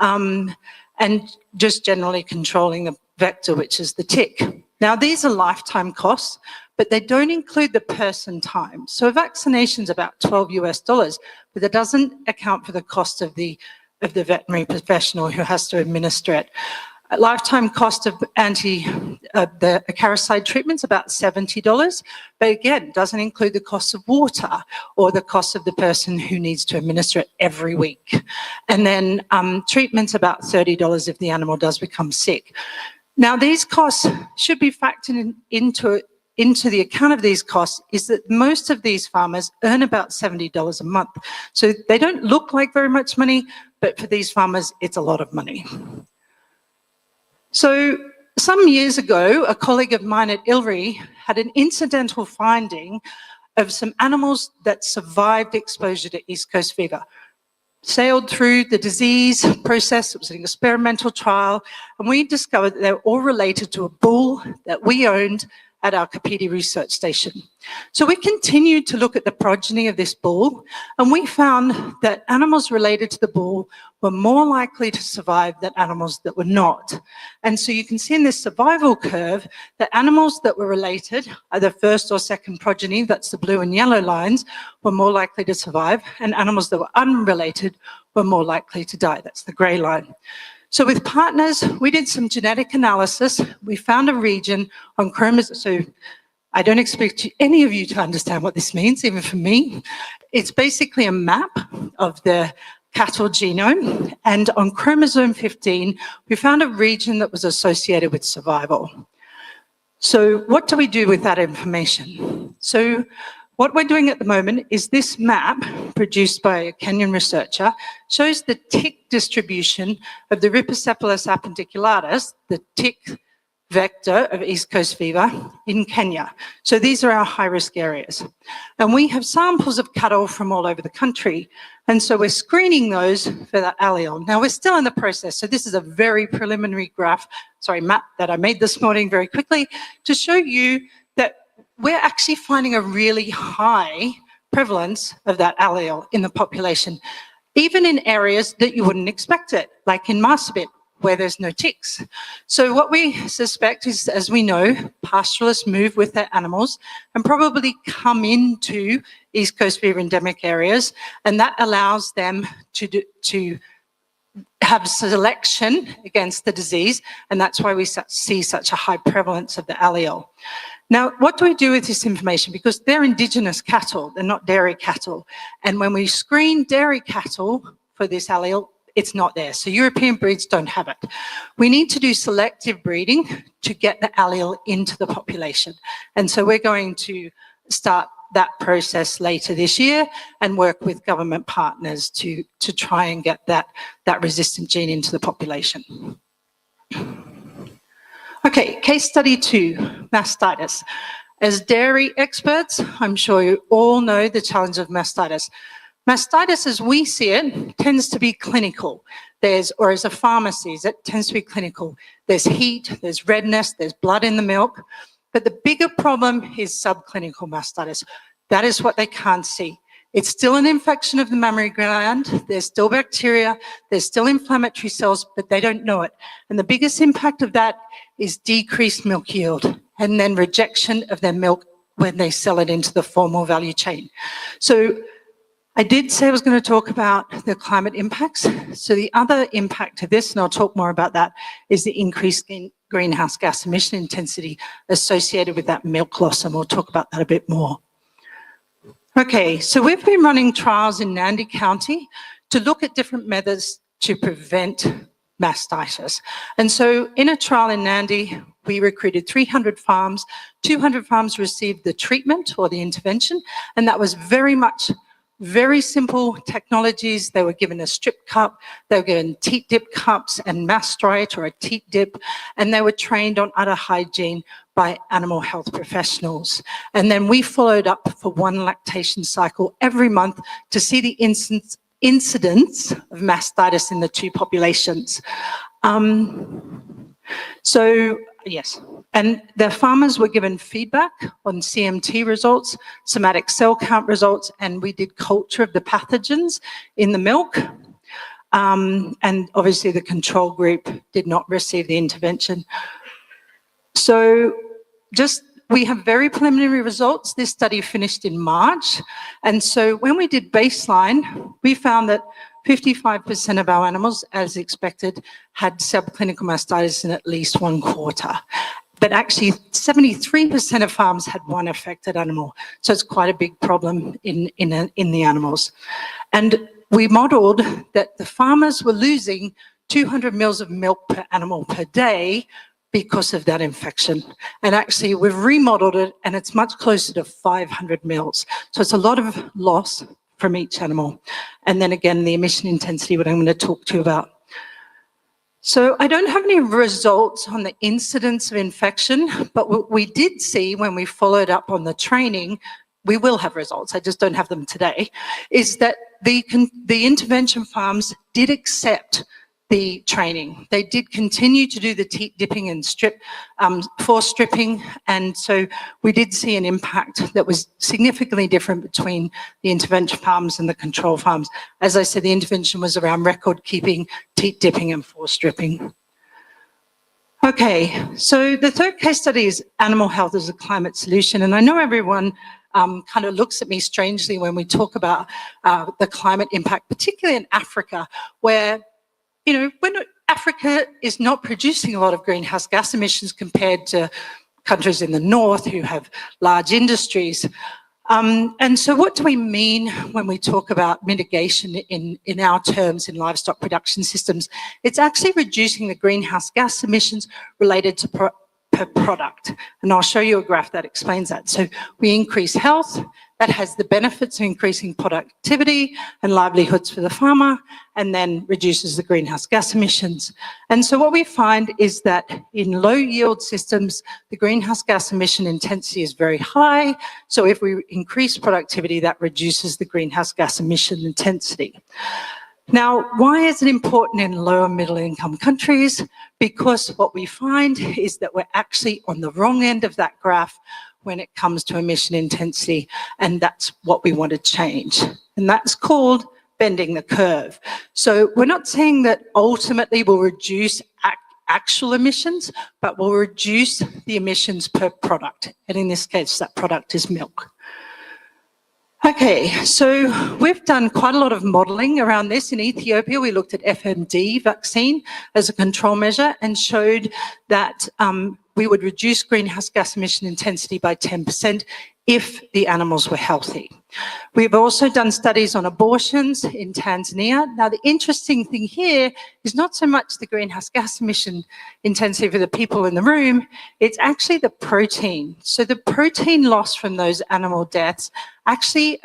and just generally controlling the vector, which is the tick. Now, these are lifetime costs, but they don't include the person time. So a vaccination's about $12 US, but that doesn't account for the cost of the veterinary professional who has to administer it. A lifetime cost of the acaricide treatment's about $70, but again, doesn't include the cost of water or the cost of the person who needs to administer it every week. And then treatment's about $30 if the animal does become sick. Now, these costs should be factored into the account of these costs is that most of these farmers earn about $70 a month. So they don't look like very much money, but for these farmers, it's a lot of money. So some years ago, a colleague of mine at ILRI had an incidental finding of some animals that survived exposure to East Coast fever. Sailed through the disease process, it was an experimental trial, and we discovered that they were all related to a bull that we owned at our Kapiti research station. So we continued to look at the progeny of this bull, and we found that animals related to the bull were more likely to survive than animals that were not. And so you can see in this survival curve that animals that were related, either first or second progeny, that's the blue and yellow lines, were more likely to survive, and animals that were unrelated were more likely to die, that's the gray line. So with partners, we did some genetic analysis. We found a region on chromosomes. So I don't expect any of you to understand what this means, even for me. It's basically a map of the cattle genome. And on chromosome 15, we found a region that was associated with survival. So what do we do with that information? So what we're doing at the moment is this map, produced by a Kenyan researcher, shows the tick distribution of the Rhipicephalus appendiculatus, the tick vector of East Coast fever in Kenya. So these are our high-risk areas. And we have samples of cattle from all over the country. And so we're screening those for that allele. Now, we're still in the process. So this is a very preliminary map that I made this morning very quickly to show you that we're actually finding a really high prevalence of that allele in the population, even in areas that you wouldn't expect it, like in Marsabit, where there's no ticks. So what we suspect is, as we know, pastoralists move with their animals and probably come into East Coast fever endemic areas, and that allows them to have selection against the disease, and that's why we see such a high prevalence of the allele. Now, what do we do with this information? Because they're indigenous cattle, they're not dairy cattle. And when we screen dairy cattle for this allele, it's not there. So European breeds don't have it. We need to do selective breeding to get the allele into the population. And so we're going to start that process later this year and work with government partners to try and get that resistant gene into the population. Okay, case study 2, mastitis. As dairy experts, I'm sure you all know the challenge of mastitis. Mastitis, as we see it, tends to be clinical. Or as a farmer sees it, tends to be clinical. There's heat, there's redness, there's blood in the milk. But the bigger problem is subclinical mastitis. That is what they can't see. It's still an infection of the mammary gland. There's still bacteria. There's still inflammatory cells, but they don't know it. And the biggest impact of that is decreased milk yield and then rejection of their milk when they sell it into the formal value chain. So I did say I was going to talk about the climate impacts. So the other impact of this, and I'll talk more about that, is the increased greenhouse gas emission intensity associated with that milk loss, and we'll talk about that a bit more. Okay, so we've been running trials in Nandi County to look at different methods to prevent mastitis. And so in a trial in Nandi, we recruited 300 farms. 200 farms received the treatment or the intervention, and that was very simple technologies. They were given a strip cup, they were given teat dip cups and Mastrite or a teat dip, and they were trained on udder hygiene by animal health professionals. And then we followed up for one lactation cycle every month to see the incidence of mastitis in the two populations. Yes, and the farmers were given feedback on CMT results, somatic cell count results, and we did culture of the pathogens in the milk. and obviously the control group did not receive the intervention. So we have very preliminary results. This study finished in March. And so when we did baseline, we found that 55% of our animals, as expected, had subclinical mastitis in at least 1/4. But actually 73% of farms had one affected animal. So it's quite a big problem in the animals. And we modeled that the farmers were losing 200 mils of milk per animal per day because of that infection. And actually we've remodeled it and it's much closer to 500 mils. So it's a lot of loss from each animal. And then again, the emission intensity, what I'm going to talk to you about. So I don't have any results on the incidence of infection, but what we did see when we followed up on the training, we will have results, I just don't have them today, is that the intervention farms did accept the training. They did continue to do the teat dipping and force stripping, and so we did see an impact that was significantly different between the intervention farms and the control farms. As I said, the intervention was around record keeping, teat dipping and force stripping. Okay, so the third case study is animal health as a climate solution, and I know everyone kind of looks at me strangely when we talk about the climate impact, particularly in Africa, where when Africa is not producing a lot of greenhouse gas emissions compared to countries in the north who have large industries. And so what do we mean when we talk about mitigation in our terms in livestock production systems? It's actually reducing the greenhouse gas emissions related to per product. And I'll show you a graph that explains that. So we increase health, that has the benefits of increasing productivity and livelihoods for the farmer, and then reduces the greenhouse gas emissions. And so what we find is that in low yield systems, the greenhouse gas emission intensity is very high. So if we increase productivity, that reduces the greenhouse gas emission intensity. Now, why is it important in low and middle income countries? Because what we find is that we're actually on the wrong end of that graph when it comes to emission intensity, and that's what we want to change. And that's called bending the curve. So we're not saying that ultimately we'll reduce actual emissions, but we'll reduce the emissions per product. And in this case, that product is milk. Okay, so we've done quite a lot of modelling around this. In Ethiopia, we looked at FMD vaccine as a control measure and showed that we would reduce greenhouse gas emission intensity by 10% if the animals were healthy. We've also done studies on abortions in Tanzania. Now, the interesting thing here is not so much the greenhouse gas emission intensity for the people in the room, it's actually the protein. So the protein loss from those animal deaths actually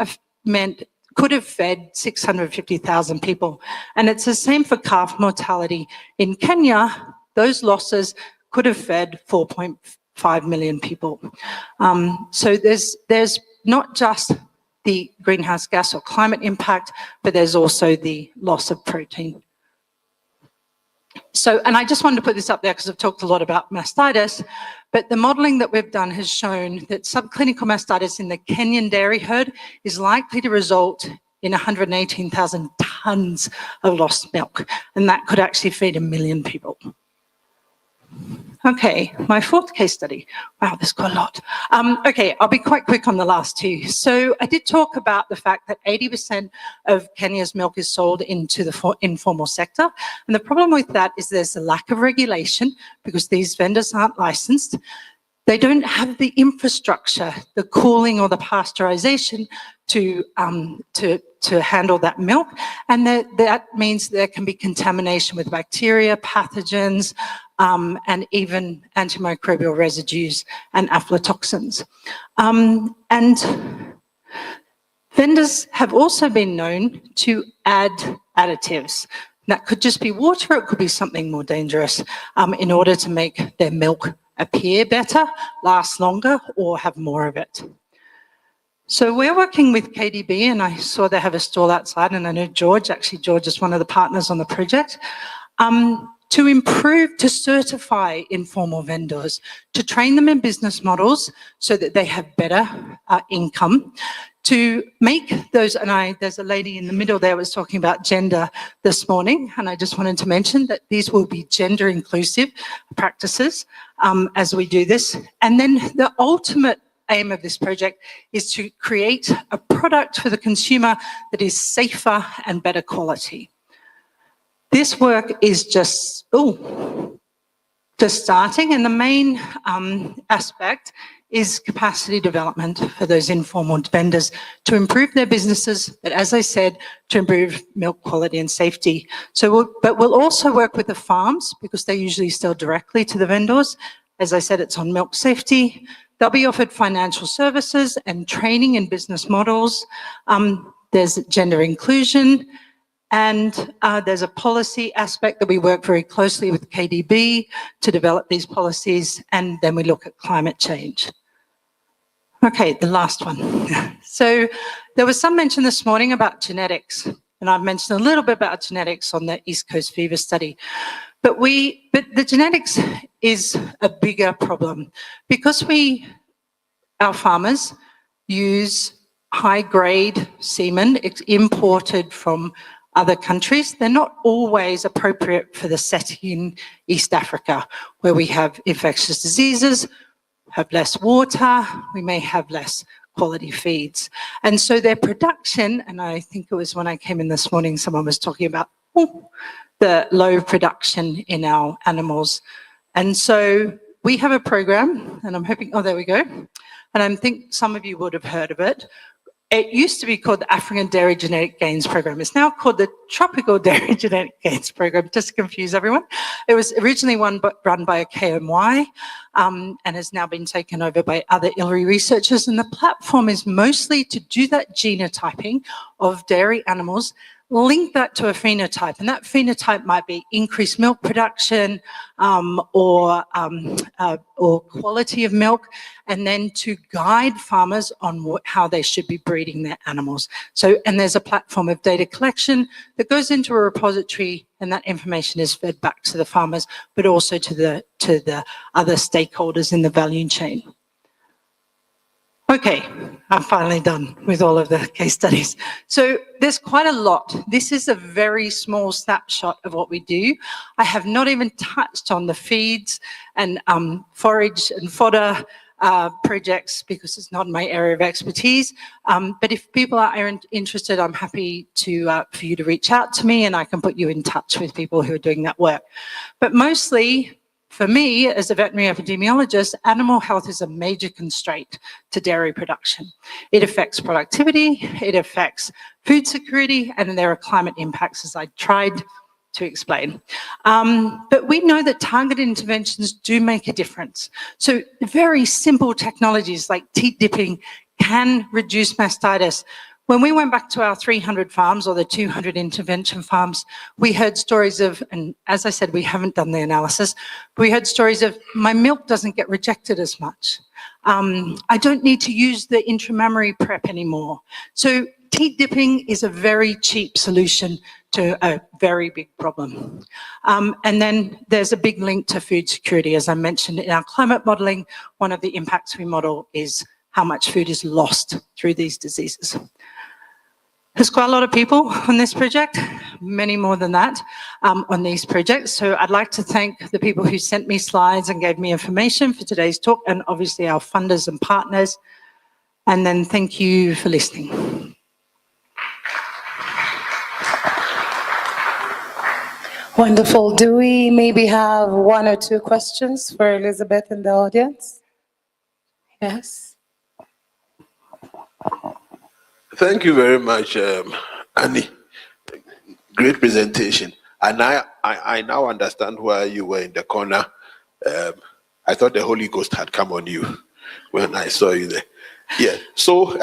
could have fed 650,000 people. And it's the same for calf mortality. In Kenya, those losses could have fed 4.5 million people. So there's not just the greenhouse gas or climate impact, but there's also the loss of protein. So, and I just wanted to put this up there because I've talked a lot about mastitis, but the modelling that we've done has shown that subclinical mastitis in the Kenyan dairy herd is likely to result in 118,000 tonnes of lost milk, and that could actually feed 1 million people. Okay, my fourth case study. Wow, there's quite a lot. Okay, I'll be quite quick on the last two. So I did talk about the fact that 80% of Kenya's milk is sold into the informal sector. And the problem with that is there's a lack of regulation because these vendors aren't licensed. They don't have the infrastructure, the cooling or the pasteurization to handle that milk. And that means there can be contamination with bacteria, pathogens, and even antimicrobial residues and aflatoxins. And vendors have also been known to add additives. That could just be water, it could be something more dangerous in order to make their milk appear better, last longer, or have more of it. So we're working with KDB, and I saw they have a stall outside, and I know George is one of the partners on the project, to certify informal vendors, to train them in business models so that they have better income, to make those, and there's a lady in the middle there was talking about gender this morning, and I just wanted to mention that these will be gender inclusive practices as we do this. And then the ultimate aim of this project is to create a product for the consumer that is safer and better quality. This work is just starting, and the main aspect is capacity development for those informal vendors to improve their businesses, but as I said, to improve milk quality and safety. But we'll also work with the farms because they usually sell directly to the vendors. As I said, it's on milk safety. They'll be offered financial services and training in business models. There's gender inclusion, and there's a policy aspect that we work very closely with KDB to develop these policies, and then we look at climate change. Okay, the last one. So there was some mention this morning about genetics, and I've mentioned a little bit about genetics on the East Coast fever study. But the genetics is a bigger problem because our farmers use high-grade semen imported from other countries. They're not always appropriate for the setting in East Africa, where we have infectious diseases, have less water, we may have less quality feeds. And so their production, and I think it was when I came in this morning, someone was talking about the low production in our animals. And so we have a program, and I'm hoping, there we go. And I think some of you would have heard of it. It used to be called the African Dairy Genetic Gains Program. It's now called the Tropical Dairy Genetic Gains Program, just to confuse everyone. It was originally run by a KMY and has now been taken over by other ILRI researchers. And the platform is mostly to do that genotyping of dairy animals, link that to a phenotype, and that phenotype might be increased milk production or quality of milk, and then to guide farmers on how they should be breeding their animals. So, and there's a platform of data collection that goes into a repository, and that information is fed back to the farmers, but also to the other stakeholders in the value chain. Okay, I'm finally done with all of the case studies. So there's quite a lot. This is a very small snapshot of what we do. I have not even touched on the feeds and forage and fodder projects because it's not my area of expertise. But if people are interested, I'm happy for you to reach out to me, and I can put you in touch with people who are doing that work. But mostly, for me, as a veterinary epidemiologist, animal health is a major constraint to dairy production. It affects productivity, it affects food security, and there are climate impacts, as I tried to explain. But we know that targeted interventions do make a difference. So very simple technologies like teat dipping can reduce mastitis. When we went back to our 300 farms or the 200 intervention farms, we heard stories of, and as I said, we haven't done the analysis, but we heard stories of my milk doesn't get rejected as much. I don't need to use the intramammary prep anymore. So teat dipping is a very cheap solution to a very big problem. And then there's a big link to food security. As I mentioned in our climate modelling, one of the impacts we model is how much food is lost through these diseases. There's quite a lot of people on this project, many more than that on these projects. So I'd like to thank the people who sent me slides and gave me information for today's talk, and obviously our funders and partners. And then thank you for listening. Wonderful. Do we maybe have one or two questions for Elizabeth in the audience? Yes. Thank you very much, Annie. Great presentation. And I now understand why you were in the corner. I thought the Holy Ghost had come on you when I saw you there. Yeah. So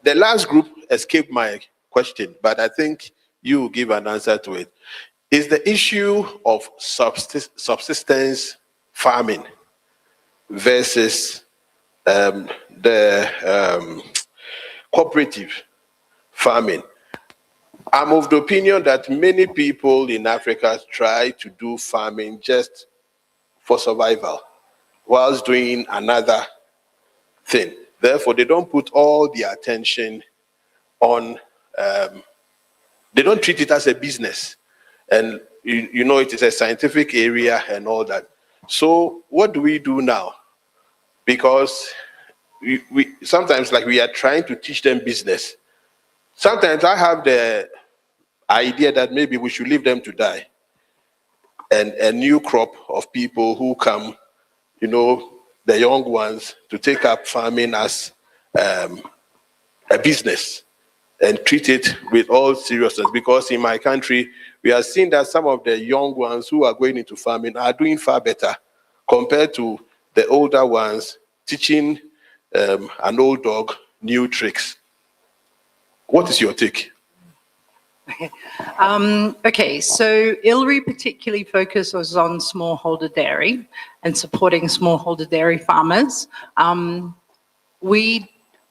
the last group escaped my question, but I think you will give an answer to it. Is the issue of subsistence farming versus the cooperative farming. I'm of the opinion that many people in Africa try to do farming just for survival whilst doing another thing. Therefore, they don't put all the attention on, they don't treat it as a business. And you know, it is a scientific area and all that. So what do we do now? Because we sometimes, like, we are trying to teach them business. Sometimes I have the idea that maybe we should leave them to die. And a new crop of people who come, you know, the young ones, to take up farming as a business and treat it with all seriousness. Because in my country, we are seeing that some of the young ones who are going into farming are doing far better compared to the older ones teaching an old dog new tricks. What is your take? Okay, so ILRI particularly focuses on smallholder dairy and supporting smallholder dairy farmers.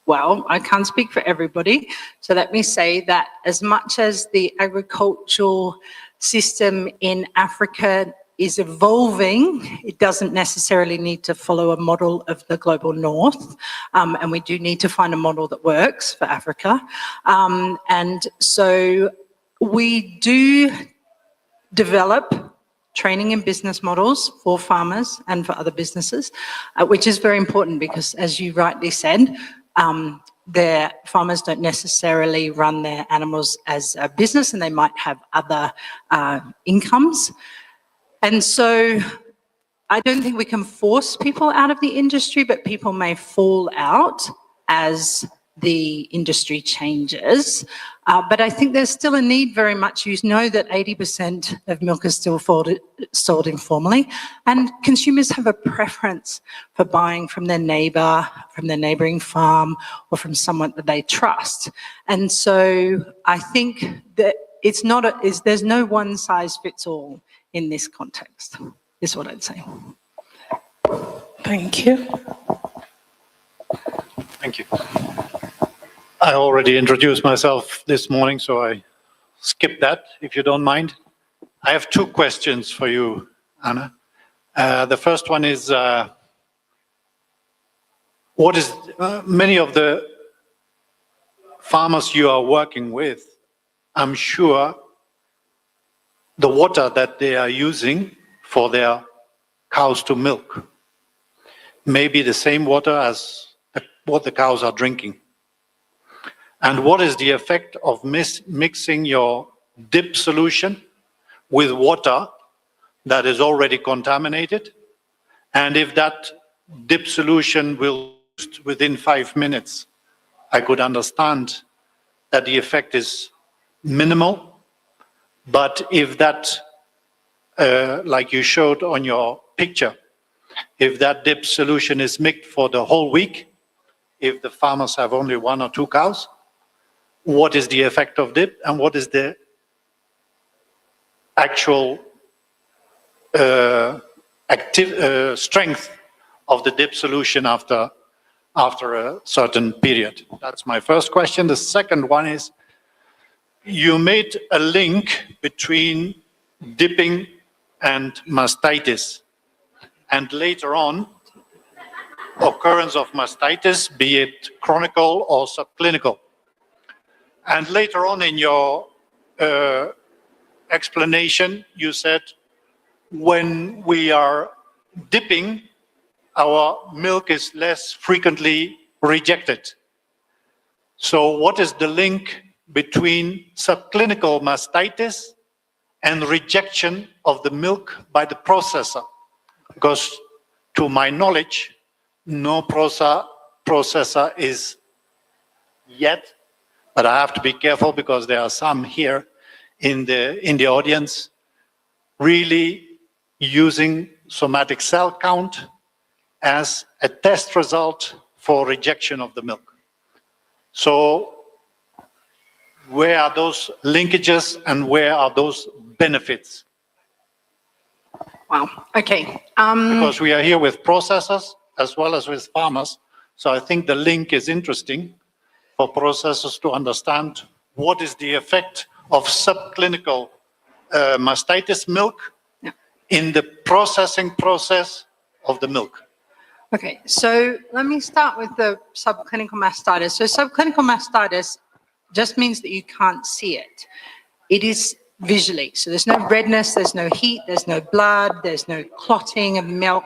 Well, I can't speak for everybody, so let me say that as much as the agricultural system in Africa is evolving, it doesn't necessarily need to follow a model of the global north, and we do need to find a model that works for Africa. And so we do develop training and business models for farmers and for other businesses, which is very important because, as you rightly said, their farmers don't necessarily run their animals as a business, and they might have other incomes. And so I don't think we can force people out of the industry, but people may fall out as the industry changes. But I think there's still a need very much. You know that 80% of milk is still sold informally, and consumers have a preference for buying from their neighbour, from their neighbouring farm, or from someone that they trust. And so I think that it's not there's no one size fits all in this context, is what I'd say. Thank you. Thank you. I already introduced myself this morning, so I skip that, if you don't mind. I have two questions for you, Anna. The first one is, many of the farmers you are working with, I'm sure the water that they are using for their cows to milk may be the same water as what the cows are drinking. And what is the effect of mixing your dip solution with water that is already contaminated? And if that dip solution will within 5 minutes, I could understand that the effect is minimal. But if that, like you showed on your picture, if that dip solution is mixed for the whole week, if the farmers have only 1 or 2 cows, what is the effect of dip and what is the actual strength of the dip solution after a certain period? That's my first question. The second one is, you made a link between dipping and mastitis, and later on, occurrence of mastitis, be it chronic or subclinical. And later on in your explanation, you said, when we are dipping, our milk is less frequently rejected. So what is the link between subclinical mastitis and rejection of the milk by the processor? Because to my knowledge, no processor is yet, but I have to be careful because there are some here in the audience really using somatic cell count as a test result for rejection of the milk. So where are those linkages and where are those benefits? Wow, okay. Because we are here with processors as well as with farmers. So I think the link is interesting for processors to understand what is the effect of subclinical mastitis milk in the processing process of the milk. Okay, so let me start with the subclinical mastitis. So subclinical mastitis just means that you can't see it. It is visually. So there's no redness, there's no heat, there's no blood, there's no clotting of milk.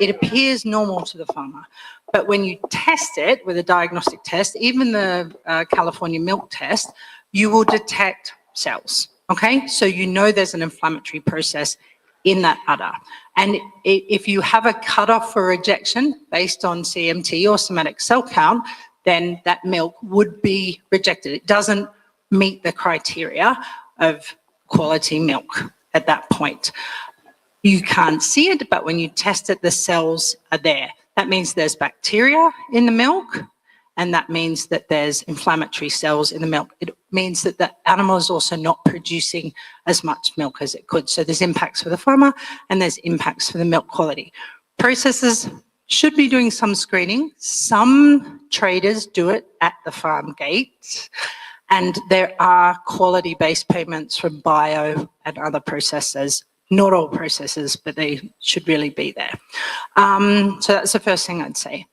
It appears normal to the farmer. But when you test it with a diagnostic test, even the California milk test, you will detect cells, okay? So you know there's an inflammatory process in that udder. And if you have a cutoff for rejection based on CMT or somatic cell count, then that milk would be rejected. It doesn't meet the criteria of quality milk at that point. You can't see it, but when you test it, the cells are there. That means there's bacteria in the milk, and that means that there's inflammatory cells in the milk. It means that the animal is also not producing as much milk as it could. So there's impacts for the farmer and there's impacts for the milk quality. Processors should be doing some screening. Some traders do it at the farm gate, and there are quality-based payments from bio and other processors. Not all processors, but they should really be there. So that's the first thing I'd say.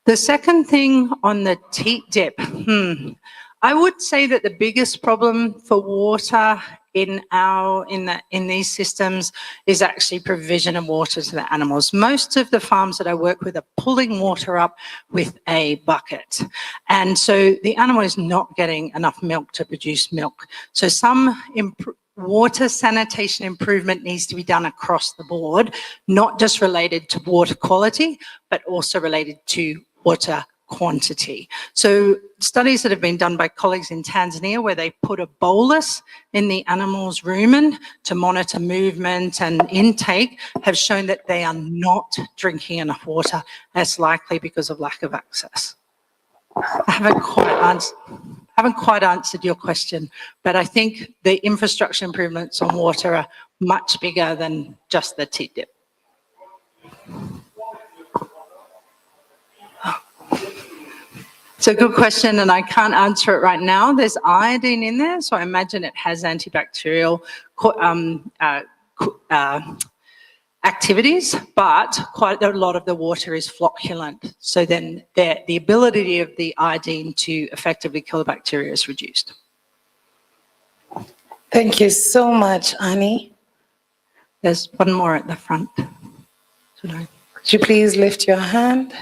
The second thing on the teat dip, I would say that the biggest problem for water in these systems is actually provision of water to the animals. Most of the farms that I work with are pulling water up with a bucket. And so the animal is not getting enough milk to produce milk. So some water sanitation improvement needs to be done across the board, not just related to water quality, but also related to water quantity. So studies that have been done by colleagues in Tanzania, where they put a bolus in the animal's rumen to monitor movement and intake, have shown that they are not drinking enough water. That's likely because of lack of access. I haven't quite answered your question, but I think the infrastructure improvements on water are much bigger than just the teat dip. It's a good question, and I can't answer it right now. There's iodine in there, so I imagine it has antibacterial activities, but quite a lot of the water is flocculant. So then the ability of the iodine to effectively kill the bacteria is reduced. Thank you so much, Annie. There's one more at the front. Could you please lift your hand?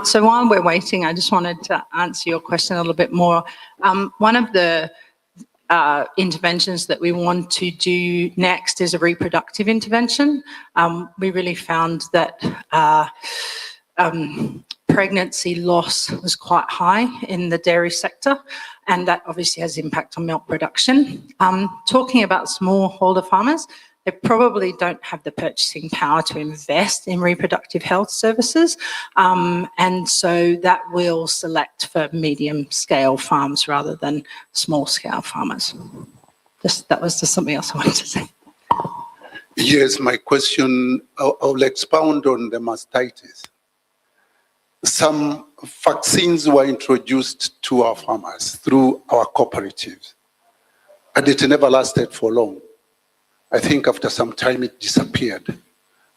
So while we're waiting, I just wanted to answer your question a little bit more. One of the interventions that we want to do next is a reproductive intervention. We really found that pregnancy loss was quite high in the dairy sector, and that obviously has impact on milk production. Talking about smallholder farmers, they probably don't have the purchasing power to invest in reproductive health services, and so that will select for medium-scale farms rather than small-scale farmers. That was just something else I wanted to say. Yes, my question, I'll expound on the mastitis. Some vaccines were introduced to our farmers through our cooperatives, and it never lasted for long. I think after some time it disappeared,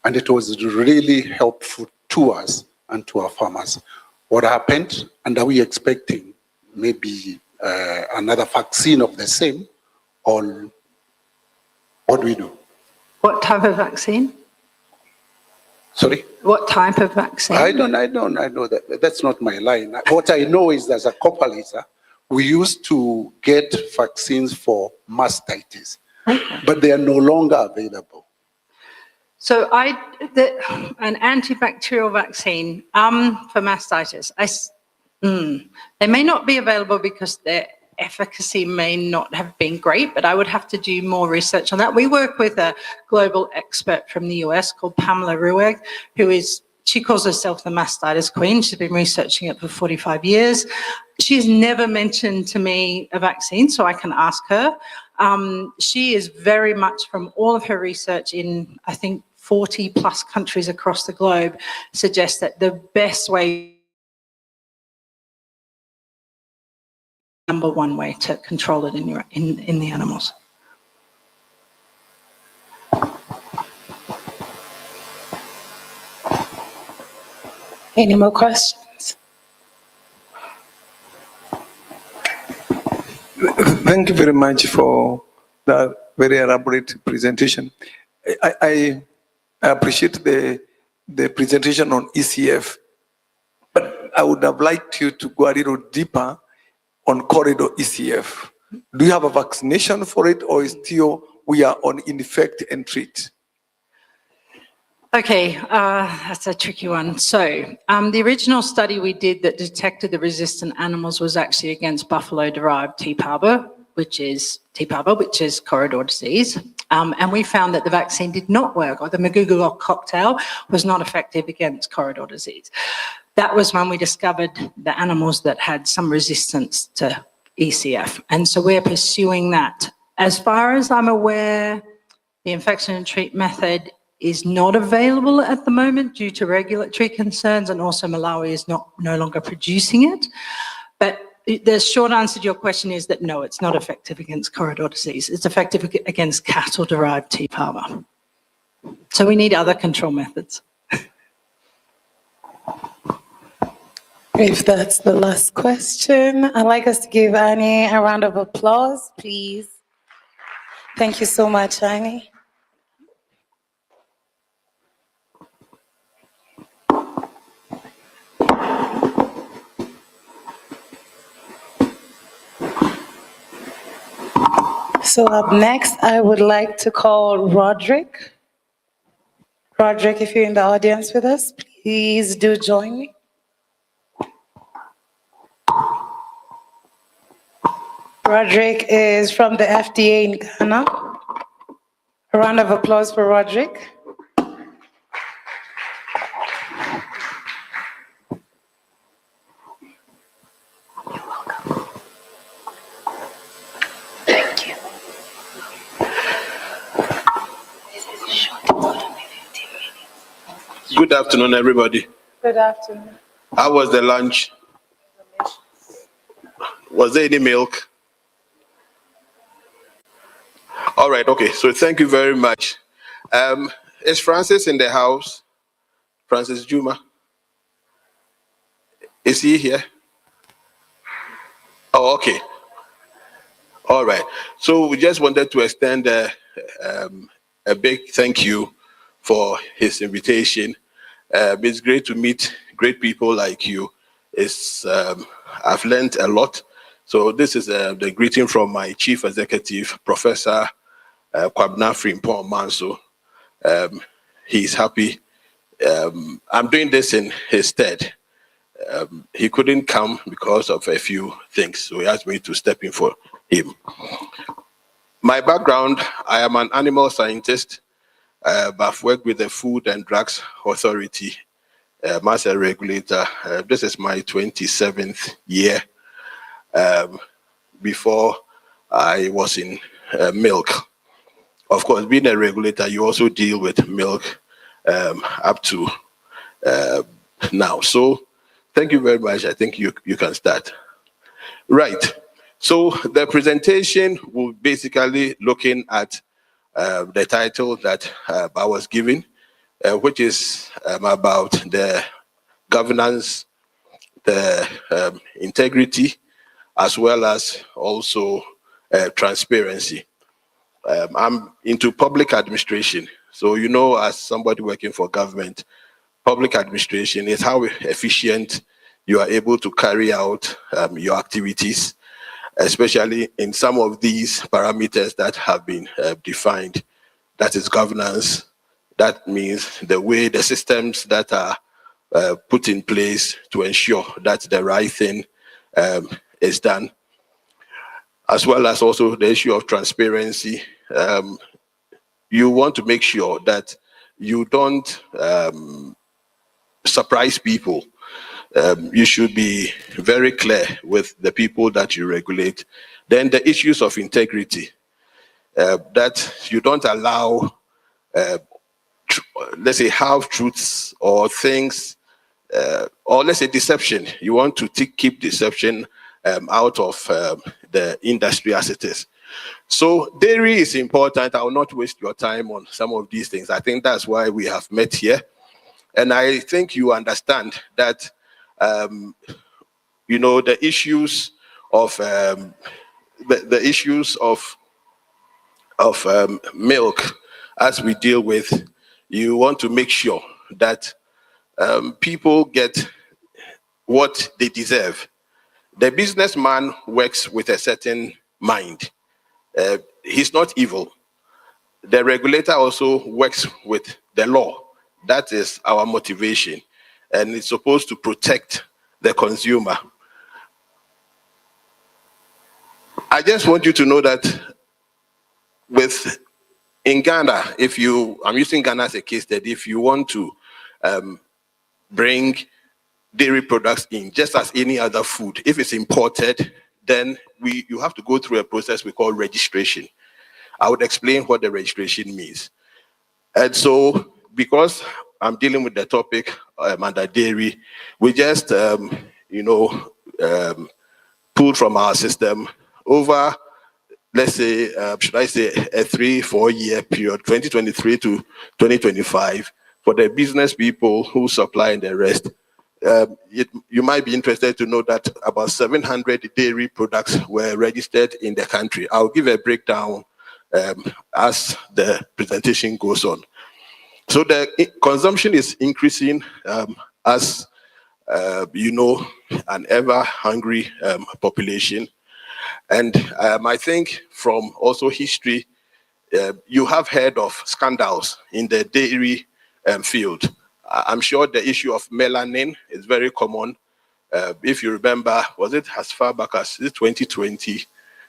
and it was really helpful to us and to our farmers. What happened, and are we expecting maybe another vaccine of the same, or what do we do? What type of vaccine? Sorry? What type of vaccine? I know that. That's not my line. What I know is as a cooperator, we used to get vaccines for mastitis, but they are no longer available. So an antibacterial vaccine for mastitis, they may not be available because their efficacy may not have been great, but I would have to do more research on that. We work with a global expert from the US called Pamela Rueg, she calls herself the mastitis queen. She's been researching it for 45 years. She's never mentioned to me a vaccine, so I can ask her. She is very much, from all of her research in, I think, 40 plus countries across the globe, suggests that the best way, number one way to control it in the animals. Any more questions? Thank you very much for that very elaborate presentation. I appreciate the presentation on ECF, but I would have liked you to go a little deeper on corridor ECF. Do you have a vaccination for it, or is still we are on infect and treat? Okay, that's a tricky one. So the original study we did that detected the resistant animals was actually against buffalo-derived T-Parva, which is corridor disease. And we found that the vaccine did not work, or the Magugu cocktail was not effective against corridor disease. That was when we discovered the animals that had some resistance to ECF. And so we're pursuing that. As far as I'm aware, the infection and treat method is not available at the moment due to regulatory concerns, and also Malawi is no longer producing it. But the short answer to your question is that no, it's not effective against corridor disease. It's effective against cattle-derived T-Parva. So we need other control methods. If that's the last question, I'd like us to give Annie a round of applause, please. Thank you so much, Annie. So up next, I would like to call Roderick. Roderick, if you're in the audience with us, please do join me. Roderick is from the FDA in Ghana. A round of applause for Roderick. Good afternoon, everybody. Good afternoon. How was the lunch? Was there any milk? All right, okay, so thank you very much. Is Francis in the house? Francis Juma? Is he here? Oh, okay. All right. So we just wanted to extend a big thank you for his invitation. It's great to meet great people like you. I've learned a lot. So this is the greeting from my chief executive, Professor Kwabena Frimpong Manso. He's happy. I'm doing this in his stead. He couldn't come because of a few things, so he asked me to step in for him. My background, I am an animal scientist. I've worked with the Food and Drugs Authority as a regulator. This is my 27th year. Before I was in milk. Of course, being a regulator, you also deal with milk up to now. So thank you very much. I think you can start. Right. So the presentation will basically looking at the title that I was given, which is about the governance, the integrity, as well as also transparency. I'm into public administration. So, you know, as somebody working for government, public administration is how efficient you are able to carry out your activities, especially in some of these parameters that have been defined. That is governance. That means the way the systems that are put in place to ensure that the right thing is done, as well as also the issue of transparency. You want to make sure that you don't surprise people. You should be very clear with the people that you regulate. Then the issues of integrity, that you don't allow, let's say, half-truths or things, or let's say deception. You want to keep deception out of the industry as it is. So dairy is important. I will not waste your time on some of these things. I think that's why we have met here. And I think you understand that, you know, the issues of the issues of milk, as we deal with, you want to make sure that people get what they deserve. The businessman works with a certain mind. He's not evil. The regulator also works with the law. That is our motivation. And it's supposed to protect the consumer. I just want you to know that in Ghana, I'm using Ghana as a case study, if you want to bring dairy products in, just as any other food, if it's imported, then you have to go through a process we call registration. I would explain what the registration means. And so, because I'm dealing with the topic under dairy, we just, pulled from our system over, let's say, should I say, a 3-4 year period, 2023 to 2025, for the business people who supply and the rest. You might be interested to know that about 700 dairy products were registered in the country. I'll give a breakdown as the presentation goes on. So the consumption is increasing as an ever hungry population. And I think from also history, you have heard of scandals in the dairy field. I'm sure the issue of melanin is very common. If you remember, was it as far back as 2020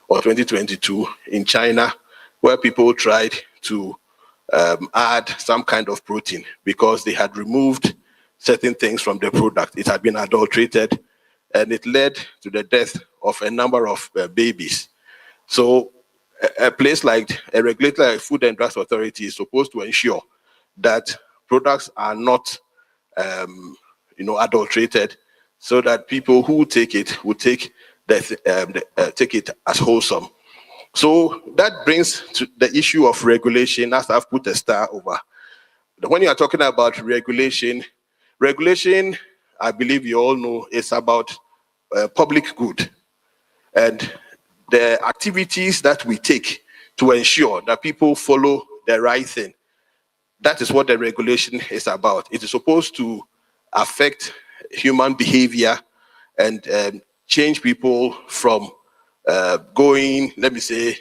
or 2022 in China, where people tried to add some kind of protein because they had removed certain things from the product. It had been adulterated, and it led to the death of a number of babies. So a place like a regulator like Food and Drugs Authority is supposed to ensure that products are not adulterated, so that people who take it will take it as wholesome. So that brings to the issue of regulation, as I've put a star over. When you are talking about regulation, I believe you all know, is about public good. And the activities that we take to ensure that people follow the right thing, that is what the regulation is about. It is supposed to affect human behavior and change people from going, let me say,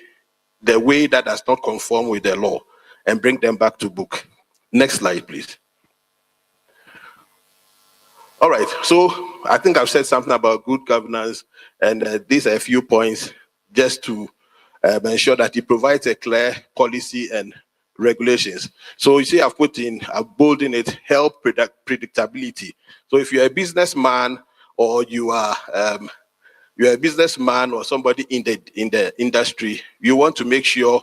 the way that does not conform with the law, and bring them back to book. Next slide, please. All right, so I think I've said something about good governance, and these are a few points just to ensure that it provides a clear policy and regulations. So you see, I've bolded it, help predictability. So if you're a businessman, or you are a businessman or somebody in the industry, you want to make sure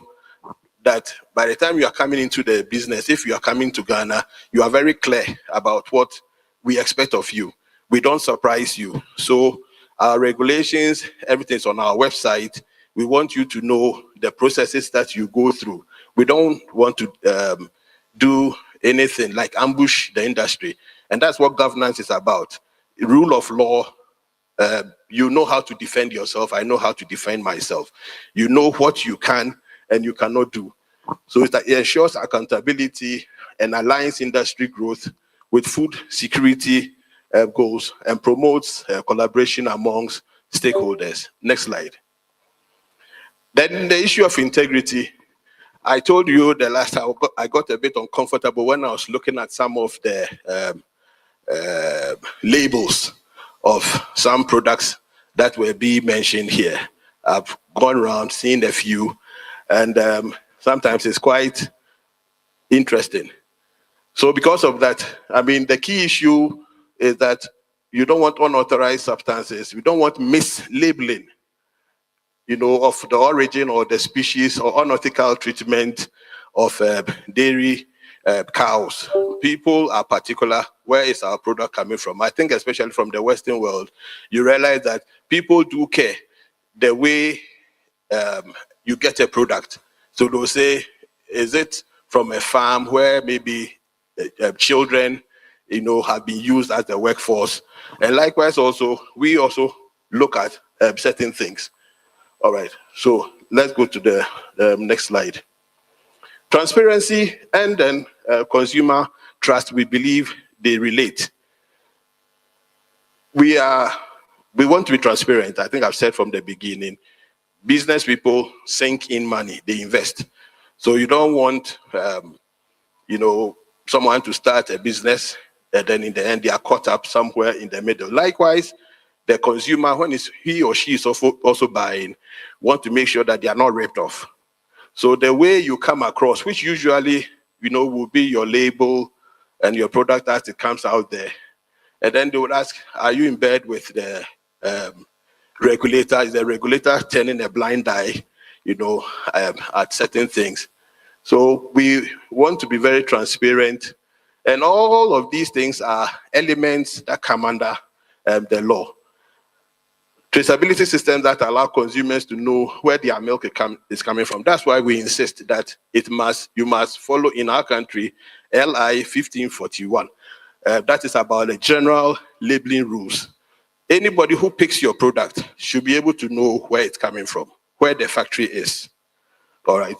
that by the time you are coming into the business, if you are coming to Ghana, you are very clear about what we expect of you. We don't surprise you. So our regulations, everything's on our website. We want you to know the processes that you go through. We don't want to do anything like ambush the industry. And that's what governance is about. Rule of law, you know how to defend yourself. I know how to defend myself. You know what you can and you cannot do. So it ensures accountability and aligns industry growth with food security goals, and promotes collaboration amongst stakeholders. Next slide. Then the issue of integrity. I told you the last time I got a bit uncomfortable when I was looking at some of the labels of some products that were being mentioned here. I've gone around, seen a few, and sometimes it's quite interesting. So because of that, I mean, the key issue is that you don't want unauthorized substances. You don't want mislabeling, of the origin or the species or unethical treatment of dairy cows. People are particular, where is our product coming from? I think especially from the Western world, you realize that people do care the way you get a product. So they'll say, is it from a farm where maybe children, have been used as the workforce? And likewise also, we also look at certain things. All right, so let's go to the next slide. Transparency and then consumer trust, we believe they relate. We want to be transparent. I think I've said from the beginning, business people sink in money, they invest. So you don't want, someone to start a business and then in the end they are caught up somewhere in the middle. Likewise, the consumer, when he or she is also buying, want to make sure that they are not ripped off. So the way you come across, which usually, will be your label and your product as it comes out there. And then they would ask, are you in bed with the regulator? Is the regulator turning a blind eye, at certain things? So we want to be very transparent. And all of these things are elements that come under the law. Traceability systems that allow consumers to know where their milk is coming from. That's why we insist that you must follow in our country LI 1541. That is about the general labeling rules. Anybody who picks your product should be able to know where it's coming from, where the factory is. All right.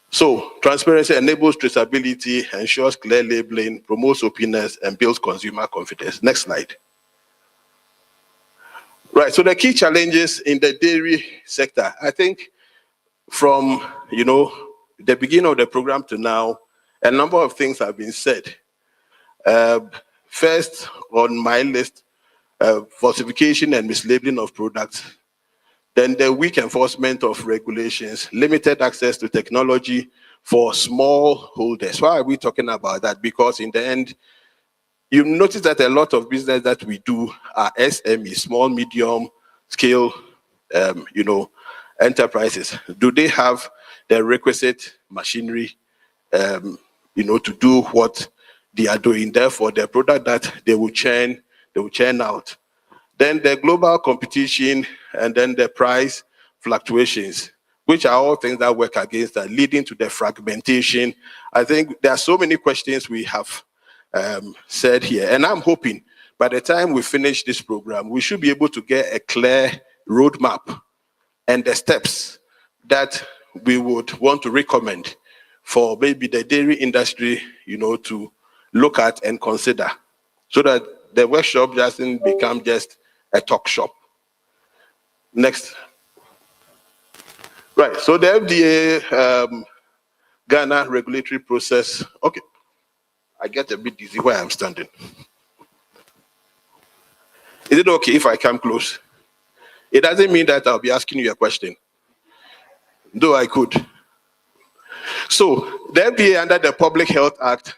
So transparency enables traceability, ensures clear labeling, promotes openness, and builds consumer confidence. Next slide. Right, so the key challenges in the dairy sector, I think from, the beginning of the program to now, a number of things have been said. First on my list, falsification and mislabeling of products. Then the weak enforcement of regulations, limited access to technology for small holders. Why are we talking about that? Because in the end, you notice that a lot of business that we do are SME, small, medium scale, enterprises. Do they have the requisite machinery, to do what they are doing? Therefore, the product that they will churn out. Then the global competition and then the price fluctuations, which are all things that work against that, leading to the fragmentation. I think there are so many questions we have said here. And I'm hoping by the time we finish this program, we should be able to get a clear roadmap and the steps that we would want to recommend for maybe the dairy industry, to look at and consider, so that the workshop doesn't become just a talk shop. Next. Right, so the FDA Ghana regulatory process. Okay, I get a bit dizzy where I'm standing. Is it okay if I come close? It doesn't mean that I'll be asking you a question, though I could. So the FDA under the Public Health Act,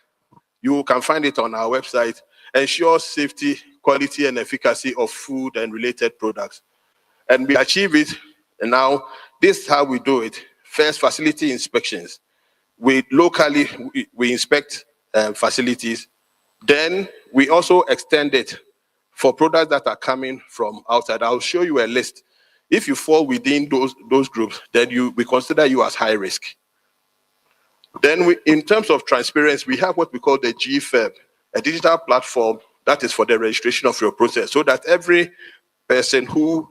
you can find it on our website, ensures safety, quality, and efficacy of food and related products. And we achieve it, and now this is how we do it. First, facility inspections. We inspect facilities. Then we also extend it for products that are coming from outside. I'll show you a list. If you fall within those groups, then we consider you as high risk. Then in terms of transparency, we have what we call the GFEB, a digital platform that is for the registration of your process, so that every person who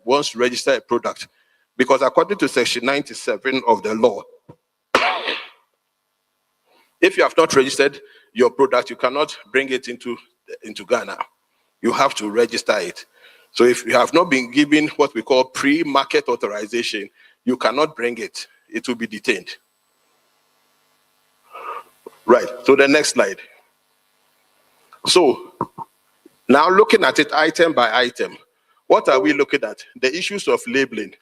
wants to register a product, because according to section 97 of the law, if you have not registered your product, you cannot bring it into Ghana. You have to register it. So if you have not been given what we call pre-market authorization, you cannot bring it. It will be detained. Right, so the next slide. So now looking at it item by item, what are we looking at? The issues of labeling.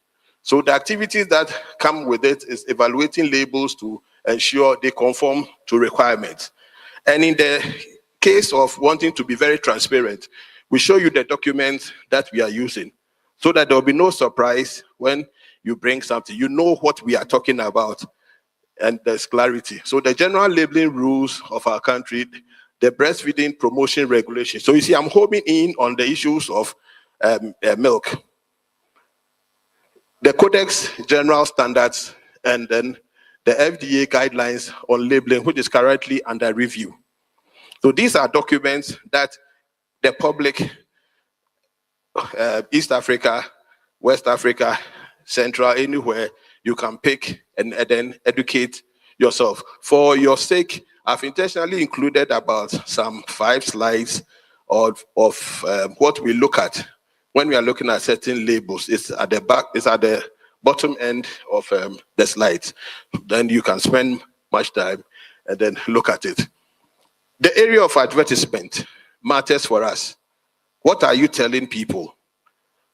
So the activities that come with it is evaluating labels to ensure they conform to requirements. And in the case of wanting to be very transparent, we show you the documents that we are using, so that there will be no surprise when you bring something. You know what we are talking about, and there's clarity. So the general labeling rules of our country, the breastfeeding promotion regulation. So you see, I'm homing in on the issues of milk. The Codex General Standards, and then the FDA guidelines on labeling, which is currently under review. So these are documents that the public, East Africa, West Africa, Central, anywhere, you can pick and then educate yourself. For your sake, I've intentionally included about some 5 slides of what we look at when we are looking at certain labels. It's at the back, it's at the bottom end of the slides. Then you can spend much time and then look at it. The area of advertisement matters for us. What are you telling people?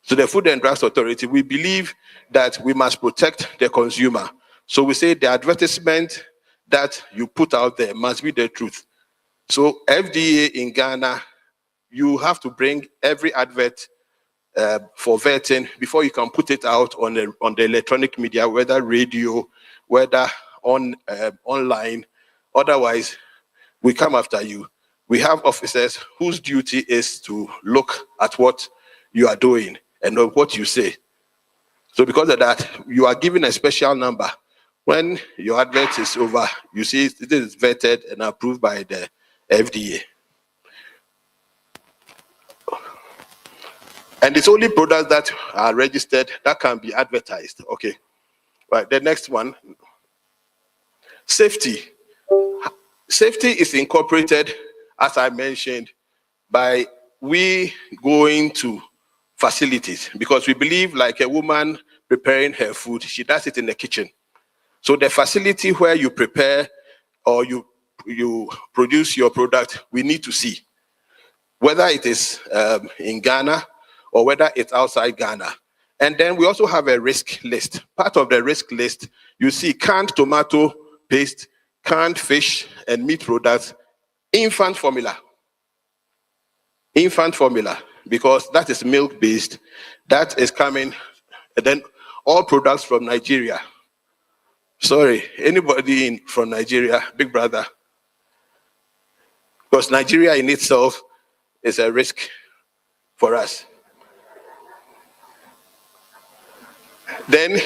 So the Food and Drugs Authority, we believe that we must protect the consumer. So we say the advertisement that you put out there must be the truth. So FDA in Ghana, you have to bring every advert for vetting before you can put it out on the electronic media, whether radio, whether online. Otherwise, we come after you. We have officers whose duty is to look at what you are doing and what you say. So because of that, you are given a special number. When your advert is over, you see it is vetted and approved by the FDA. And it's only products that are registered that can be advertised. Okay. Right. The next one. Safety. Safety is incorporated, as I mentioned, by we going to facilities, because we believe like a woman preparing her food, she does it in the kitchen. So the facility where you prepare or you produce your product, we need to see whether it is in Ghana or whether it's outside Ghana. And then we also have a risk list. Part of the risk list, you see canned tomato paste, canned fish and meat products, infant formula. Infant formula, because that is milk-based. That is coming, and then all products from Nigeria. Sorry, anybody from Nigeria, big brother. Because Nigeria in itself is a risk for us. Then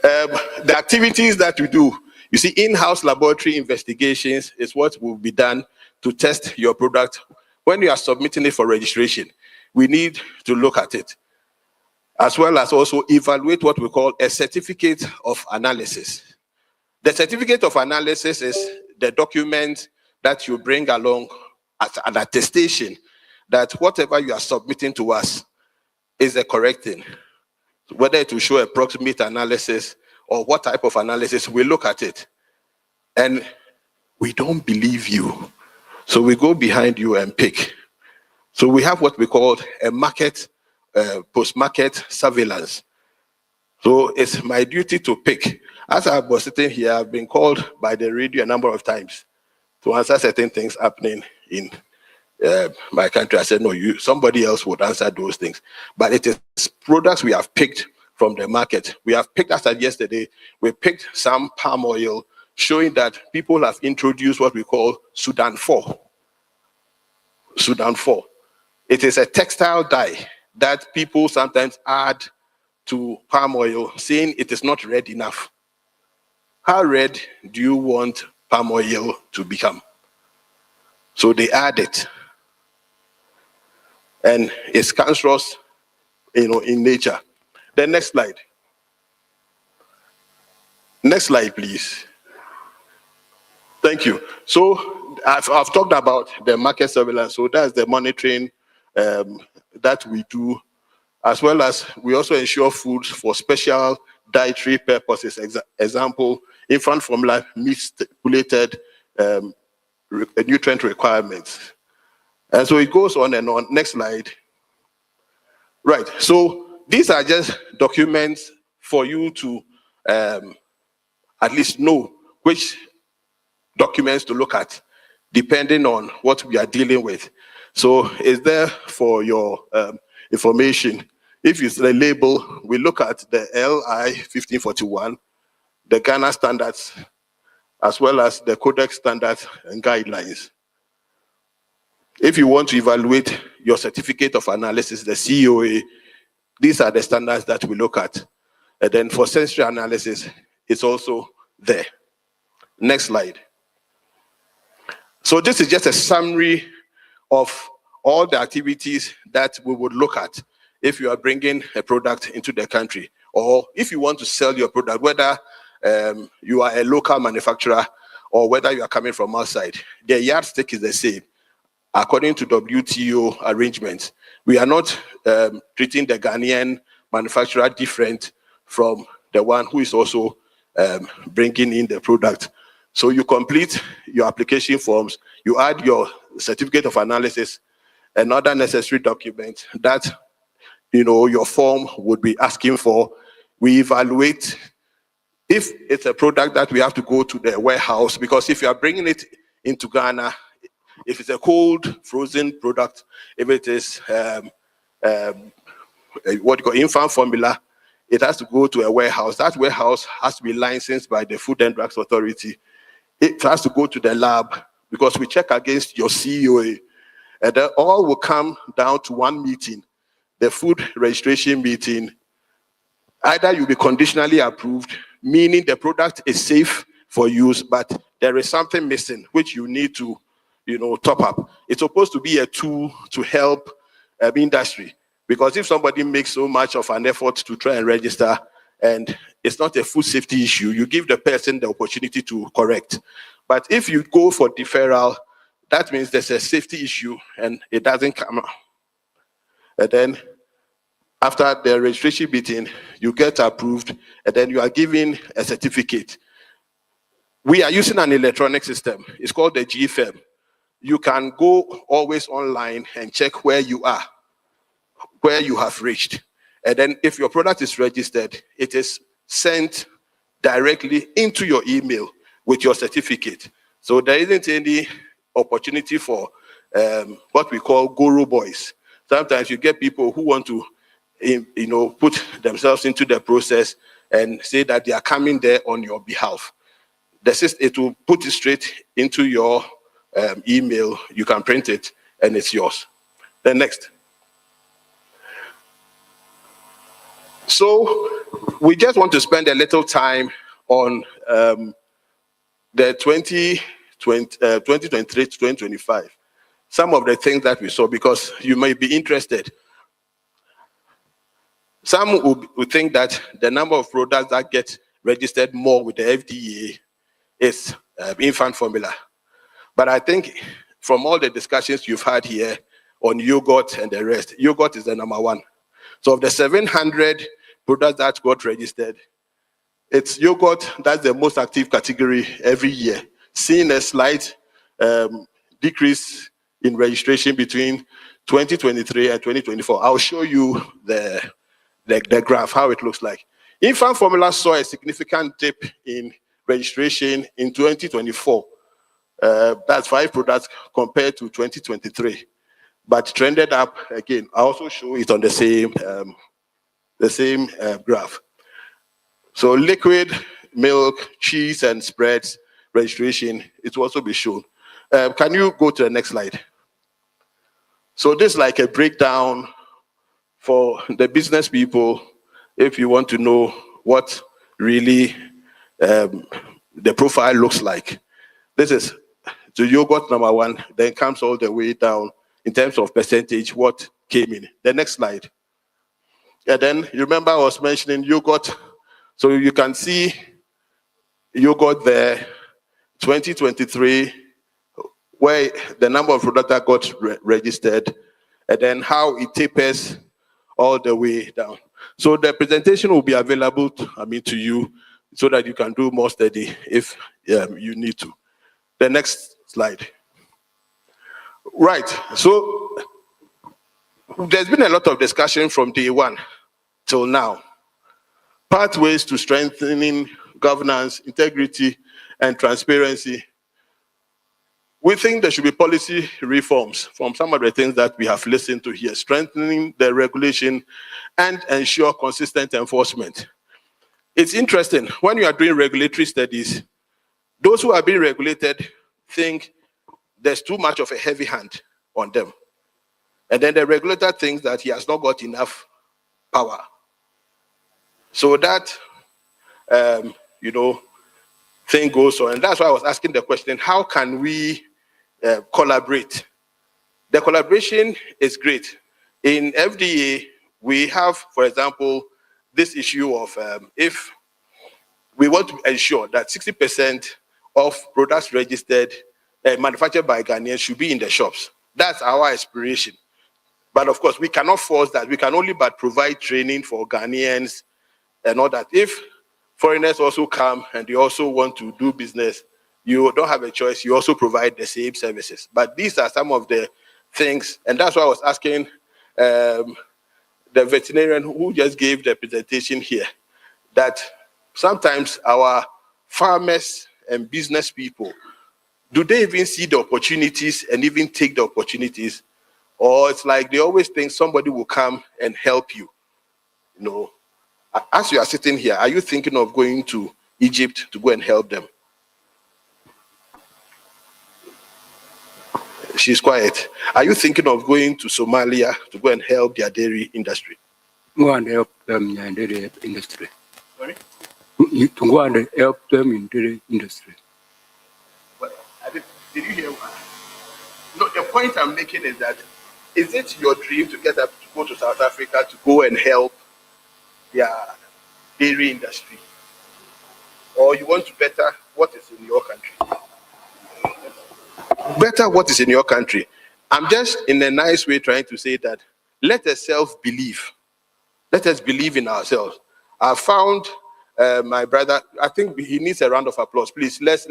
the activities that we do, you see, in-house laboratory investigations is what will be done to test your product. When you are submitting it for registration, we need to look at it, as well as also evaluate what we call a certificate of analysis. The certificate of analysis is the document that you bring along as an attestation that whatever you are submitting to us is the correct thing. Whether it will show approximate analysis or what type of analysis, we look at it. And we don't believe you. So we go behind you and pick. So we have what we call a market, post-market surveillance. So it's my duty to pick. As I was sitting here, I've been called by the radio a number of times to answer certain things happening in my country. I said, no, somebody else would answer those things. But it is products we have picked from the market. We have picked, as I said yesterday, we picked some palm oil, showing that people have introduced what we call Sudan 4. Sudan 4. It is a textile dye that people sometimes add to palm oil, saying it is not red enough. How red do you want palm oil to become? So they add it. And it's cancerous, in nature. The next slide. Next slide, please. Thank you. So I've talked about the market surveillance. So that's the monitoring that we do, as well as we also ensure foods for special dietary purposes. Example, infant formula meets stipulated nutrient requirements. And so it goes on and on. Next slide. Right. So these are just documents for you to at least know which documents to look at, depending on what we are dealing with. So it's there for your information. If it's the label, we look at the LI 1541, the Ghana standards, as well as the Codex standards and guidelines. If you want to evaluate your certificate of analysis, the COA, these are the standards that we look at. And then for sensory analysis, it's also there. Next slide. So this is just a summary of all the activities that we would look at if you are bringing a product into the country, or if you want to sell your product, whether you are a local manufacturer or whether you are coming from outside, the yardstick is the same. According to WTO arrangements, we are not treating the Ghanaian manufacturer different from the one who is also bringing in the product. So you complete your application forms, you add your certificate of analysis and other necessary documents that your form would be asking for. We evaluate if it's a product that we have to go to the warehouse, because if you are bringing it into Ghana, if it's a cold frozen product, if it is what you call infant formula, it has to go to a warehouse. That warehouse has to be licensed by the Food and Drugs Authority. It has to go to the lab because we check against your COA. And then all will come down to one meeting, the food registration meeting. Either you'll be conditionally approved, meaning the product is safe for use, but there is something missing which you need to top up. It's supposed to be a tool to help industry, because if somebody makes so much of an effort to try and register and it's not a food safety issue, you give the person the opportunity to correct. But if you go for deferral, that means there's a safety issue and it doesn't come out. And then after the registration meeting, you get approved and then you are given a certificate. We are using an electronic system. It's called the GFM. You can go always online and check where you are, where you have reached. And then if your product is registered, it is sent directly into your email with your certificate. So there isn't any opportunity for what we call guru boys. Sometimes you get people who want to put themselves into the process and say that they are coming there on your behalf. It will put it straight into your email. You can print it and it's yours. Then next. So we just want to spend a little time on the 2023 to 2025. Some of the things that we saw, because you may be interested. Some would think that the number of products that get registered more with the FDA is infant formula. But I think from all the discussions you've had here on yogurt and the rest, yogurt is the number one. So of the 700 products that got registered, it's yogurt that's the most active category every year, seeing a slight decrease in registration between 2023 and 2024. I'll show you the graph, how it looks like. Infant formula saw a significant dip in registration in 2024. That's 5 products compared to 2023, but trended up again. I also show it on the same graph. So liquid, milk, cheese, and spreads registration, it will also be shown. Can you go to the next slide? So this is like a breakdown for the business people, if you want to know what really the profile looks like. This is the yogurt number one, then comes all the way down in terms of percentage, what came in. The next slide. And then you remember I was mentioning yogurt. So you can see yogurt there, 2023, where the number of products that got registered, and then how it tapers all the way down. So the presentation will be available to you so that you can do more study if you need to. The next slide. Right, so there's been a lot of discussion from day one till now. Pathways to strengthening governance, integrity, and transparency. We think there should be policy reforms from some of the things that we have listened to here, strengthening the regulation and ensure consistent enforcement. It's interesting, when you are doing regulatory studies, those who are being regulated think there's too much of a heavy hand on them. And then the regulator thinks that he has not got enough power. So that, thing goes on. And that's why I was asking the question, how can we collaborate? The collaboration is great. In FDA, we have, for example, this issue of if we want to ensure that 60% of products registered, manufactured by Ghanaians should be in the shops. That's our aspiration. But of course, we cannot force that. We can only but provide training for Ghanaians and all that. If foreigners also come and they also want to do business, you don't have a choice. You also provide the same services. But these are some of the things, and that's why I was asking the veterinarian who just gave the presentation here, that sometimes our farmers and business people, do they even see the opportunities and even take the opportunities? Or it's like they always think somebody will come and help you. You know, as you are sitting here, are you thinking of going to Egypt to go and help them? She's quiet. Are you thinking of going to Somalia to go and help their dairy industry? Go and help them in the dairy industry. Sorry? To go and help them in dairy industry. Well, did you hear? No, the point I'm making is that, is it your dream to get up to go to South Africa to go and help their dairy industry? Or you want to better what is in your country? Better what is in your country. I'm just in a nice way trying to say that let us self-believe. Let us believe in ourselves. I found my brother, I think he needs a round of applause. Please, let's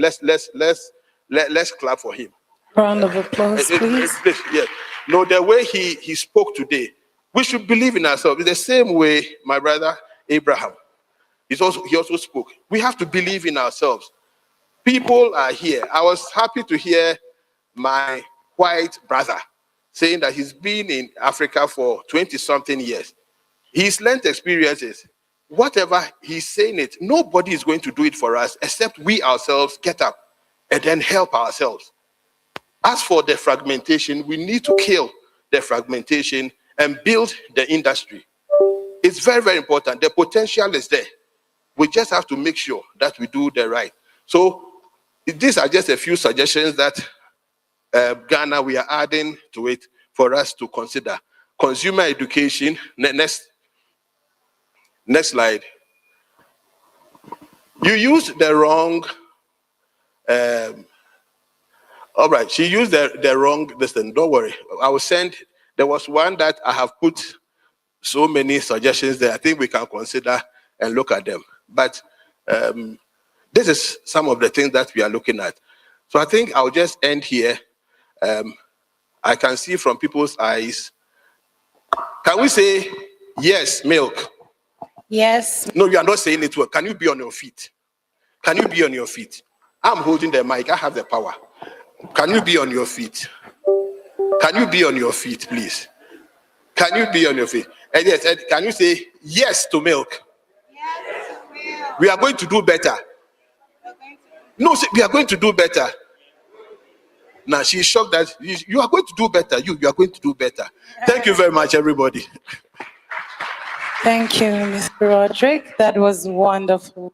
clap for him. Round of applause, please. Yes. No, the way he spoke today, we should believe in ourselves. It's the same way my brother Abraham, he also spoke. We have to believe in ourselves. People are here. I was happy to hear my white brother saying that he's been in Africa for 20-something years. He's learned experiences. Whatever he's saying it, nobody is going to do it for us except we ourselves get up and then help ourselves. As for the fragmentation, we need to kill the fragmentation and build the industry. It's very, very important. The potential is there. We just have to make sure that we do the right. So these are just a few suggestions that Ghana, we are adding to it for us to consider. Consumer education, next slide. You used the wrong, all right, she used the wrong listen. Don't worry. I will send, there was one that I have put so many suggestions there. I think we can consider and look at them. But this is some of the things that we are looking at. So I think I'll just end here. I can see from people's eyes. Can we say yes, milk? Yes. No, you are not saying it well. Can you be on your feet? Can you be on your feet? I'm holding the mic. I have the power. Can you be on your feet? Can you be on your feet, please? Can you be on your feet? And yes, Ed, can you say yes to milk? Yes to milk. We are going to do better. No, we are going to do better. Now she's shocked that you are going to do better. You are going to do better. Thank you very much, everybody. Thank you, Mr. Roderick. That was wonderful.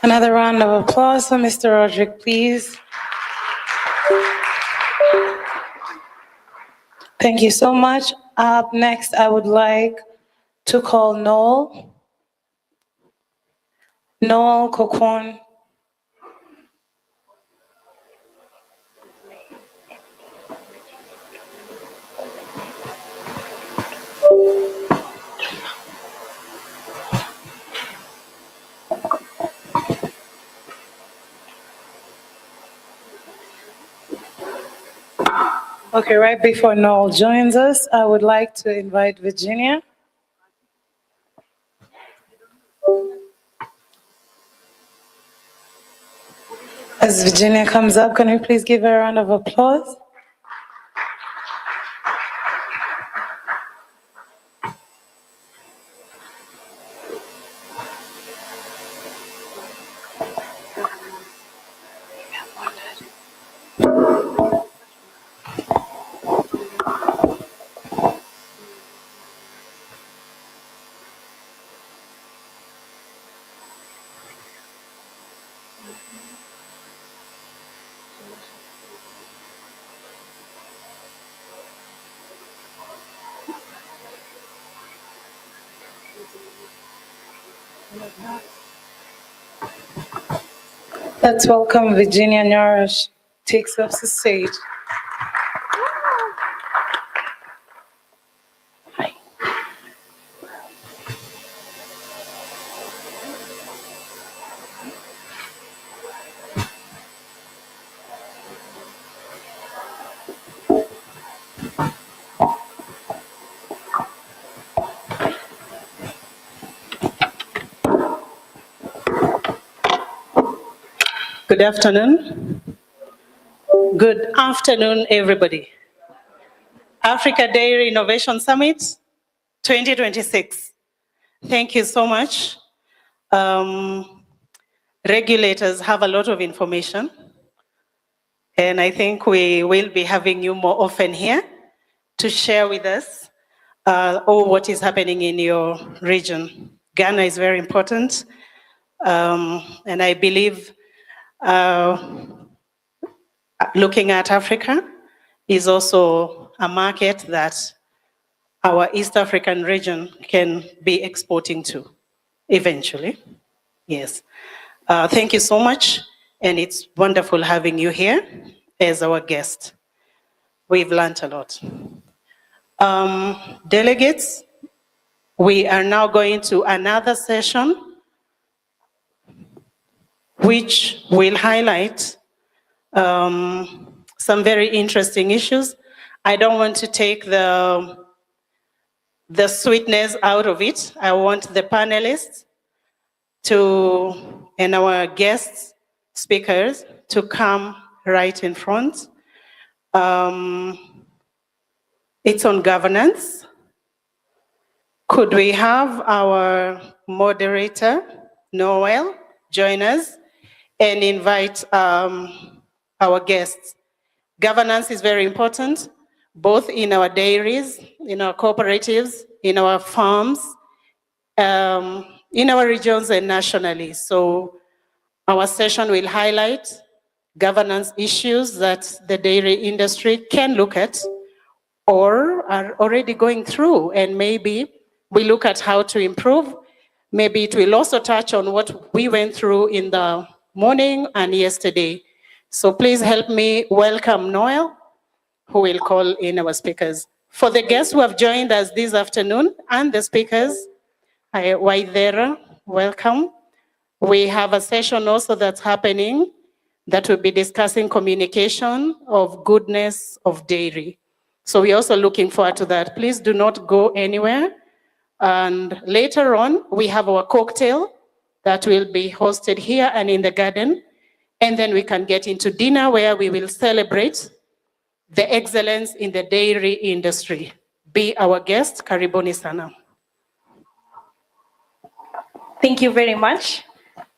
Another round of applause for Mr. Roderick, please. Thank you so much. Up next, I would like to call Noel Kokon. Okay, right before Noel joins us, I would like to invite Virginia. As Virginia comes up, can you please give her a round of applause? Let's welcome Virginia Nourish, takes up the stage. Hi. Good afternoon. Good afternoon, everybody. Africa Dairy Innovation Summit 2026. Thank you so much. Regulators have a lot of information, and I think we will be having you more often here to share with us all what is happening in your region. Ghana is very important, and I believe looking at Africa is also a market that our East African region can be exporting to eventually. Yes. Thank you so much, and it's wonderful having you here as our guest. We've learned a lot. Delegates, we are now going to another session which will highlight some very interesting issues. I don't want to take the sweetness out of it. I want the panelists and our guest speakers to come right in front. It's on governance. Could we have our moderator, Noel, join us and invite our guests? Governance is very important, both in our dairies, in our cooperatives, in our farms, in our regions and nationally. So our session will highlight governance issues that the dairy industry can look at or are already going through, and maybe we look at how to improve. Maybe it will also touch on what we went through in the morning and yesterday. So please help me welcome Noel, who will call in our speakers. For the guests who have joined us this afternoon and the speakers, Waithera, welcome. We have a session also that's happening that will be discussing communication of goodness of dairy. So we're also looking forward to that. Please do not go anywhere. And later on, we have our cocktail that will be hosted here and in the garden. And then we can get into dinner where we will celebrate the excellence in the dairy industry. Be our guest, karibuni sana. Thank you very much.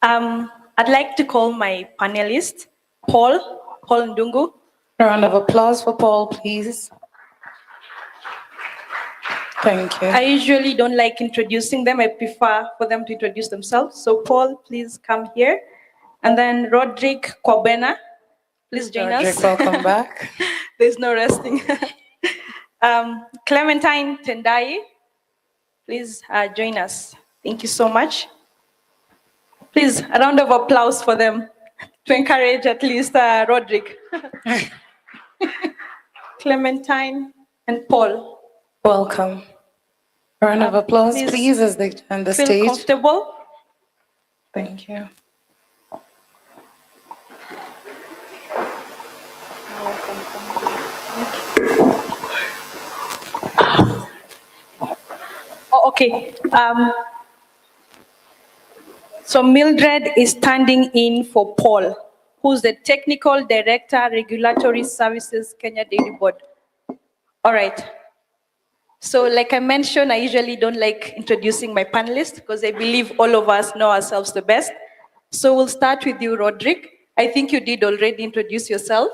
I'd like to call my panelist, Paul Ndungu. A round of applause for Paul, please. Thank you. I usually don't like introducing them. I prefer for them to introduce themselves. So Paul, please come here. And then Rodrick Kwabena, please join Rodrick, us. welcome back. There's no resting. Clementine Tendai, please join us. Thank you so much. Please, a round of applause for them to encourage at least Rodrick. Clementine and Paul. Welcome. A round of applause, please, as they join the Feel stage. comfortable. Thank you. Oh, okay. So Mildred is standing in for Paul, who's the Technical Director, Regulatory Services, Kenya Dairy Board. All right. So like I mentioned, I usually don't like introducing my panelists because I believe all of us know ourselves the best. So we'll start with you, Rodrick. I think you did already introduce yourself,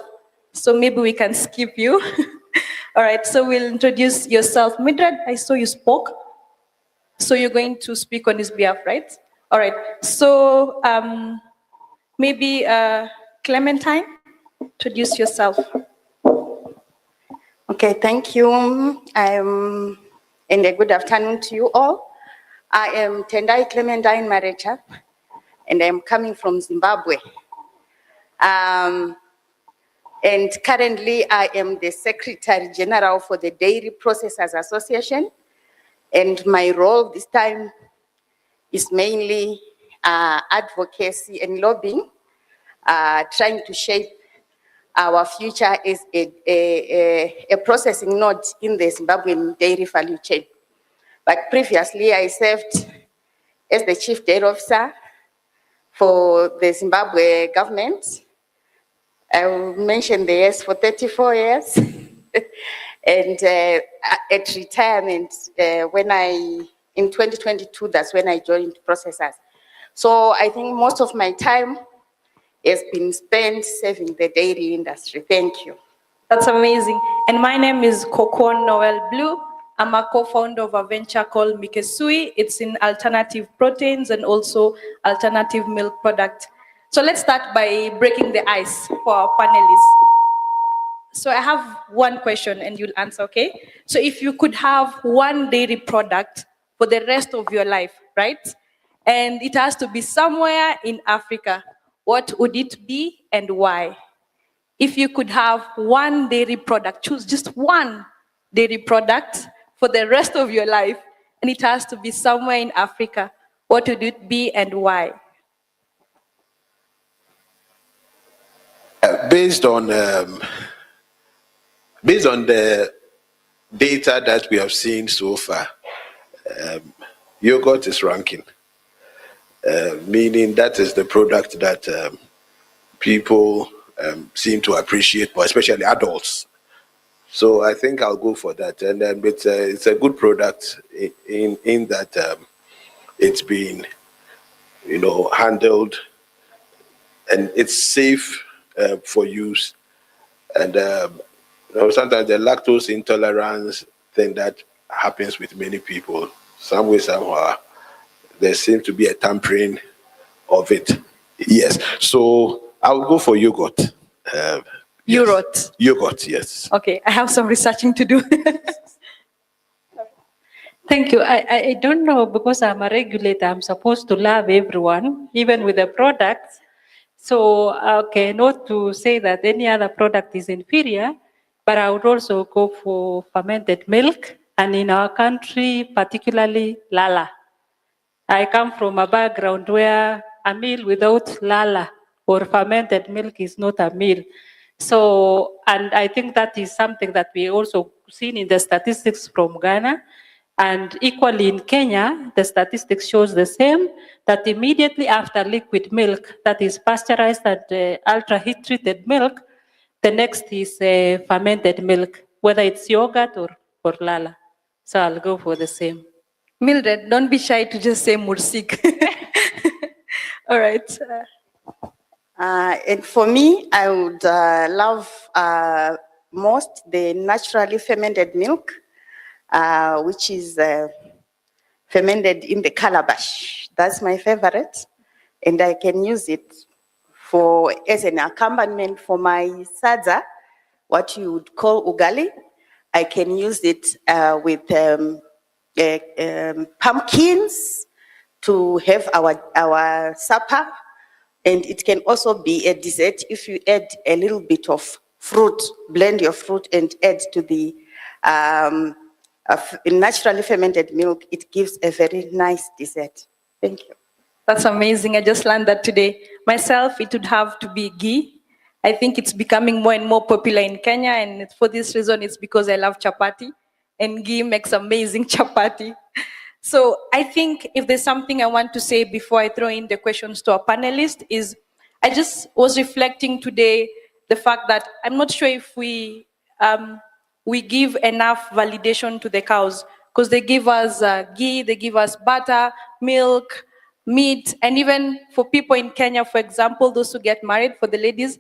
so maybe we can skip you. All right, so we'll introduce yourself. Mildred, I saw you spoke. So you're going to speak on his behalf, right? All right, so maybe Clementine, introduce yourself. Okay, thank you. And a good afternoon to you all. I am Tendai Clementine Marecha, and I'm coming from Zimbabwe. And currently I am the Secretary General for the Dairy Processors Association. And my role this time is mainly advocacy and lobbying, trying to shape our future as a processing node in the Zimbabwean dairy value chain. But previously I served as the Chief Dairy Officer for the Zimbabwe government. I will mention the years for 34 years. And at retirement, in 2022, that's when I joined Processors. So I think most of my time has been spent serving the dairy industry. Thank you. That's amazing. And my name is Kokon Noel Blue. I'm a co-founder of a venture called Mikesui. It's in alternative proteins and also alternative milk product. So let's start by breaking the ice for our panelists. So I have one question and you'll answer, okay? So if you could have one dairy product for the rest of your life, right? And it has to be somewhere in Africa, what would it be and why? If you could have one dairy product, choose just one dairy product for the rest of your life, and it has to be somewhere in Africa, what would it be and why? Based on the data that we have seen so far, yogurt is ranking, meaning that is the product that people seem to appreciate, but especially adults. So I think I'll go for that, and it's a good product in that it's been, handled, and it's safe for use, and sometimes the lactose intolerance thing that happens with many people, some way, somehow, there seems to be a tampering of it. Yes, so I'll go for yogurt. Yogurt. Yogurt, yes. Okay, I have some researching to do. Thank you. I don't know, because I'm a regulator, I'm supposed to love everyone, even with the products. So, okay, not to say that any other product is inferior, but I would also go for fermented milk, and in our country, particularly Lala. I come from a background where a meal without Lala or fermented milk is not a meal. So, and I think that is something that we also seen in the statistics from Ghana. And equally in Kenya, the statistics shows the same, that immediately after liquid milk, that is pasteurized and ultra heat treated milk, the next is fermented milk, whether it's yogurt or Lala. So I'll go for the same. Mildred, don't be shy to just say Mursik. All right. And for me, I would love most the naturally fermented milk, which is fermented in the calabash. That's my favorite, and I can use it as an accompaniment for my sadza, what you would call ugali. I can use it with pumpkins to have our supper, and it can also be a dessert if you add a little bit of fruit, blend your fruit and add to the naturally fermented milk. It gives a very nice dessert. Thank you. That's amazing. I just learned that today. Myself, it would have to be ghee. I think it's becoming more and more popular in Kenya, and for this reason, it's because I love chapati, and ghee makes amazing chapati. So I think if there's something I want to say before I throw in the questions to our panelists is, I just was reflecting today the fact that I'm not sure if we give enough validation to the cows, because they give us ghee, they give us butter, milk, meat, and even for people in Kenya, for example, those who get married, for the ladies,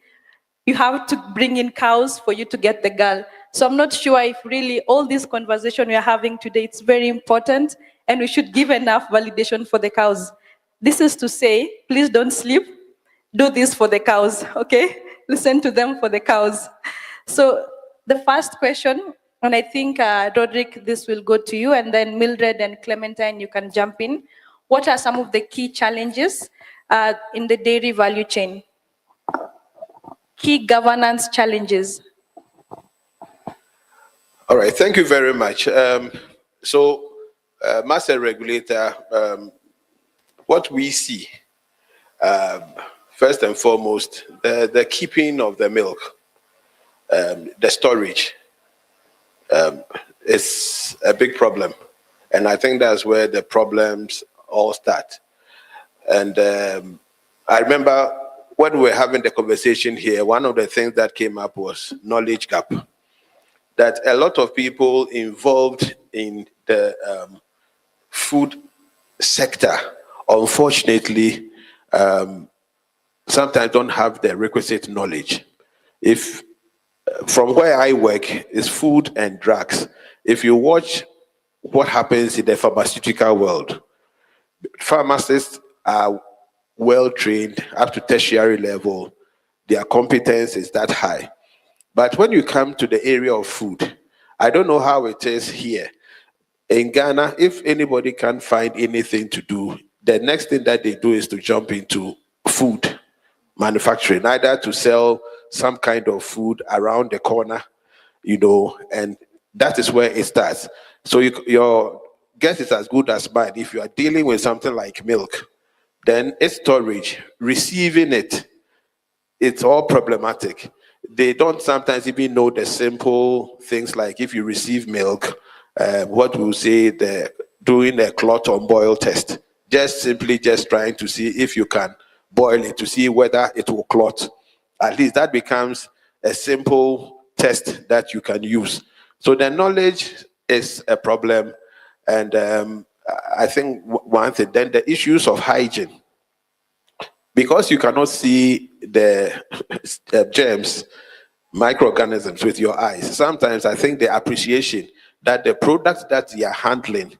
you have to bring in cows for you to get the girl. So I'm not sure if really all this conversation we are having today, it's very important, and we should give enough validation for the cows. This is to say, please don't sleep, do this for the cows, okay? listen to them for the cows. So the first question, and I think Roderick, this will go to you, and then Mildred and Clementine, you can jump in. What are some of the key challenges in the dairy value chain? Key governance challenges. All right, thank you very much. As a regulator, what we see, first and foremost, the keeping of the milk, the storage, is a big problem. And I think that's where the problems all start. And I remember when we were having the conversation here, one of the things that came up was knowledge gap. That a lot of people involved in the food sector, unfortunately, sometimes don't have the requisite knowledge. If from where I work is food and drugs, if you watch what happens in the pharmaceutical world, pharmacists are well trained up to tertiary level, their competence is that high. But when you come to the area of food, I don't know how it is here. In Ghana, if anybody can't find anything to do, the next thing that they do is to jump into food manufacturing, either to sell some kind of food around the corner, and that is where it starts. So your guess is as good as mine. If you are dealing with something like milk, then its storage, receiving it, it's all problematic. They don't sometimes even know the simple things like if you receive milk, what we'll say, doing a clot on boil test. Just trying to see if you can boil it to see whether it will clot. At least that becomes a simple test that you can use. So the knowledge is a problem. And I think one thing, then the issues of hygiene. Because you cannot see the germs, microorganisms with your eyes, sometimes I think the appreciation that the products that you are handling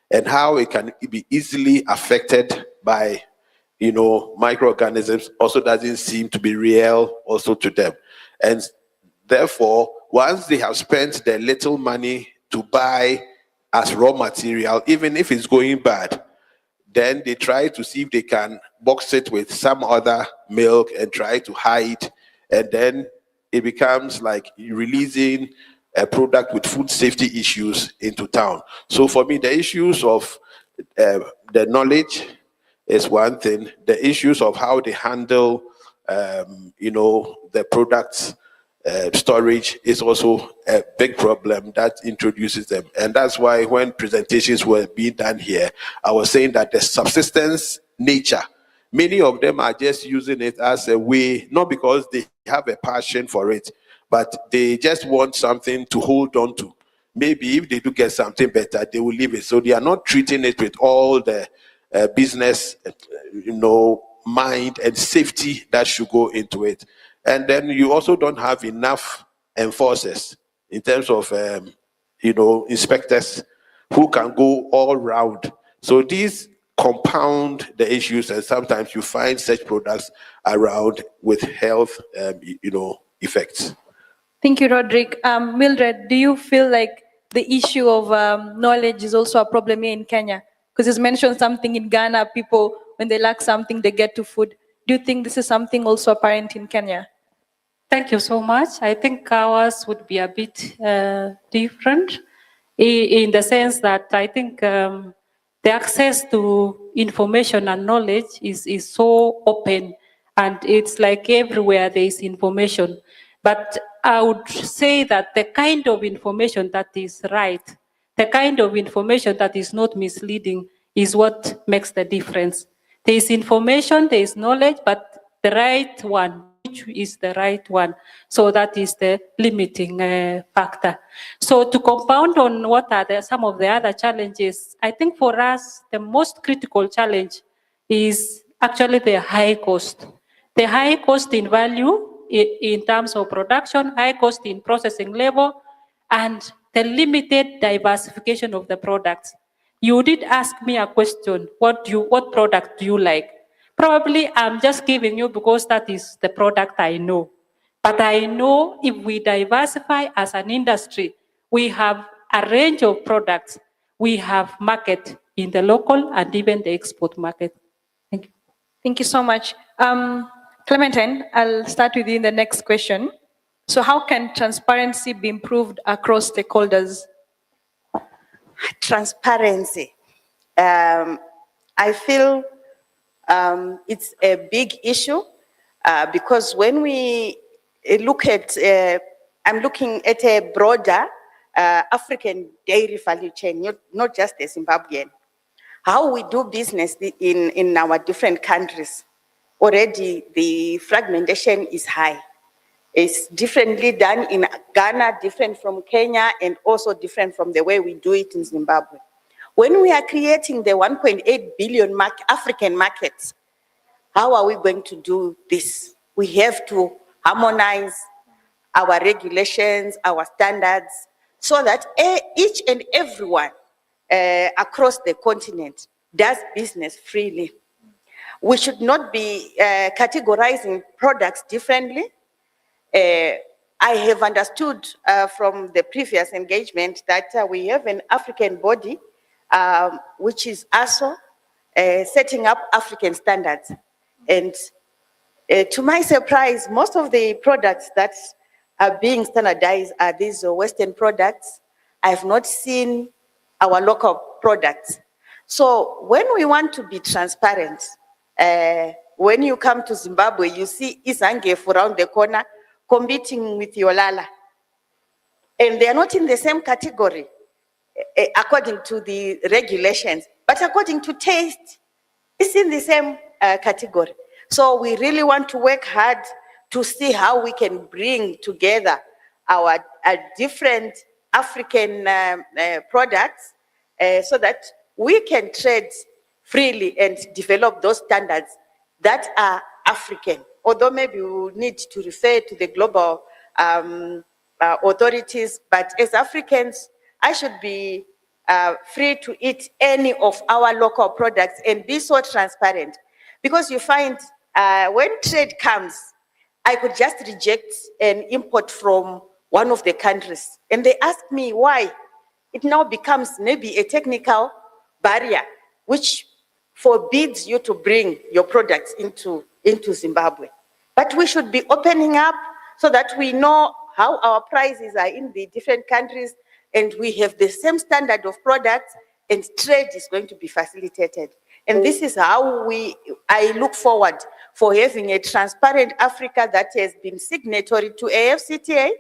and how it can be easily affected by, microorganisms also doesn't seem to be real also to them. And therefore, once they have spent their little money to buy as raw material, even if it's going bad, then they try to see if they can box it with some other milk and try to hide. And then it becomes like releasing a product with food safety issues into town. So for me, the issues of the knowledge is one thing. The issues of how they handle, the products, storage is also a big problem that introduces them. And that's why when presentations were being done here, I was saying that the subsistence nature, many of them are just using it as a way, not because they have a passion for it, but they just want something to hold on to. Maybe if they do get something better, they will leave it. So they are not treating it with all the business, mind and safety that should go into it. And then you also don't have enough enforcers in terms of, inspectors who can go all round. So these compound the issues, and sometimes you find such products around with health, effects. Thank you, Roderick. Mildred, do you feel like the issue of knowledge is also a problem here in Kenya? Because you mentioned something in Ghana, people, when they lack something, they get to food. Do you think this is something also apparent in Kenya? Thank you so much. I think ours would be a bit different in the sense that I think the access to information and knowledge is so open, and it's like everywhere there is information. But I would say that the kind of information that is right, the kind of information that is not misleading is what makes the difference. There is information, there is knowledge, but the right one, which is the right one. So that is the limiting factor. So to compound on what are some of the other challenges, I think for us, the most critical challenge is actually the high cost. The high cost in value in terms of production, high cost in processing labor, and the limited diversification of the products. You did ask me a question, what product do you like? Probably I'm just giving you because that is the product I know. But I know if we diversify as an industry, we have a range of products. We have market in the local and even the export market. Thank you. Thank you so much. Clementine, I'll start with you in the next question. So how can transparency be improved across stakeholders? Transparency. I feel it's a big issue because when we look at, I'm looking at a broader African dairy value chain, not just the Zimbabwean. How we do business in our different countries, already the fragmentation is high. It's differently done in Ghana, different from Kenya, and also different from the way we do it in Zimbabwe. When we are creating the 1.8 billion African markets, how are we going to do this? We have to harmonize our regulations, our standards, so that each and everyone across the continent does business freely. We should not be categorizing products differently. I have understood from the previous engagement that we have an African body, which is ASO, setting up African standards. And to my surprise, most of the products that are being standardized are these Western products. I have not seen our local products. So when we want to be transparent, when you come to Zimbabwe, you see Isangef around the corner competing with Yolala. And they are not in the same category according to the regulations, but according to taste, it's in the same category. So we really want to work hard to see how we can bring together our different African products so that we can trade freely and develop those standards that are African. Although maybe we will need to refer to the global authorities, but as Africans, I should be free to eat any of our local products and be so transparent. Because you find when trade comes, I could just reject an import from one of the countries. And they ask me why. It now becomes maybe a technical barrier, which forbids you to bring your products into Zimbabwe. But we should be opening up so that we know how our prices are in the different countries and we have the same standard of products and trade is going to be facilitated. And this is how I look forward for having a transparent Africa that has been signatory to AFCTA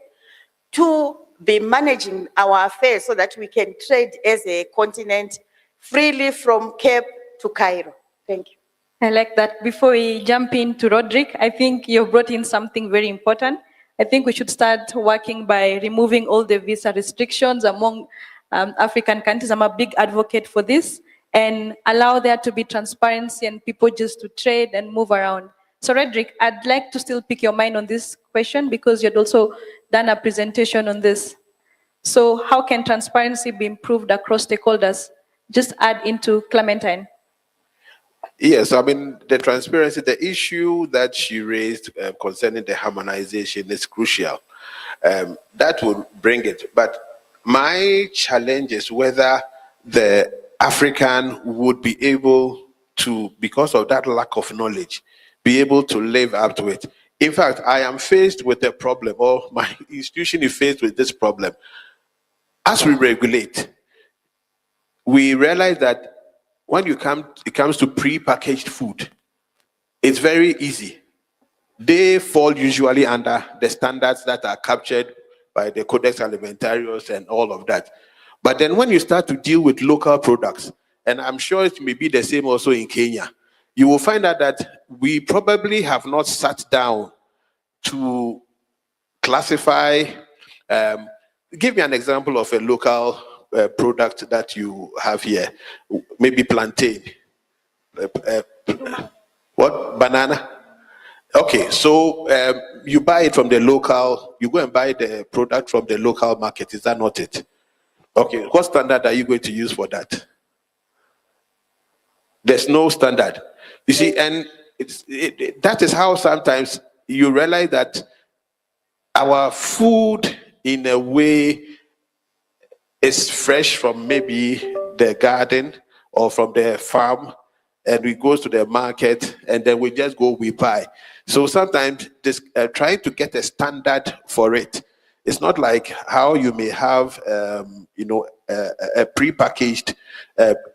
to be managing our affairs so that we can trade as a continent freely from Cape to Cairo. Thank you. I like that. Before we jump into Roderick, I think you brought in something very important. I think we should start working by removing all the visa restrictions among African countries. I'm a big advocate for this, and allow there to be transparency and people just to trade and move around. So Roderick, I'd like to still pick your mind on this question because you had also done a presentation on this. So how can transparency be improved across stakeholders? Just add into Clementine. Yes, I mean, the transparency, the issue that she raised concerning the harmonization is crucial. That would bring it. But my challenge is whether the African would be able to, because of that lack of knowledge, be able to live up to it. In fact, I am faced with a problem, or my institution is faced with this problem. As we regulate, we realize that when it comes to pre-packaged food, it's very easy. They fall usually under the standards that are captured by the Codex Alimentarius and all of that. But then when you start to deal with local products, and I'm sure it may be the same also in Kenya, you will find out that we probably have not sat down to classify. Give me an example of a local product that you have here. Maybe plantain. What? Banana? Okay, so you buy it from the local, you go and buy the product from the local market. Is that not it? Okay, what standard are you going to use for that? There's no standard. You see, and that is how sometimes you realize that our food in a way is fresh from maybe the garden or from the farm, and we go to the market and then we just go, we buy. So sometimes this trying to get a standard for it. It's not like how you may have, a pre-packaged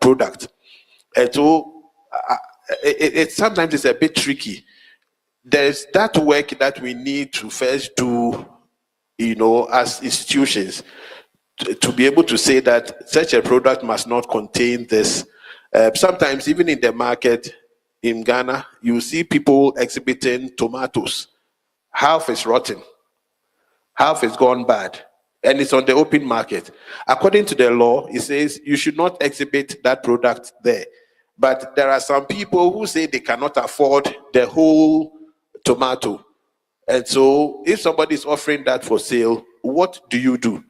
product. And so it sometimes it's a bit tricky. There's that work that we need to first do, as institutions, to be able to say that such a product must not contain this. Sometimes even in the market in Ghana, you see people exhibiting tomatoes. Half is rotten, half is gone bad, and it's on the open market. According to the law, it says you should not exhibit that product there. But there are some people who say they cannot afford the whole tomato. And so if somebody is offering that for sale, what do you do?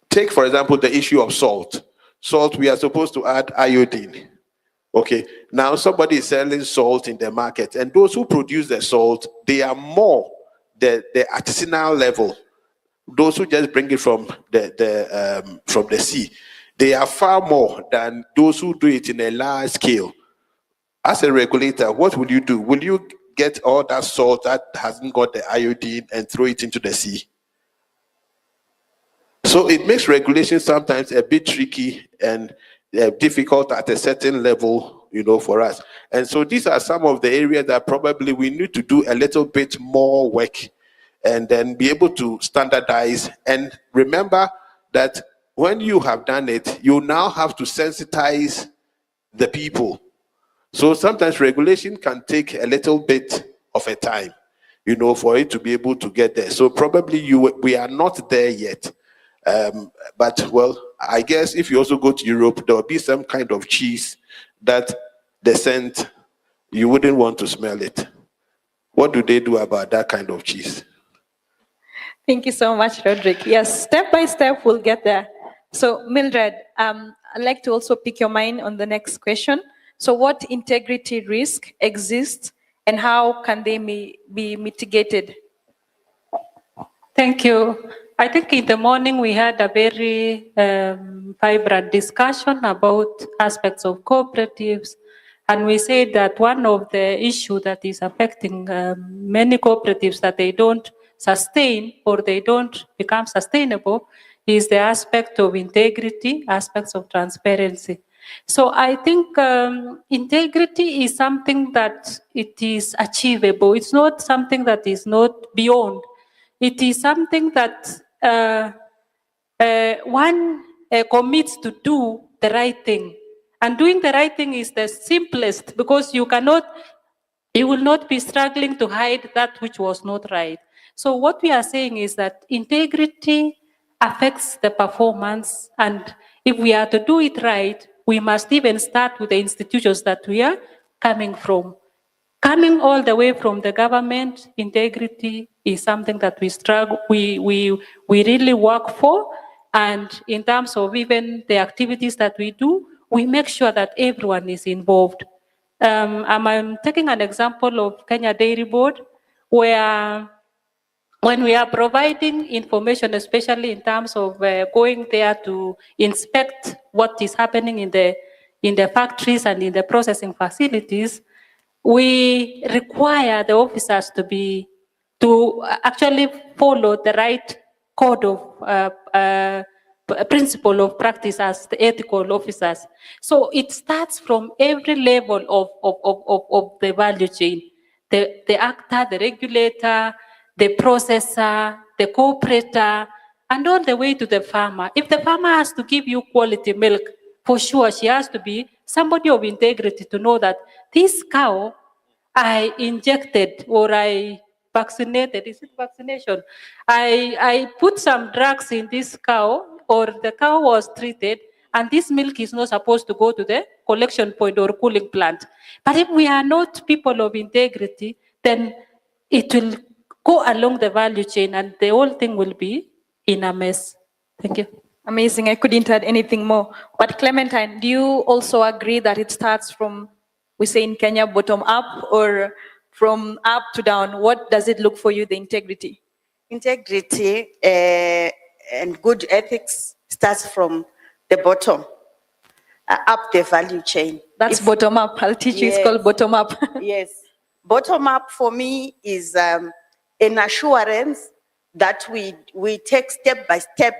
Take, for example, the issue of salt. Salt, we are supposed to add iodine. Okay, now somebody is selling salt in the market, and those who produce the salt, they are more the artisanal level. Those who just bring it from the sea, they are far more than those who do it in a large scale. As a regulator, what will you do? Will you get all that salt that hasn't got the iodine and throw it into the sea? So it makes regulation sometimes a bit tricky and difficult at a certain level, for us. And so these are some of the areas that probably we need to do a little bit more work and then be able to standardize. And remember that when you have done it, you now have to sensitize the people. So sometimes regulation can take a little bit of a time, for it to be able to get there. So probably we are not there yet. But well, I guess if you also go to Europe, there will be some kind of cheese that the scent, you wouldn't want to smell it. What do they do about that kind of cheese? Thank you so much, Roderick. Yes, step by step, we'll get there. So Mildred, I'd like to also pick your mind on the next question. So what integrity risk exists and how can they be mitigated? Thank you. I think in the morning we had a very vibrant discussion about aspects of cooperatives, and we said that one of the issues that is affecting many cooperatives that they don't sustain or they don't become sustainable is the aspect of integrity, aspects of transparency. So I think integrity is something that it is achievable. It's not something that is not beyond. It is something that one commits to do the right thing. And doing the right thing is the simplest because you will not be struggling to hide that which was not right. So what we are saying is that integrity affects the performance, and if we are to do it right, we must even start with the institutions that we are coming from. Coming all the way from the government, integrity is something that we struggle, we really work for, and in terms of even the activities that we do, we make sure that everyone is involved. I'm taking an example of Kenya Dairy Board, where when we are providing information, especially in terms of going there to inspect what is happening in the factories and in the processing facilities, we require the officers to actually follow the right code of principle of practice as the ethical officers. So it starts from every level of the value chain, the actor, the regulator, the processor, the cooperator, and all the way to the farmer. If the farmer has to give you quality milk, for sure she has to be somebody of integrity to know that this cow I injected or I vaccinated, is it vaccination? I put some drugs in this cow, or the cow was treated, and this milk is not supposed to go to the collection point or cooling plant. But if we are not people of integrity, then it will go along the value chain and the whole thing will be in a mess. Thank you. Amazing. I couldn't add anything more. But Clementine, do you also agree that it starts from, we say in Kenya, bottom up, or from up to down? What does it look for you, the integrity? integrity and good ethics starts from the bottom, up the value chain. That's bottom up. I'll teach you. It's Yes. called bottom up. Yes. Bottom up for me is an assurance that we take step by step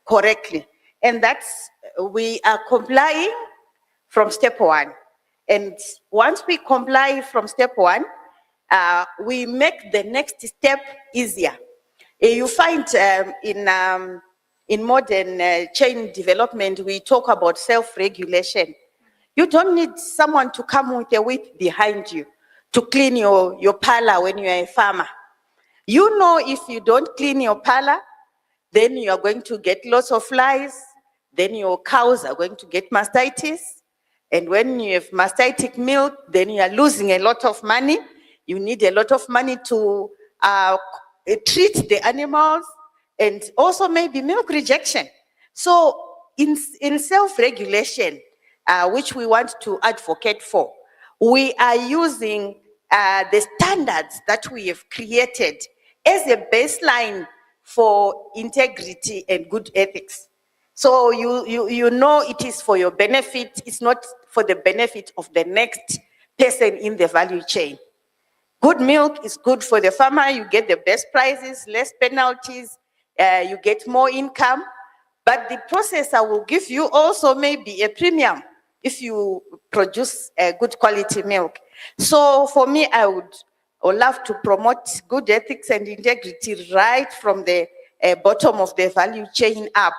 correctly. And that's, we are complying from step one. And once we comply from step one, we make the next step easier. You find in modern chain development, we talk about self-regulation. You don't need someone to come with a whip behind you to clean your parlor when you're a farmer. You know, if you don't clean your parlor, then you are going to get lots of flies, then your cows are going to get mastitis. And when you have mastitic milk, then you are losing a lot of money. You need a lot of money to treat the animals, and also maybe milk rejection. So in self-regulation, which we want to advocate for, we are using the standards that we have created as a baseline for integrity and good ethics. So you know it is for your benefit, it's not for the benefit of the next person in the value chain. Good milk is good for the farmer, you get the best prices, less penalties, you get more income, but the processor will give you also maybe a premium if you produce a good quality milk. So for me, I would love to promote good ethics and integrity right from the bottom of the value chain up.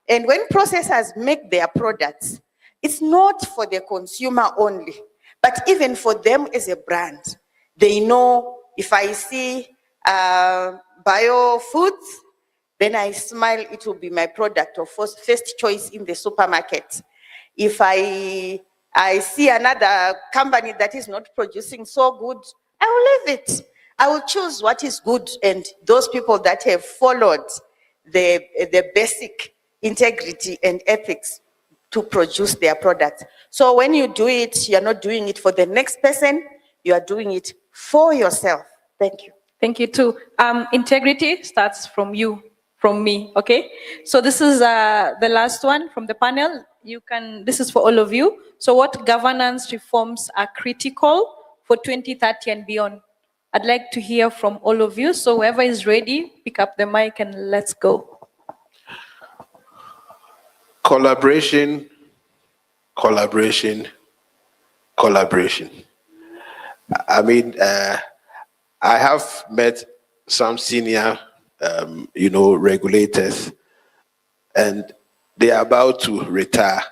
And when processors make their products, it's not for the consumer only, but even for them as a brand. They know if I see bio foods, then I smile, it will be my product of first choice in the supermarket. If I see another company that is not producing so good, I will leave it. I will choose what is good and those people that have followed the basic integrity and ethics to produce their products. So when you do it, you're not doing it for the next person, you are doing it for yourself. Thank you. Thank you too. Integrity starts from you, from me, okay? So this is the last one from the panel. This is for all of you. So what governance reforms are critical for 2030 and beyond? I'd like to hear from all of you. So whoever is ready, pick up the mic and let's go. Collaboration, collaboration, collaboration. I mean, I have met some senior, regulators, and they are about to retire.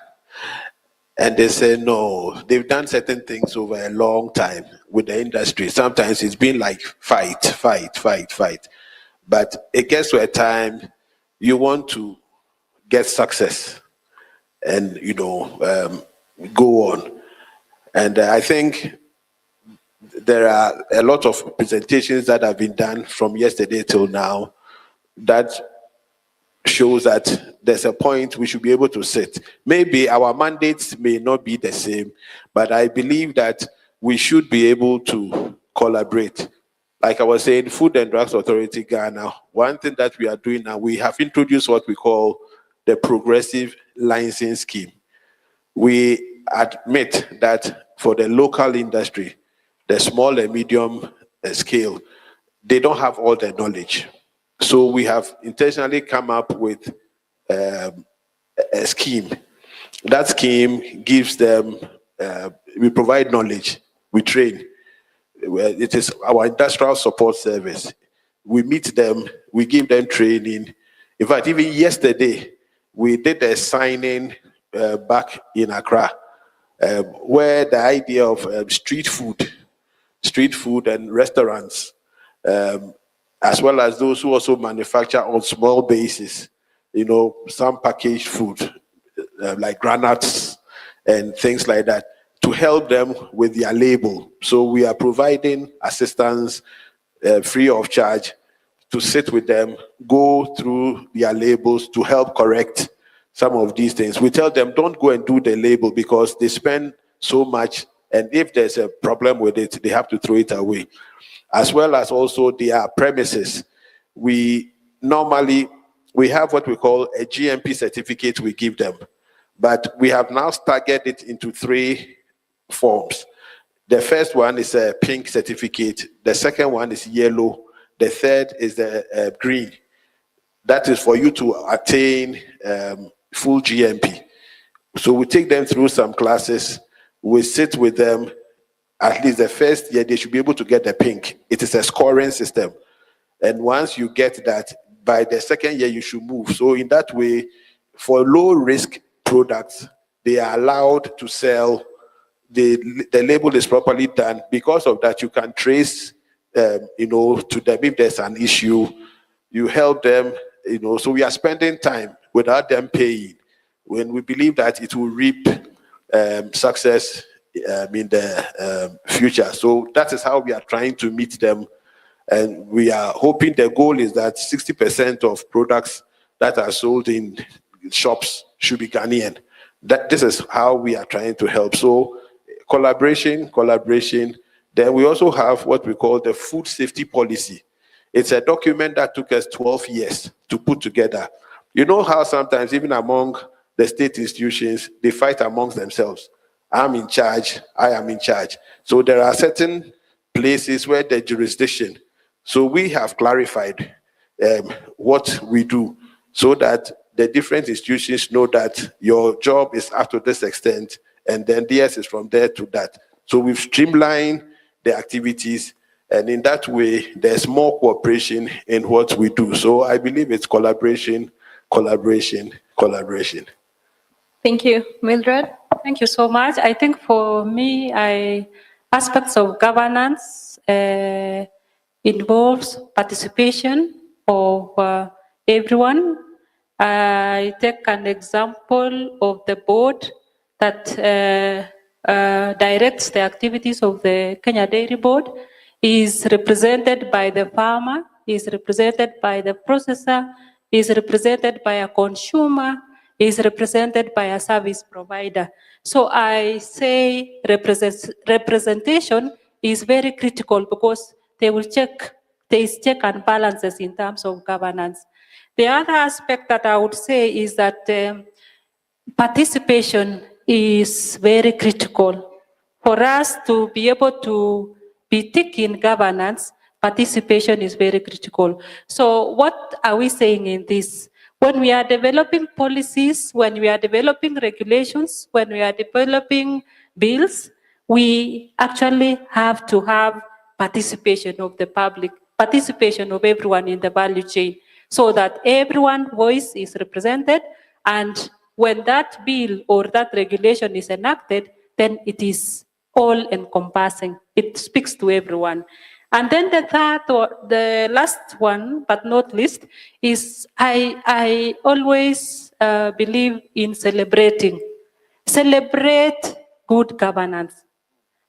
And they say, no, they've done certain things over a long time with the industry. Sometimes it's been like fight. But it gets to a time you want to get success and, go on. And I think there are a lot of presentations that have been done from yesterday till now that shows that there's a point we should be able to sit. Maybe our mandates may not be the same, but I believe that we should be able to collaborate. Like I was saying, Food and Drugs Authority Ghana, one thing that we are doing now, we have introduced what we call the Progressive Licensing Scheme. We admit that for the local industry, the small and medium scale, they don't have all the knowledge. So we have intentionally come up with a scheme. That scheme gives them, we provide knowledge, we train. It is our industrial support service. We meet them, we give them training. In fact, even yesterday, we did a signing back in Accra, where the idea of street food and restaurants, as well as those who also manufacture on small basis, some packaged food, like granuts and things like that, to help them with their label. So we are providing assistance free of charge to sit with them, go through their labels to help correct some of these things. We tell them, don't go and do the label because they spend so much, and if there's a problem with it, they have to throw it away. as well as also their premises. We have what we call a GMP certificate we give them, but we have now staggered it into 3 forms. The first one is a pink certificate, the second one is yellow, the third is the green. That is for you to attain full GMP. So we take them through some classes, we sit with them, at least the first year they should be able to get the pink. It is a scoring system. And once you get that, by the second year you should move. So in that way, for low risk products, they are allowed to sell. The label is properly done. Because of that, you can trace, to them if there's an issue. You help them, So we are spending time without them paying, when we believe that it will reap success in the future. So that is how we are trying to meet them. And we are hoping, the goal is that 60% of products that are sold in shops should be Ghanaian. This is how we are trying to help. So collaboration. Then we also have what we call the food safety policy. It's a document that took us 12 years to put together. You know how sometimes even among the state institutions, they fight amongst themselves. I'm in charge, I am in charge. So there are certain places where the jurisdiction. So we have clarified what we do so that the different institutions know that your job is up to this extent, and then theirs is from there to that. So we've streamlined the activities, and in that way, there's more cooperation in what we do. So I believe it's collaboration. Thank you. Mildred? Thank you so much. I think for me, aspects of governance involves participation of everyone. I take an example of the board that directs the activities of the Kenya Dairy Board, is represented by the farmer, is represented by the processor, is represented by a consumer, is represented by a service provider. So I say representation is very critical, because there is check and balances in terms of governance. The other aspect that I would say is that participation is very critical. For us to be able to be thick in governance, participation is very critical. So what are we saying in this? When we are developing policies, when we are developing regulations, when we are developing bills, we actually have to have participation of the public, participation of everyone in the value chain, so that everyone's voice is represented. And when that bill or that regulation is enacted, then it is all encompassing. It speaks to everyone. And then the third, or the last one, but not least, is I always believe in celebrating. Celebrate good governance.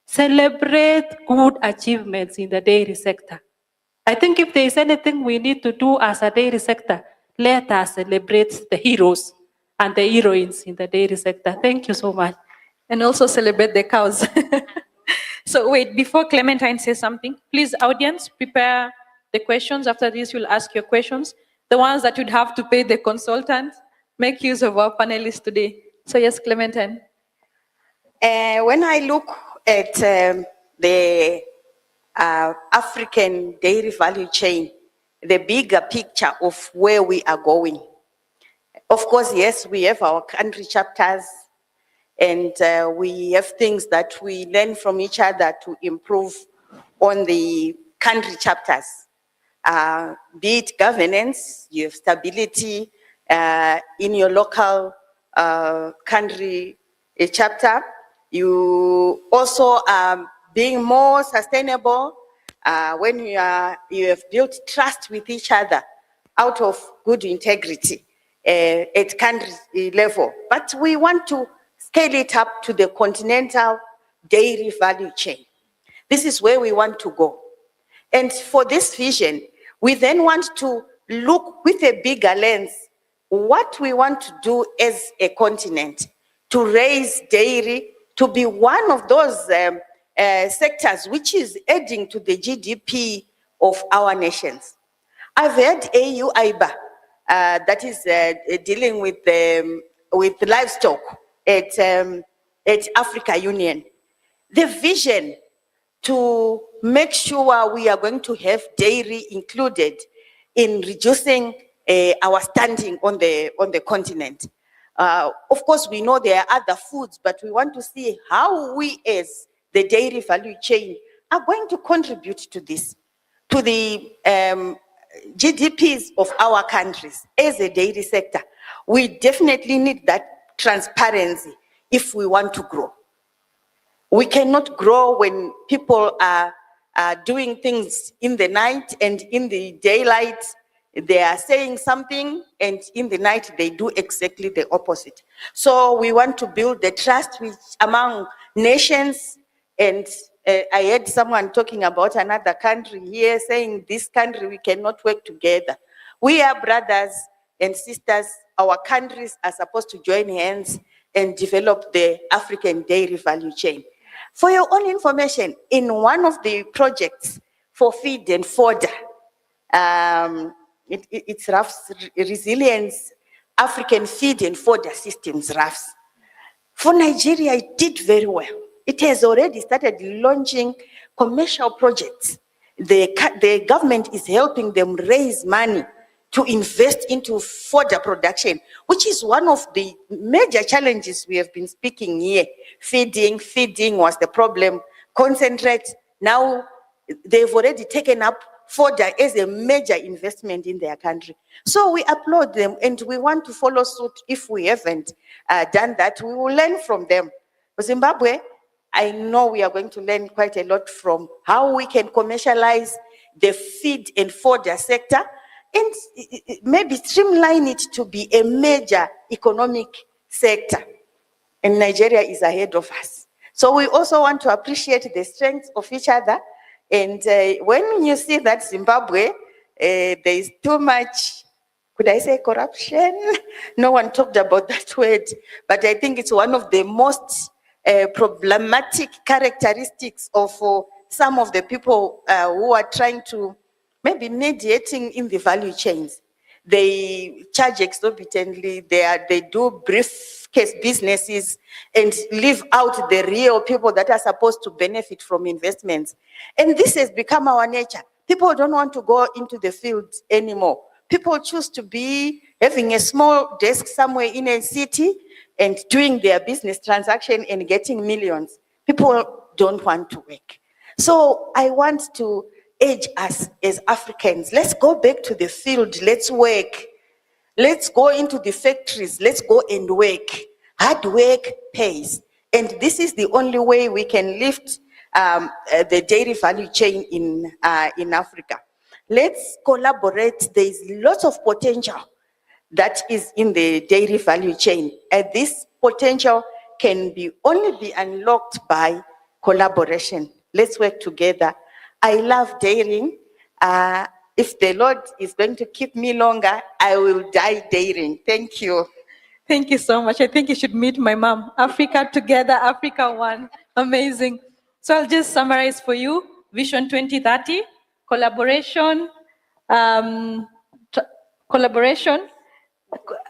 Celebrate good achievements in the dairy sector. I think if there is anything we need to do as a dairy sector, let us celebrate the heroes and the heroines in the dairy sector. Thank you so much. And also celebrate the cows. So wait, before Clementine says something, please, audience, prepare the questions. After this, you'll ask your questions. The ones that you'd have to pay the consultant. Make use of our panelists today. So yes, Clementine. When I look at the African dairy value chain, the bigger picture of where we are going. Of course, yes, we have our country chapters, and we have things that we learn from each other to improve on the country chapters. Be it governance, you have stability in your local country chapter. You also are being more sustainable when you have built trust with each other out of good integrity at country level. But we want to scale it up to the continental dairy value chain. This is where we want to go. And for this vision, we then want to look with a bigger lens what we want to do as a continent to raise dairy to be one of those sectors which is adding to the GDP of our nations. I've heard AU IBA, that is dealing with livestock at Africa Union. The vision to make sure we are going to have dairy included in reducing our standing on the continent. Of course, we know there are other foods, but we want to see how we as the dairy value chain are going to contribute to this, to the GDPs of our countries as a dairy sector. We definitely need that transparency if we want to grow. We cannot grow when people are doing things in the night and in the daylight. They are saying something and in the night they do exactly the opposite. So we want to build the trust among nations. And I heard someone talking about another country here saying this country, we cannot work together. We are brothers and sisters. Our countries are supposed to join hands and develop the African dairy value chain. For your own information, in one of the projects for feed and fodder, it's RAF's Resilience African Feed and Fodder Systems, RAFs. For Nigeria, it did very well. It has already started launching commercial projects. The government is helping them raise money to invest into fodder production, which is one of the major challenges we have been speaking here. Feeding was the problem. Concentrate, now they've already taken up fodder as a major investment in their country. So we applaud them and we want to follow suit. If we haven't done that, we will learn from them. For Zimbabwe, I know we are going to learn quite a lot from how we can commercialize the feed and fodder sector and maybe streamline it to be a major economic sector. And Nigeria is ahead of us. So we also want to appreciate the strengths of each other. And when you see that Zimbabwe, there is too much, could I say corruption? No one talked about that word, but I think it's one of the most problematic characteristics of some of the people who are trying to maybe mediating in the value chains. They charge exorbitantly, they do briefcase businesses and leave out the real people that are supposed to benefit from investments. And this has become our nature. People don't want to go into the field anymore. People choose to be having a small desk somewhere in a city and doing their business transaction and getting millions. People don't want to work. So I want to urge us as Africans, let's go back to the field, let's work. Let's go into the factories, let's go and work. Hard work pays. And this is the only way we can lift the dairy value chain in Africa. Let's collaborate. There's lots of potential that is in the dairy value chain. And this potential can only be unlocked by collaboration. Let's work together. I love dairying. If the Lord is going to keep me longer, I will die dairying. Thank you. Thank you so much. I think you should meet my mom. Africa together, Africa one. Amazing. So I'll just summarize for you. Vision 2030, collaboration,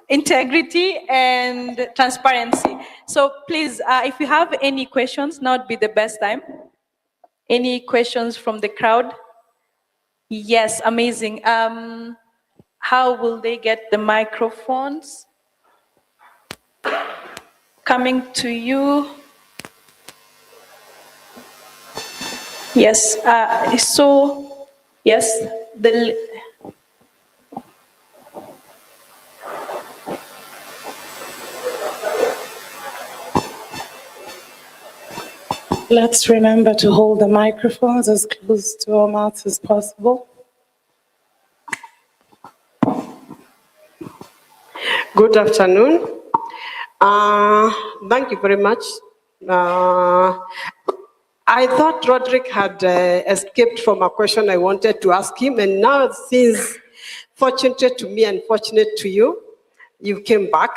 integrity, and transparency. So please, if you have any questions, now would be the best time. Any questions from the crowd? Yes, amazing. How will they get the microphones? Coming to you. Yes, yes, Let's remember to hold the microphones as close to our mouths as possible. Good afternoon. Thank you very much. I thought Roderick had escaped from a question I wanted to ask him, and now it seems fortunate to me and fortunate to you, you came back.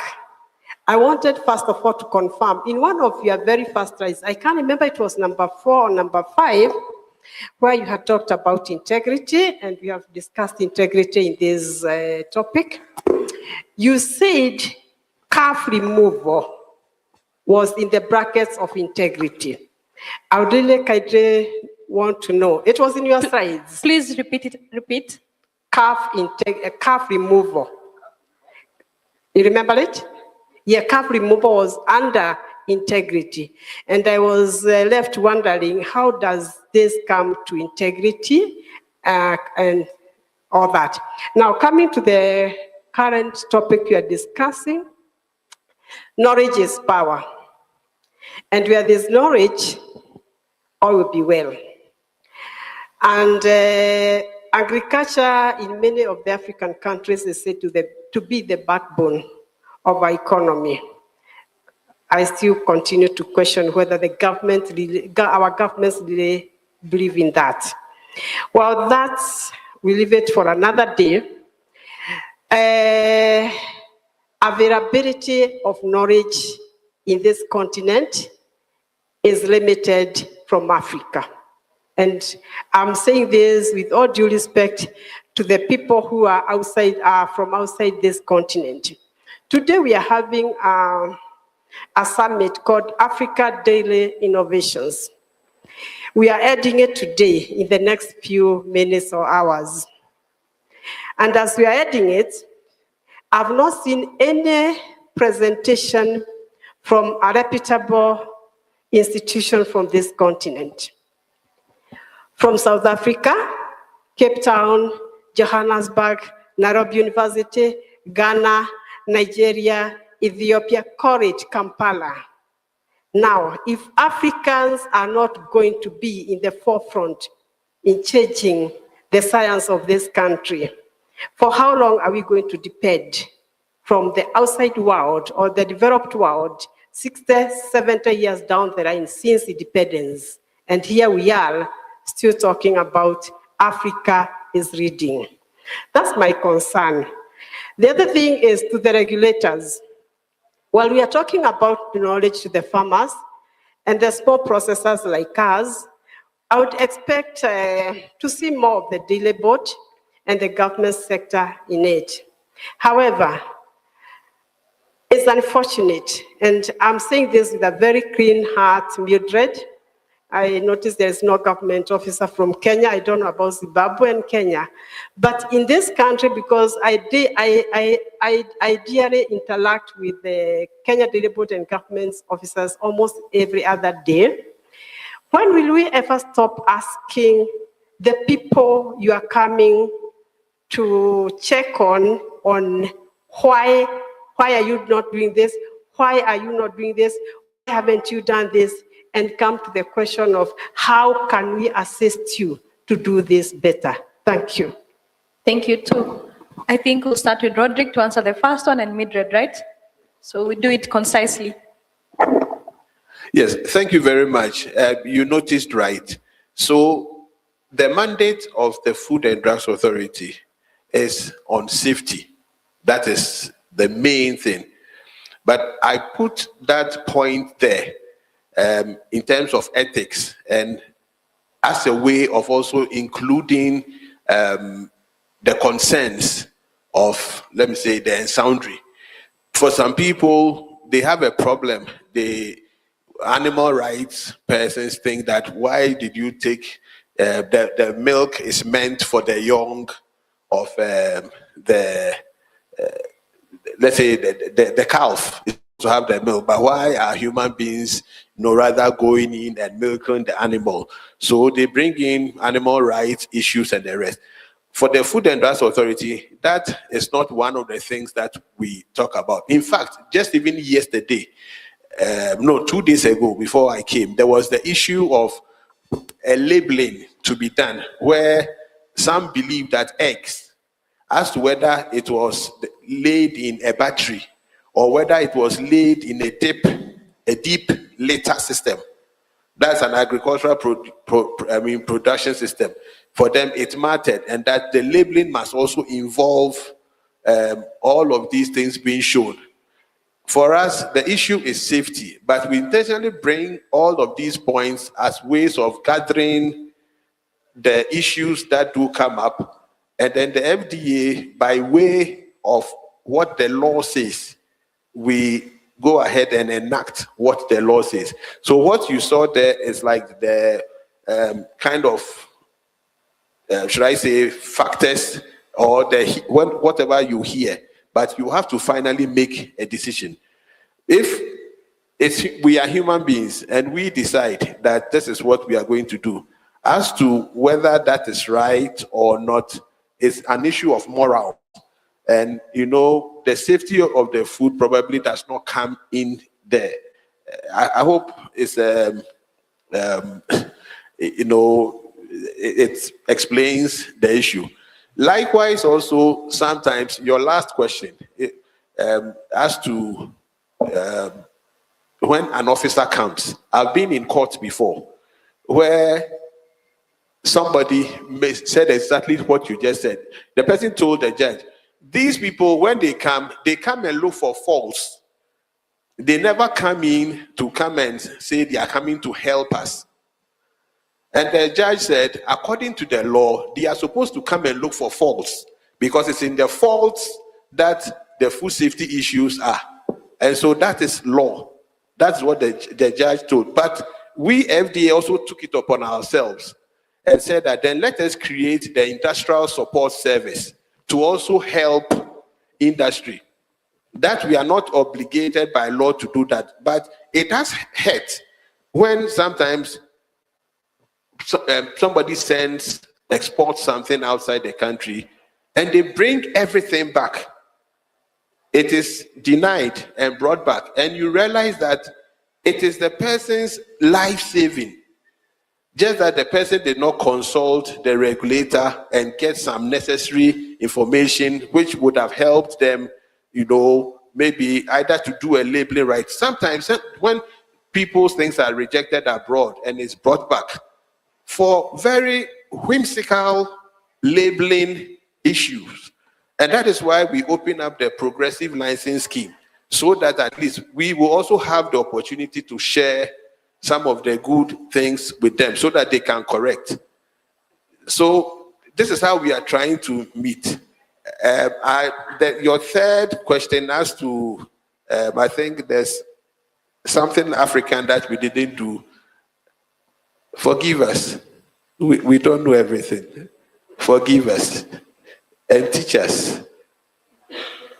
I wanted first of all to confirm, in one of your very first slides, I can't remember it was number 4 or number 5, where you had talked about integrity, and we have discussed integrity in this topic. You said calf removal was in the brackets of integrity. I would really kindly want to know. It was in your slides. Please repeat it. Repeat. Calf removal. You remember it? Yeah, calf removal was under integrity. And I was left wondering, how does this come to integrity and all that? Now, coming to the current topic we are discussing, knowledge is power. And where there's knowledge, all will be well. And agriculture in many of the African countries is said to be the backbone of our economy. I still continue to question whether our governments really believe in that. Well, we leave it for another day. Availability of knowledge in this continent is limited from Africa. And I'm saying this with all due respect to the people who are from outside this continent. Today we are having a summit called Africa Daily Innovations. We are ending it today in the next few minutes or hours. And as we are ending it, I've not seen any presentation from a reputable institution from this continent. From South Africa, Cape Town, Johannesburg, Nairobi University, Ghana, Nigeria, Ethiopia, Courage, Kampala. Now, if Africans are not going to be in the forefront in changing the science of this country, for how long are we going to depend from the outside world or the developed world 60, 70 years down the line since independence? And here we are still talking about Africa is reading. That's my concern. The other thing is to the regulators. While we are talking about the knowledge to the farmers and the small processors like us, I would expect to see more of the daily board and the government sector in it. However, it's unfortunate, and I'm saying this with a very clean heart, Mildred. I noticed there's no government officer from Kenya. I don't know about Zimbabwe and Kenya. But in this country, because I dearly interact with the Kenya Daily Board and government officers almost every other day, when will we ever stop asking the people you are coming to check on why are you not doing this? Why are you not doing this? Why haven't you done this? And come to the question of how can we assist you to do this better? Thank you. Thank you too. I think we'll start with Roderick to answer the first one and Mildred, right? So we do it concisely. Yes, thank you very much. You noticed right. So the mandate of the Food and Drugs Authority is on safety. That is the main thing. But I put that point there in terms of ethics and as a way of also including the concerns of, let me say, the ensoundry. For some people, they have a problem. The animal rights persons think that why did you take the milk is meant for the young of let's say the calf to have the milk, but why are human beings rather going in and milking the animal? So they bring in animal rights issues and the rest. For the Food and Drugs Authority, that is not one of the things that we talk about. In fact, just even yesterday, 2 days ago before I came, there was the issue of a labeling to be done where some believe that eggs, as to whether it was laid in a battery or whether it was laid in a deep litter system. That's an agricultural production system. For them, it mattered, and that the labeling must also involve all of these things being shown. for us, the issue is safety, but we intentionally bring all of these points as ways of gathering the issues that do come up, and then the FDA, by way of what the law says, we go ahead and enact what the law says. So what you saw there is like the kind of, should I say, factors or whatever you hear, but you have to finally make a decision. If we are human beings and we decide that this is what we are going to do, as to whether that is right or not, is an issue of moral. And, you know, the safety of the food probably does not come in there. I hope it's, you know, it explains the issue. Likewise, also, sometimes your last question, as to when an officer comes, I've been in court before, where somebody said exactly what you just said. The person told the judge, these people, when they come and look for faults. They never come in to come and say they are coming to help us. And the judge said, according to the law, they are supposed to come and look for faults, because it's in the faults that the food safety issues are. And so that is law. That's what the judge told. But we, FDA, also took it upon ourselves and said that then let us create the industrial support service to also help industry. That we are not obligated by law to do that, but it has hurt when sometimes somebody exports something outside the country and they bring everything back. It is denied and brought back, and you realize that it is the person's life saving. Just that the person did not consult the regulator and get some necessary information which would have helped them, you know, maybe either to do a labeling right. Sometimes when people's things are rejected abroad and it's brought back for very whimsical labeling issues. And that is why we open up the progressive licensing scheme, so that at least we will also have the opportunity to share some of the good things with them so that they can correct. So this is how we are trying to meet. Your third question as to, I think there's something African that we didn't do. Forgive us. We don't know everything. Forgive us and teach us.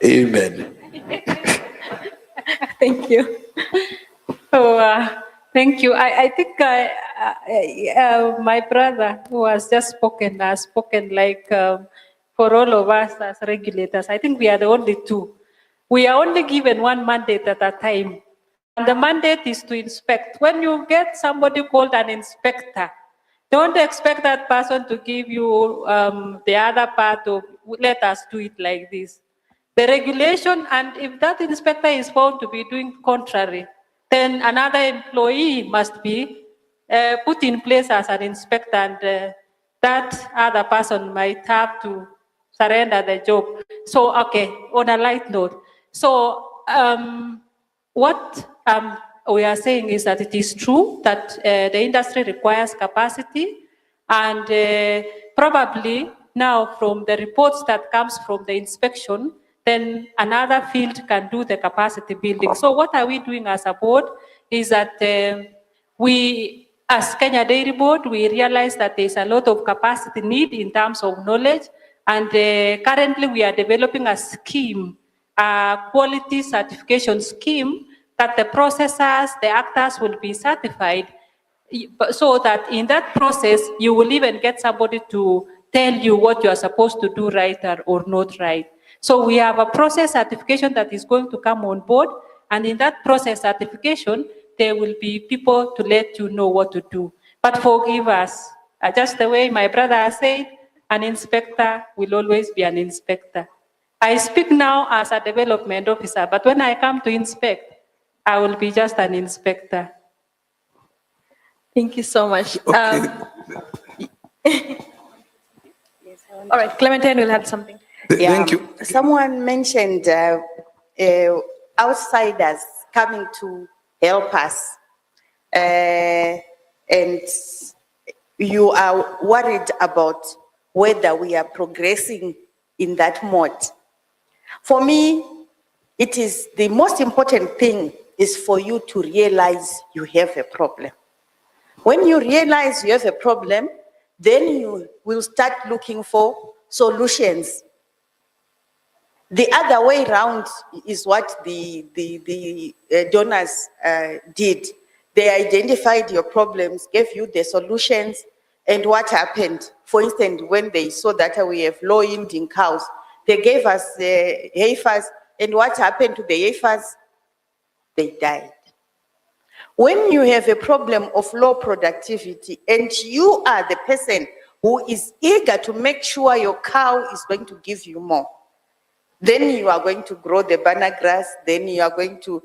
Amen. Thank you. So, thank you. I think my brother who has just spoken has spoken like for all of us as regulators. I think we are the only two. We are only given one mandate at a time. And the mandate is to inspect. When you get somebody called an inspector, don't expect that person to give you the other part of, let us do it like this. The regulation, and if that inspector is found to be doing contrary, then another employee must be put in place as an inspector, and that other person might have to surrender the job. So, okay, on a light note. So, what we are saying is that it is true that the industry requires capacity, and probably now from the reports that comes from the inspection, then another field can do the capacity building. So what are we doing as a board is that we, as Kenya Dairy Board, we realize that there's a lot of capacity need in terms of knowledge, and currently we are developing a scheme, a quality certification scheme, that the processors, the actors will be certified, so that in that process, you will even get somebody to tell you what you are supposed to do right or not right. So we have a process certification that is going to come on board, and in that process certification, there will be people to let you know what to do. But forgive us, just the way my brother has said, an inspector will always be an inspector. I speak now as a development officer, but when I come to inspect, I will be just an inspector. Thank you so much. Okay. All right, Clementine will have something. Yeah, Thank you. Someone mentioned outsiders coming to help us, and you are worried about whether we are progressing in that mode. For me, it is the most important thing is for you to realize you have a problem. When you realize you have a problem, then you will start looking for solutions. The other way around is what the donors did. They identified your problems, gave you the solutions, and what happened? For instance, when they saw that we have low-yielding cows, they gave us heifers, and what happened to the heifers? They died. When you have a problem of low productivity and you are the person who is eager to make sure your cow is going to give you more, then you are going to grow the banana grass, then you are going to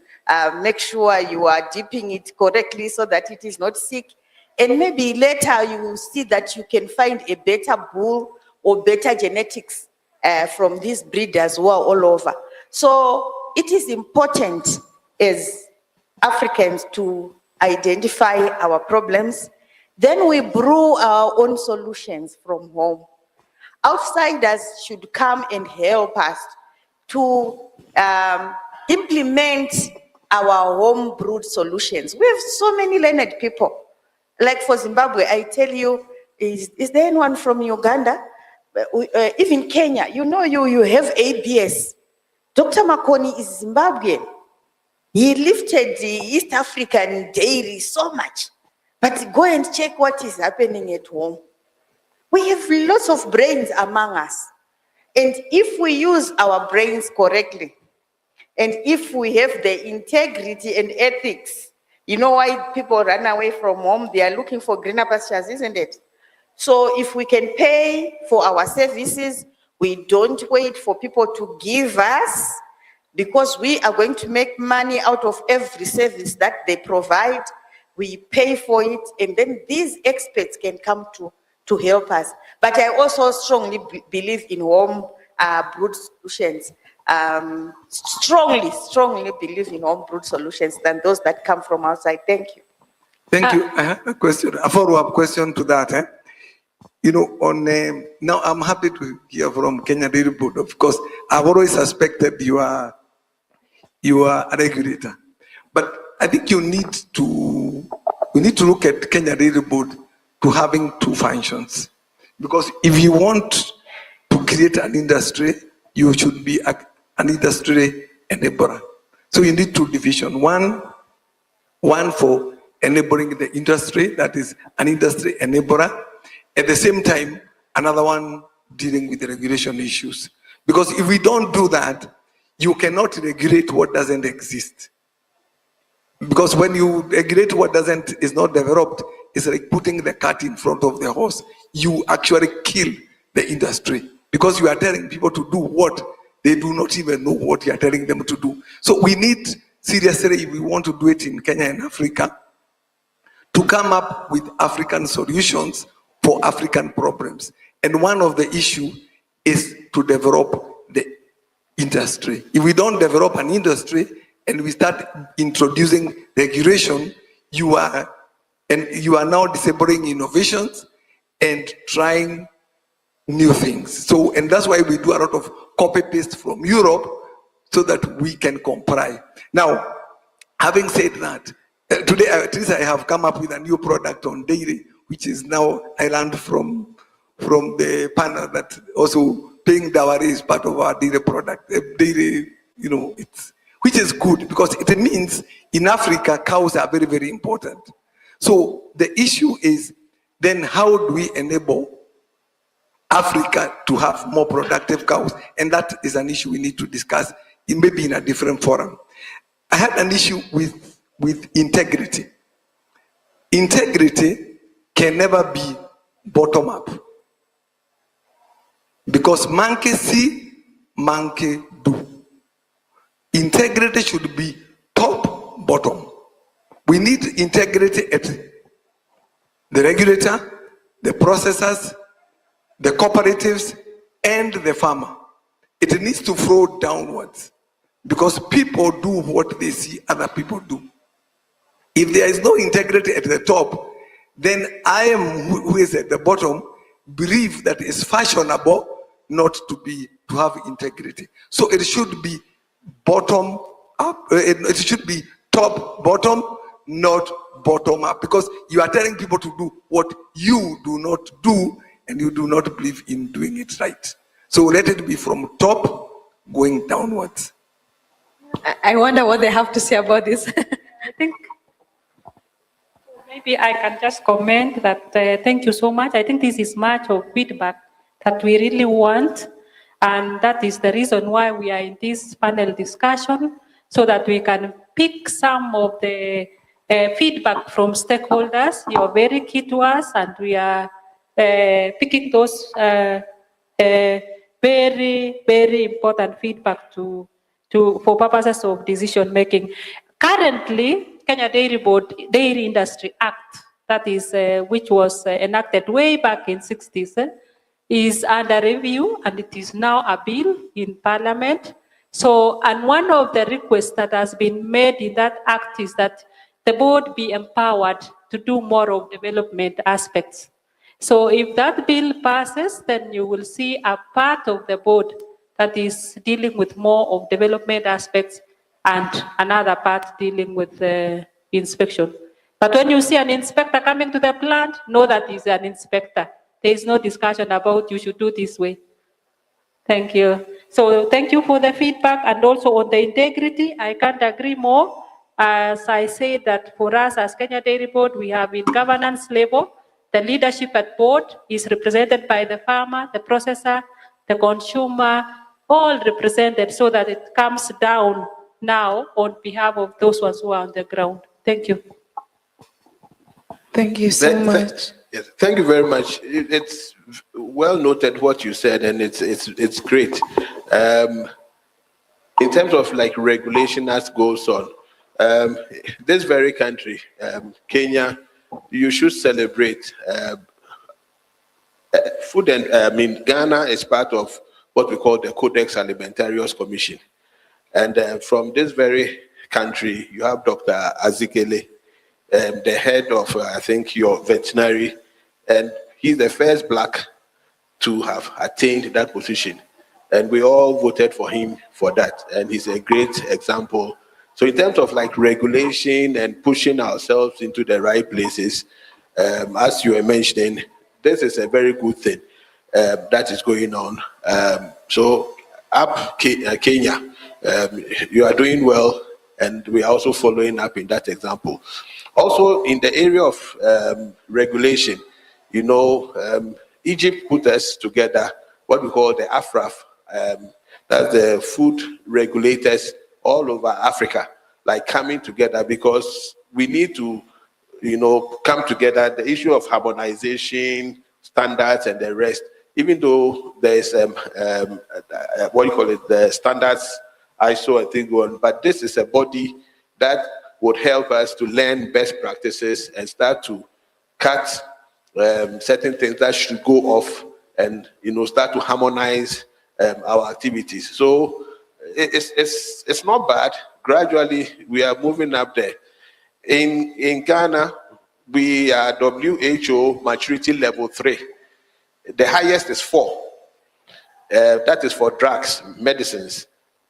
make sure you are dipping it correctly so that it is not sick. And maybe later you will see that you can find a better bull or better genetics from these breeders who are all over. So it is important as Africans to identify our problems. Then we brew our own solutions from home. Outsiders should come and help us to implement our home brewed solutions. We have so many learned people. Like for Zimbabwe, I tell you, is there anyone from Uganda? Even Kenya, you know, you have ABS. Dr. Makoni is Zimbabwean. He lifted the East African dairy so much. But go and check what is happening at home. We have lots of brains among us. And if we use our brains correctly, and if we have the integrity and ethics, you know why people run away from home? They are looking for greener pastures, isn't it? So if we can pay for our services, we don't wait for people to give us, because we are going to make money out of every service that they provide. We pay for it, and then these experts can come to help us. But I also strongly believe in home brewed solutions. Strongly believe in home brewed solutions than those that come from outside. Thank you. Thank you. I have a question, a follow-up question to that. You know, now I'm happy to hear from Kenya Dairy Board. Of course, I've always suspected you are a regulator, but I think we need to look at Kenya Dairy Board to having two functions, because if you want to create an industry, you should be an industry enabler. So you need two divisions. One for enabling the industry, that is an industry enabler. At the same time, another one dealing with the regulation issues. Because if we don't do that, you cannot regulate what doesn't exist. Because when you regulate what is not developed, it's like putting the cat in front of the horse. You actually kill the industry, because you are telling people to do what they do not even know what you are telling them to do. So we need, seriously, if we want to do it in Kenya and Africa, to come up with African solutions for African problems. And one of the issues is to develop the industry. If we don't develop an industry and we start introducing regulation, you are now disabling innovations and trying new things. So, and that's why we do a lot of copy paste from Europe so that we can comply. Now, having said that, today at least I have come up with a new product on dairy, which is now, I learned from the panel that also paying dowry is part of our dairy product. Dairy, you know, which is good, because it means in Africa, cows are very, very important. So the issue is then how do we enable Africa to have more productive cows? And that is an issue we need to discuss maybe in a different forum. I had an issue with integrity. Integrity can never be bottom up, because monkey see, monkey do. Integrity should be top bottom. We need integrity at the regulator, the processors, the cooperatives, and the farmer. It needs to flow downwards. because people do what they see other people do. If there is no integrity at the top, then I am who is at the bottom believe that it's fashionable not to have integrity. So it should be bottom up. It should be top bottom, not bottom up, because you are telling people to do what you do not do, and you do not believe in doing it right. So let it be from top going downwards. I wonder what they have to say about this. I think maybe I can just comment that thank you so much. I think this is much of feedback that we really want, and that is the reason why we are in this panel discussion, so that we can pick some of the feedback from stakeholders. You are very key to us, and we are picking those very, very important feedback for purposes of decision making. Currently, Kenya Dairy Board Dairy Industry Act, that is which was enacted way back in 60s, is under review, and it is now a bill in Parliament. So, and one of the requests that has been made in that act is that the board be empowered to do more of development aspects. So if that bill passes, then you will see a part of the board that is dealing with more of development aspects and another part dealing with the inspection. But when you see an inspector coming to the plant, know that he's an inspector. There is no discussion about you should do this way. Thank you. So thank you for the feedback, and also on the integrity, I can't agree more. As I said that for us as Kenya Dairy Board, we have in governance level, the leadership at board is represented by the farmer, the processor, the consumer, all represented, so that it comes down now on behalf of those ones who are on the ground. Thank you. Thank you so much. Yes, thank you very much. It's well noted what you said, and it's great. In terms of like regulation as goes on, this very country, Kenya, you should celebrate food, and Ghana is part of what we call the Codex Alimentarius Commission, and from this very country, you have Dr. Azikele, the head of I think your veterinary, and he's the first black to have attained that position, and we all voted for him for that, and he's a great example. So in terms of like regulation and pushing ourselves into the right places, as you were mentioning, this is a very good thing that is going on. So up Kenya, you are doing well, and we are also following up in that example. Also in the area of regulation, you know, Egypt put us together, what we call the AFRAF, that's the food regulators all over Africa, like coming together, because we need to, you know, come together. The issue of harmonization, standards, and the rest, even though there is, what you call it, the standards, ISO, I think, one, but this is a body that would help us to learn best practices and start to cut certain things that should go off, and, you know, start to harmonize our activities. So it's not bad. Gradually, we are moving up there. In Ghana, we are WHO maturity level 3. The highest is 4. That is for drugs, medicines.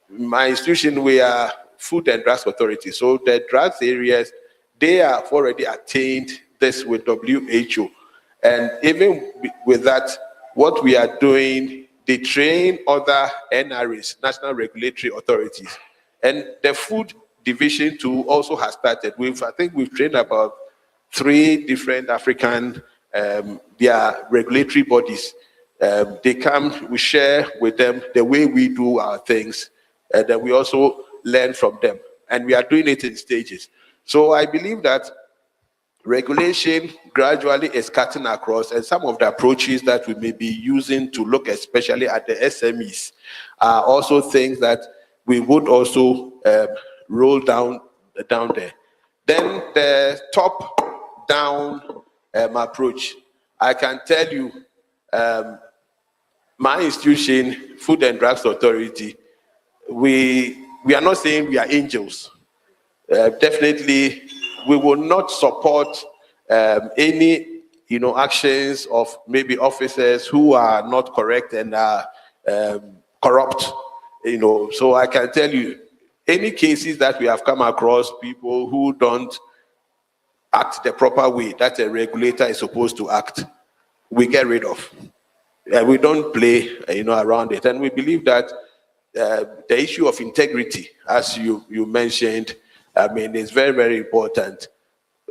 My institution, we are Food and Drugs Authority. So the drugs areas, they have already attained this with WHO. And even with that, what we are doing, they train other NRAs, National Regulatory Authorities. And the food division too also has started. I think we've trained about 3 different African their regulatory bodies. They come, we share with them the way we do our things, and then we also learn from them. And we are doing it in stages. So I believe that regulation gradually is cutting across, and some of the approaches that we may be using to look especially at the SMEs are also things that we would also roll down there. Then the top-down approach, I can tell you, my institution, Food and Drugs Authority, we we are not saying we are angels. Definitely, we will not support any, actions of maybe officers who are not correct and are corrupt. So I can tell you, any cases that we have come across, people who don't act the proper way that a regulator is supposed to act, we get rid of. We don't play, around it. And we believe that the issue of integrity, as you mentioned, is very, very important.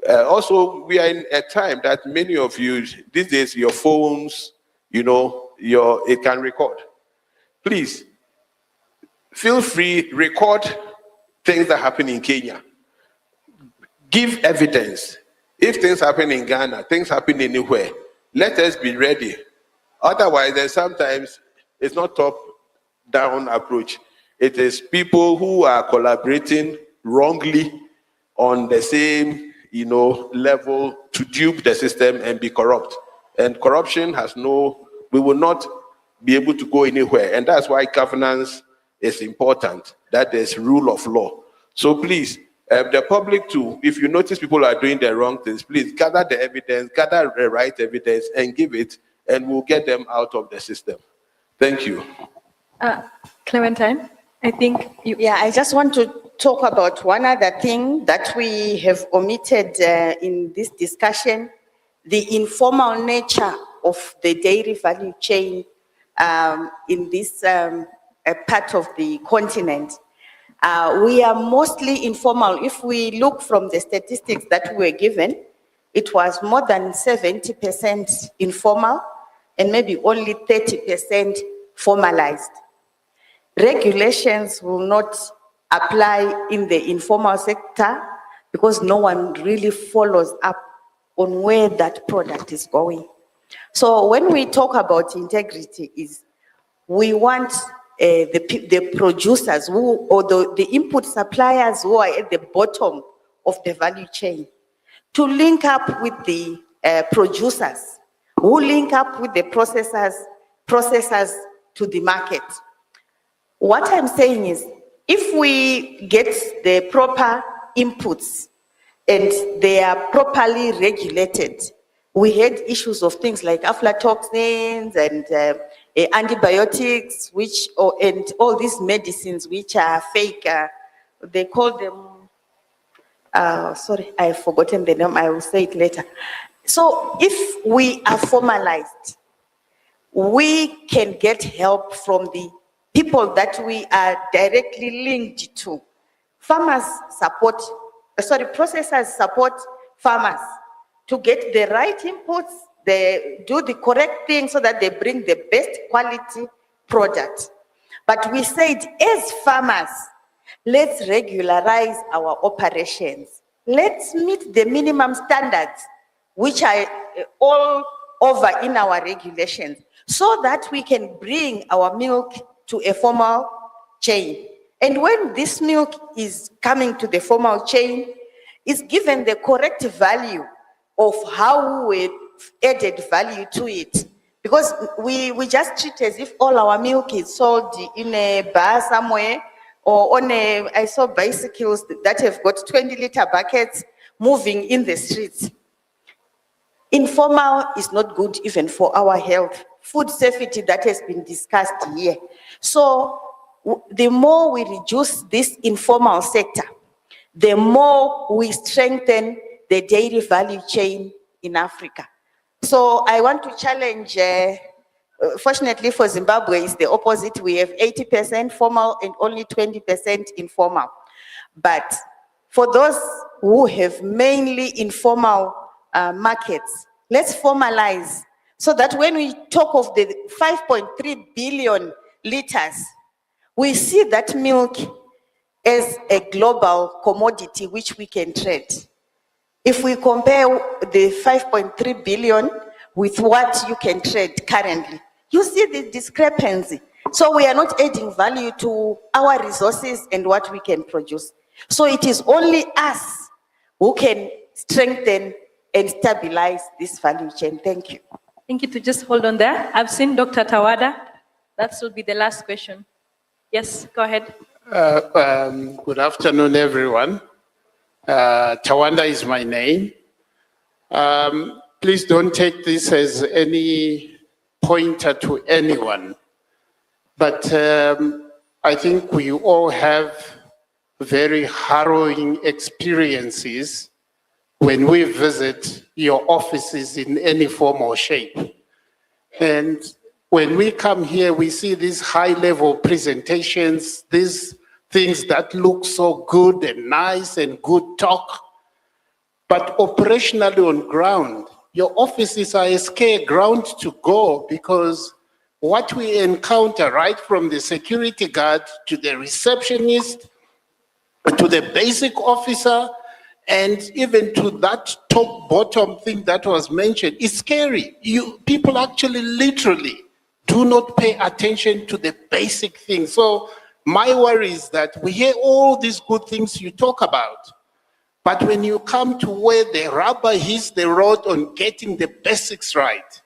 Also, we are in a time that many of you, these days, your phones, it can record. Please, feel free, record things that happen in Kenya. Give evidence. If things happen in Ghana, things happen anywhere, let us be ready. Otherwise, then sometimes it's not top-down approach. It is people who are collaborating wrongly on the same, level to dupe the system and be corrupt. And corruption we will not be able to go anywhere. And that's why governance is important, that there's rule of law. So please, the public too, if you notice people are doing the wrong things, please gather the evidence, gather the right evidence and give it, and we'll get them out of the system. Thank you. Clementine, I think you. Yeah, I just want to talk about one other thing that we have omitted in this discussion, the informal nature of the dairy value chain in this part of the continent. We are mostly informal. If we look from the statistics that we were given, it was more than 70% informal and maybe only 30% formalized. Regulations will not apply in the informal sector because no one really follows up on where that product is going. So when we talk about integrity, we want the producers or the input suppliers who are at the bottom of the value chain to link up with the producers, who link up with the processors to the market. What I'm saying is, if we get the proper inputs and they are properly regulated, we had issues of things like aflatoxins and antibiotics, and all these medicines which are fake. They call them, sorry, I've forgotten the name, I will say it later. So if we are formalized, we can get help from the people that we are directly linked to. Processors support farmers to get the right inputs, they do the correct thing so that they bring the best quality product. But we said, as farmers, let's regularize our operations. Let's meet the minimum standards, which are all over in our regulations, so that we can bring our milk to a formal chain. And when this milk is coming to the formal chain, it's given the correct value of how we added value to it. Because we just treat as if all our milk is sold in a bar somewhere, or I saw bicycles that have got 20-liter buckets moving in the streets. Informal is not good even for our health. Food safety that has been discussed here. So the more we reduce this informal sector, the more we strengthen the dairy value chain in Africa. So I want to challenge, fortunately for Zimbabwe, it's the opposite. We have 80% formal and only 20% informal. But for those who have mainly informal markets, let's formalize so that when we talk of the 5.3 billion liters, we see that milk as a global commodity which we can trade. If we compare the 5.3 billion with what you can trade currently, you see the discrepancy. So we are not adding value to our resources and what we can produce. So it is only us who can strengthen and stabilize this value chain. Thank you. Thank you. To just hold on there. I've seen Dr. Tawada. That will be the last question. Yes, go ahead. Good afternoon, everyone. Tawanda is my name. Please don't take this as any pointer to anyone, but I think we all have very harrowing experiences when we visit your offices in any form or shape. And when we come here, we see these high-level presentations, these things that look so good and nice and good talk. But operationally on ground, your offices are a scare ground to go, because what we encounter right from the security guard to the receptionist, to the basic officer, and even to that top bottom thing that was mentioned, is scary. People actually literally do not pay attention to the basic things. So my worry is that we hear all these good things you talk about, but when you come to where the rubber hits the road on getting the basics right,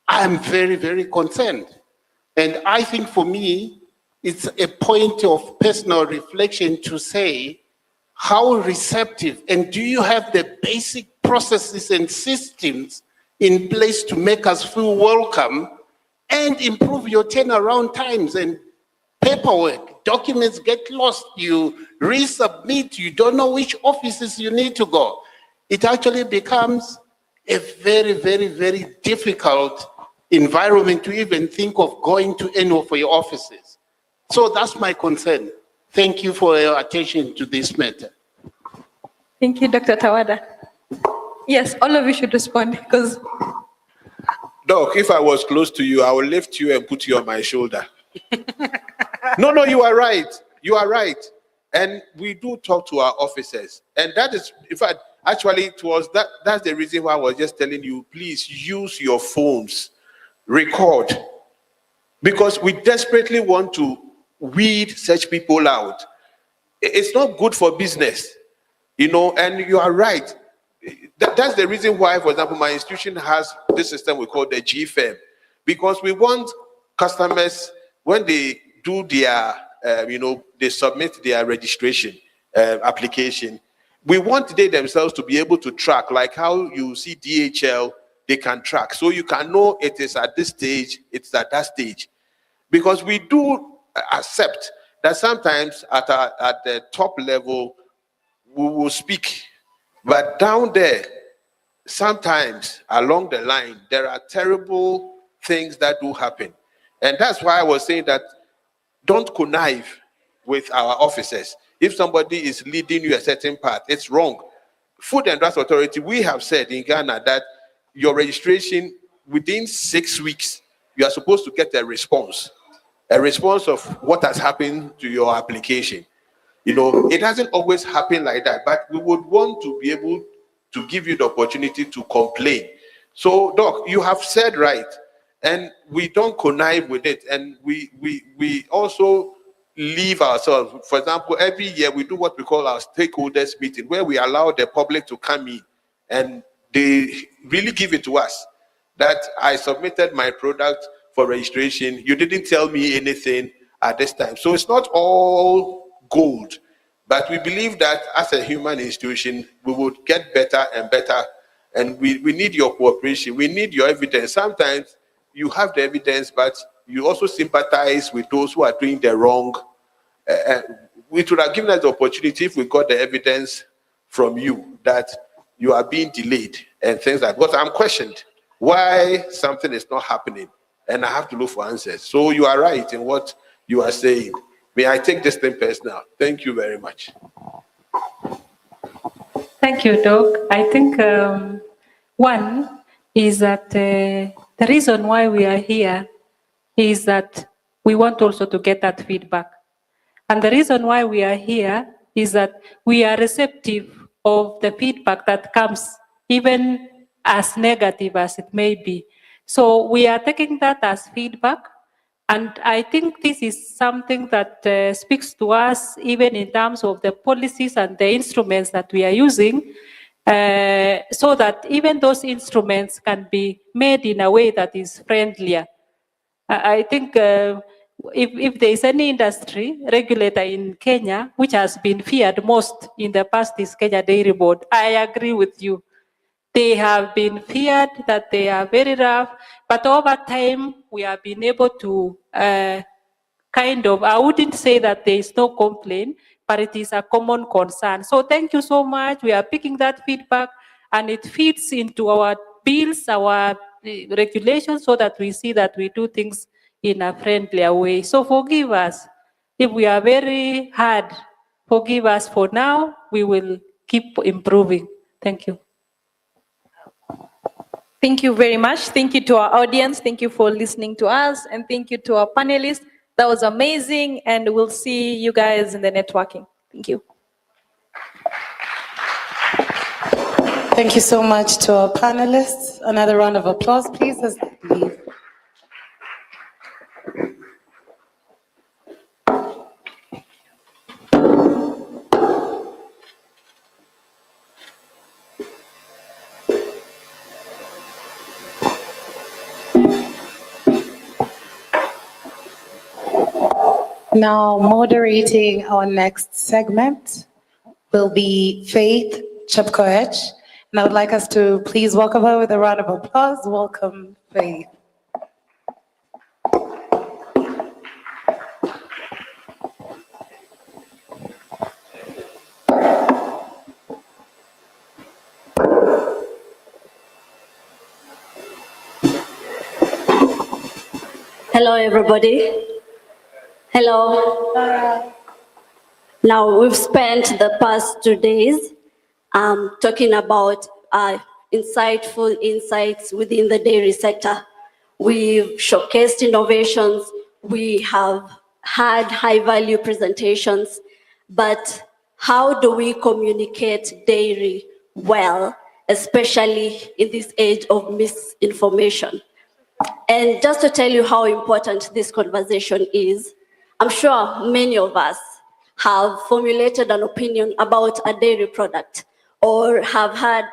I'm very, very concerned. And I think for me, it's a point of personal reflection to say, how receptive, and do you have the basic processes and systems in place to make us feel welcome and improve your turnaround times and paperwork? Documents get lost, you resubmit, you don't know which offices you need to go. It actually becomes a very, very, very difficult environment to even think of going to any of your offices. So that's my concern. Thank you for your attention to this matter. Thank you, Dr. Tawada. Yes, all of you should respond, because Doc, if I was close to you, I would lift you and put you on my shoulder. No, you are right. You are right. And we do talk to our officers. And that is, in fact, actually, it was that's the reason why I was just telling you, please use your phones, record. Because we desperately want to weed such people out. It's not good for business, and you are right. That's the reason why, for example, my institution has this system we call the GFM, because we want customers, when they do their, they submit their registration application, we want they themselves to be able to track, like how you see DHL, they can track. So you can know it is at this stage, it's at that stage. Because we do accept that sometimes at the top level, we will speak. But down there, sometimes along the line, there are terrible things that do happen. And that's why I was saying that don't connive with our officers. If somebody is leading you a certain path, it's wrong. Food and Drugs Authority, we have said in Ghana that your registration, within 6 weeks, you are supposed to get a response of what has happened to your application. It doesn't always happen like that, but we would want to be able to give you the opportunity to complain. So, Doc, you have said right, and we don't connive with it, and we also leave ourselves. For example, every year we do what we call our stakeholders meeting, where we allow the public to come in, and they really give it to us that I submitted my product for registration. You didn't tell me anything at this time. So it's not all gold, but we believe that as a human institution, we would get better and better, and we need your cooperation. We need your evidence. Sometimes you have the evidence, but you also sympathize with those who are doing the wrong. We should have given us the opportunity, if we got the evidence from you, that you are being delayed and things like that. Because I'm questioned why something is not happening, and I have to look for answers. So you are right in what you are saying. May I take this thing personal? Thank you very much. Thank you, Doc. I think one is that the reason why we are here is that we want also to get that feedback. And the reason why we are here is that we are receptive of the feedback that comes, even as negative as it may be. So we are taking that as feedback. And I think this is something that speaks to us, even in terms of the policies and the instruments that we are using, so that even those instruments can be made in a way that is friendlier. I think if there is any industry regulator in Kenya which has been feared most in the past is Kenya Dairy Board. I agree with you. They have been feared that they are very rough, but over time we have been able to I wouldn't say that there is no complaint, but it is a common concern. So thank you so much. We are picking that feedback and it feeds into our bills, our regulations, so that we see that we do things in a friendlier way. So forgive us. If we are very hard, forgive us for now. We will keep improving. Thank you. Thank you very much. Thank you to our audience. Thank you for listening to us. And thank you to our panelists. That was amazing. And we'll see you guys in the networking. Thank you. Thank you so much to our panelists. Another round of applause, please, as they leave. Now, moderating our next segment will be Faith Chepkoech. And I would like us to please welcome her with a round of applause. Welcome, Faith. Hello, everybody. Hello. Now, we've spent the past 2 days talking about insightful insights within the dairy sector. We've showcased innovations. We have had high-value presentations. But how do we communicate dairy well, especially in this age of misinformation? And just to tell you how important this conversation is, I'm sure many of us have formulated an opinion about a dairy product or have had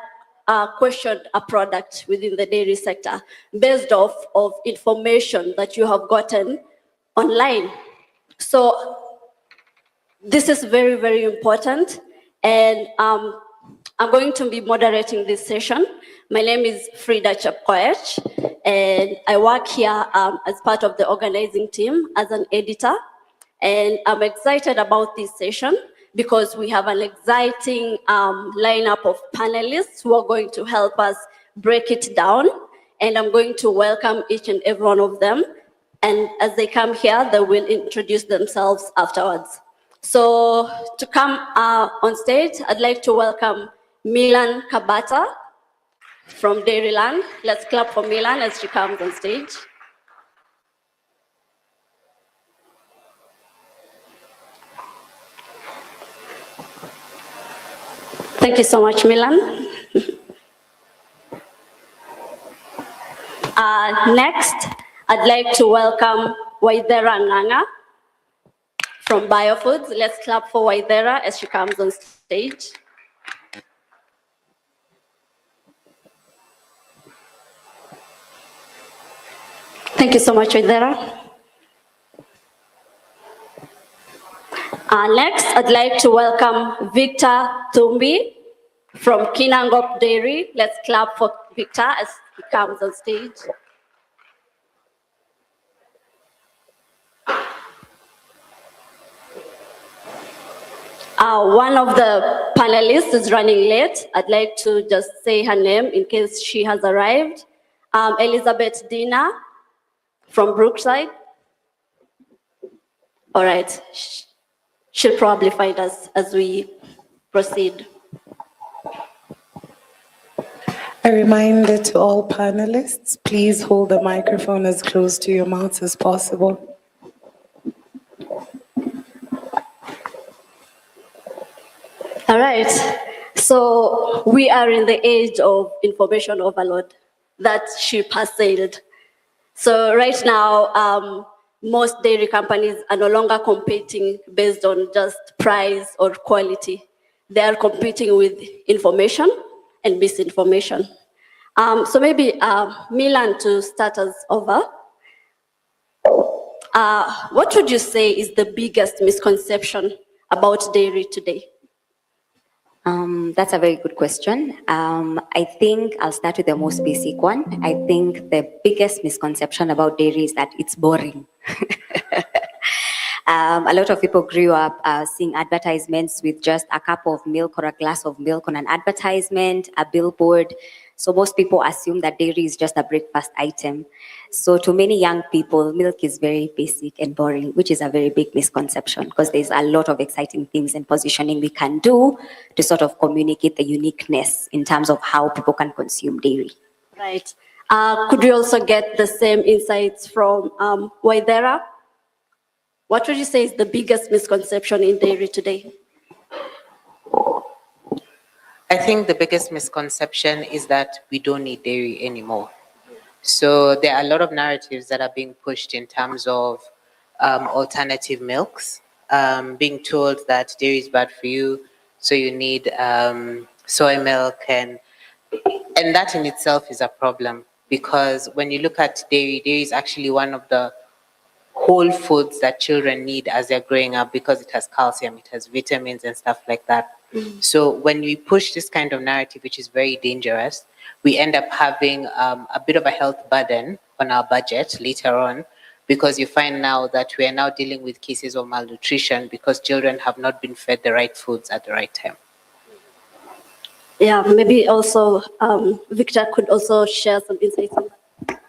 questioned a product within the dairy sector based off of information that you have gotten online. So this is very, very important. And I'm going to be moderating this session. My name is Frida Chepkoech, and I work here as part of the organizing team as an editor. And I'm excited about this session because we have an exciting lineup of panelists who are going to help us break it down. And I'm going to welcome each and every one of them. And as they come here, they will introduce themselves afterwards. So to come on stage, I'd like to welcome Milan Kabata from Dairyland. Let's clap for Milan as she comes on stage. Thank you so much, Milan. Next, I'd like to welcome Waithera Nganga from Biofoods. Let's clap for Waithera as she comes on stage. Thank you so much, Waithera. Next, I'd like to welcome Victor Tumbi from Kinangop Dairy. Let's clap for Victor as he comes on stage. One of the panelists is running late. I'd like to just say her name in case she has arrived. Elizabeth Dina from Brookside. All right. She'll probably find us as we proceed. A reminder to all panelists, please hold the microphone as close to your mouth as possible. All right. So we are in the age of information overload. That ship has sailed. So right now, most dairy companies are no longer competing based on just price or quality. They are competing with information and misinformation. So maybe Milan, to start us over. What would you say is the biggest misconception about dairy today? That's a very good question. I think I'll start with the most basic one. I think the biggest misconception about dairy is that it's boring. A lot of people grew up seeing advertisements with just a cup of milk or a glass of milk on an advertisement, a billboard. So most people assume that dairy is just a breakfast item. So to many young people, milk is very basic and boring, which is a very big misconception because there's a lot of exciting things and positioning we can do to sort of communicate the uniqueness in terms of how people can consume dairy. Right. Could we also get the same insights from Waithera? What would you say is the biggest misconception in dairy today? I think the biggest misconception is that we don't need dairy anymore. So there are a lot of narratives that are being pushed in terms of alternative milks, being told that dairy is bad for you, so you need soy milk, and that in itself is a problem because when you look at dairy, dairy is actually one of the whole foods that children need as they're growing up because it has calcium, it has vitamins and stuff like that. So when we push this kind of narrative, which is very dangerous, we end up having a bit of a health burden on our budget later on because you find now that we are now dealing with cases of malnutrition because children have not been fed the right foods at the right time. Yeah, maybe also Victor could also share some insights on that.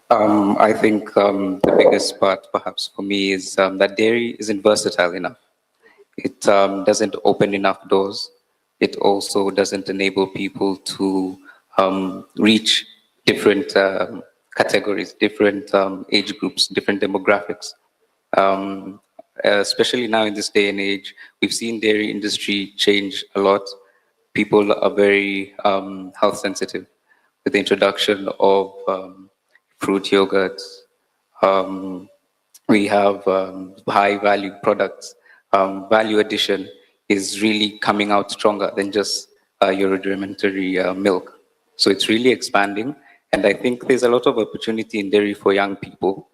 I think the biggest part perhaps for me is that dairy isn't versatile enough. It doesn't open enough doors. It also doesn't enable people to reach different categories, different age groups, different demographics. Especially now in this day and age, we've seen dairy industry change a lot. People are very health sensitive with the introduction of fruit yogurts. We have high value products. Value addition is really coming out stronger than just your rudimentary milk. So it's really expanding. And I think there's a lot of opportunity in dairy for young people.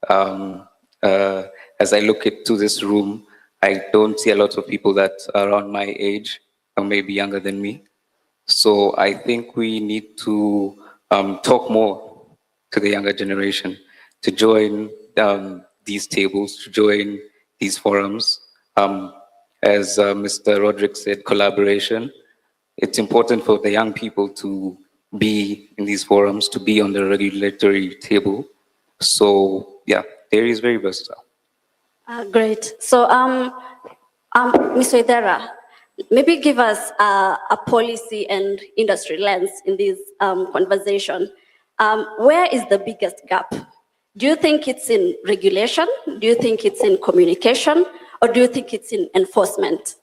As I look into this room, I don't see a lot of people that are around my age or maybe younger than me. So I think we need to talk more to the younger generation to join these tables, to join these forums. As Mr. Roderick said, collaboration. It's important for the young people to be in these forums, to be on the regulatory table. So yeah, dairy is very versatile. Great. So Ms. Waithera, maybe give us a policy and industry lens in this conversation. Where is the biggest gap? Do you think it's in regulation? Do you think it's in communication? Or do you think it's in enforcement?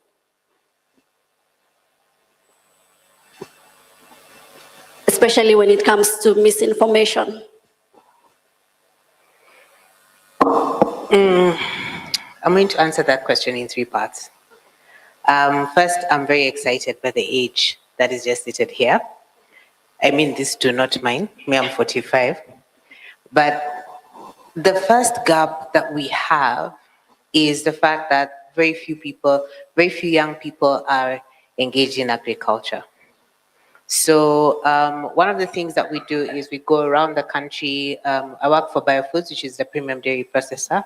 Especially when it comes to misinformation. I'm going to answer that question in 3 parts. First, I'm very excited by the age that is just stated here. I mean, this do not mind. Me, I'm 45. But the first gap that we have is the fact that very few young people are engaged in agriculture. So one of the things that we do is we go around the country. I work for Biofoods, which is the premium dairy processor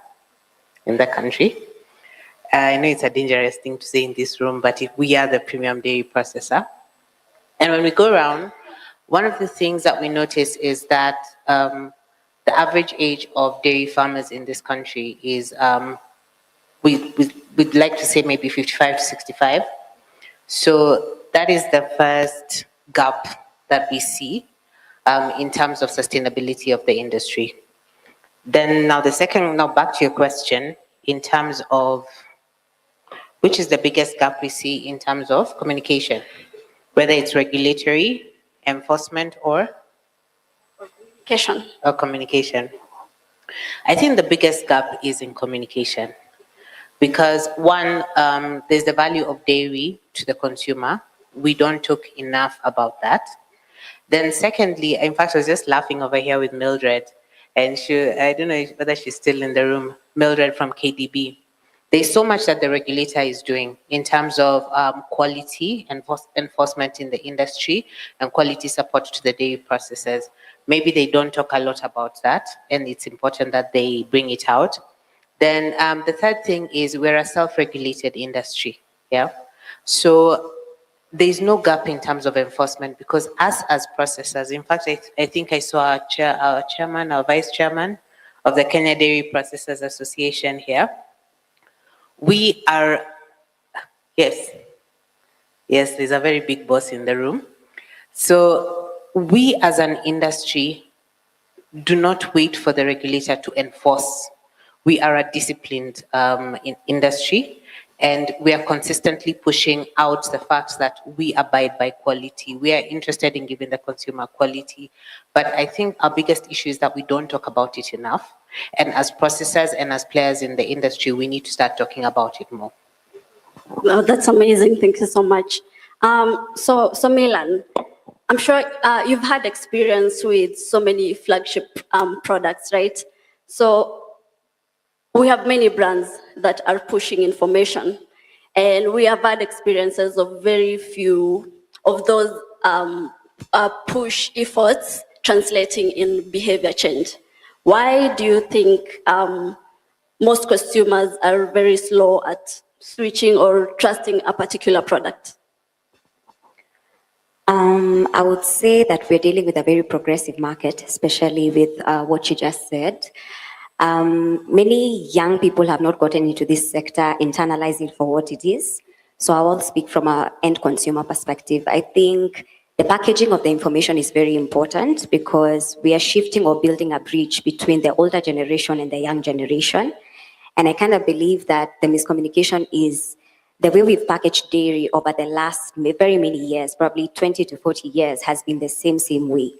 in the country. I know it's a dangerous thing to say in this room, but we are the premium dairy processor. And when we go around, one of the things that we notice is that the average age of dairy farmers in this country is, we'd like to say maybe 55 to 65. So that is the first gap that we see in terms of sustainability of the industry. Then now back to your question, in terms of which is the biggest gap we see in terms of communication, whether it's regulatory, enforcement, or communication. I think the biggest gap is in communication because one, there's the value of dairy to the consumer. We don't talk enough about that. Then secondly, in fact, I was just laughing over here with Mildred. and I don't know whether she's still in the room, Mildred from KDB. There's so much that the regulator is doing in terms of quality enforcement in the industry and quality support to the dairy processors. Maybe they don't talk a lot about that, and it's important that they bring it out. Then the third thing is we're a self-regulated industry, yeah? So there's no gap in terms of enforcement because us as processors, in fact, I think I saw our chairman, our vice chairman of the Kenya Dairy Processors Association here. We are, yes, there's a very big boss in the room. So we as an industry do not wait for the regulator to enforce. We are a disciplined industry, and we are consistently pushing out the facts that we abide by quality. We are interested in giving the consumer quality, but I think our biggest issue is that we don't talk about it enough. And as processors and as players in the industry, we need to start talking about it more. Well, that's amazing. Thank you so much. So Milan, I'm sure you've had experience with so many flagship products, right? So we have many brands that are pushing information, and we have had experiences of very few of those push efforts translating in behavior change. Why do you think most consumers are very slow at switching or trusting a particular product? I would say that we're dealing with a very progressive market, especially with what you just said. Many young people have not gotten into this sector, internalizing for what it is. So I will speak from an end consumer perspective. I think the packaging of the information is very important because we are shifting or building a bridge between the older generation and the young generation. And I kind of believe that the miscommunication is the way we've packaged dairy over the last very many years, probably 20 to 40 years, has been the same way.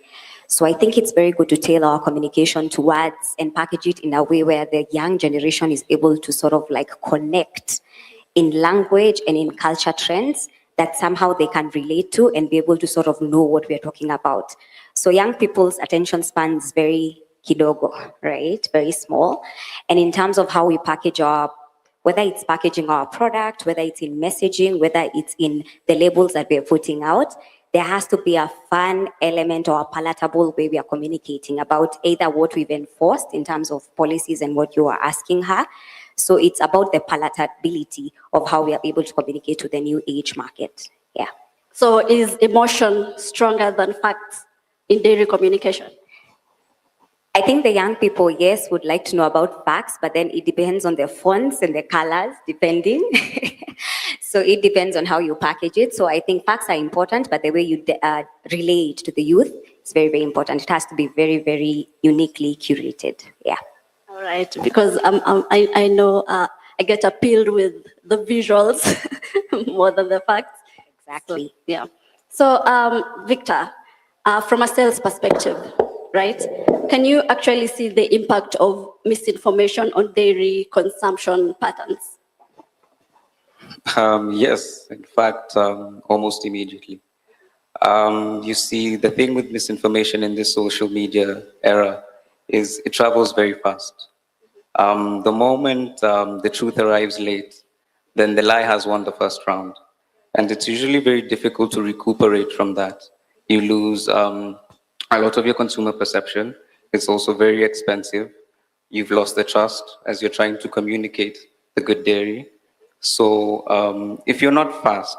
So I think it's very good to tailor our communication towards and package it in a way where the young generation is able to sort of like connect in language and in culture trends that somehow they can relate to and be able to sort of know what we're talking about. So young people's attention span is very kidogo, right? Very small. And in terms of how we package whether it's packaging our product, whether it's in messaging, whether it's in the labels that we're putting out, there has to be a fun element or a palatable way we are communicating about either what we've enforced in terms of policies and what you are asking her. So it's about the palatability of how we are able to communicate to the new age market. Yeah. So is emotion stronger than facts in dairy communication? I think the young people, yes, would like to know about facts, but then it depends on the fonts and the colors, depending. So it depends on how you package it. So I think facts are important, but the way you relate to the youth is very, very important. It has to be very, very uniquely curated. Yeah. All right, because I know I get appealed with the visuals more than the facts. Exactly. So, yeah. So Victor, from a sales perspective, right? Can you actually see the impact of misinformation on dairy consumption patterns? Yes, in fact, almost immediately. You see, the thing with misinformation in this social media era is it travels very fast. The moment the truth arrives late, then the lie has won the first round. And it's usually very difficult to recuperate from that. You lose a lot of your consumer perception. It's also very expensive. You've lost the trust as you're trying to communicate the good dairy. So if you're not fast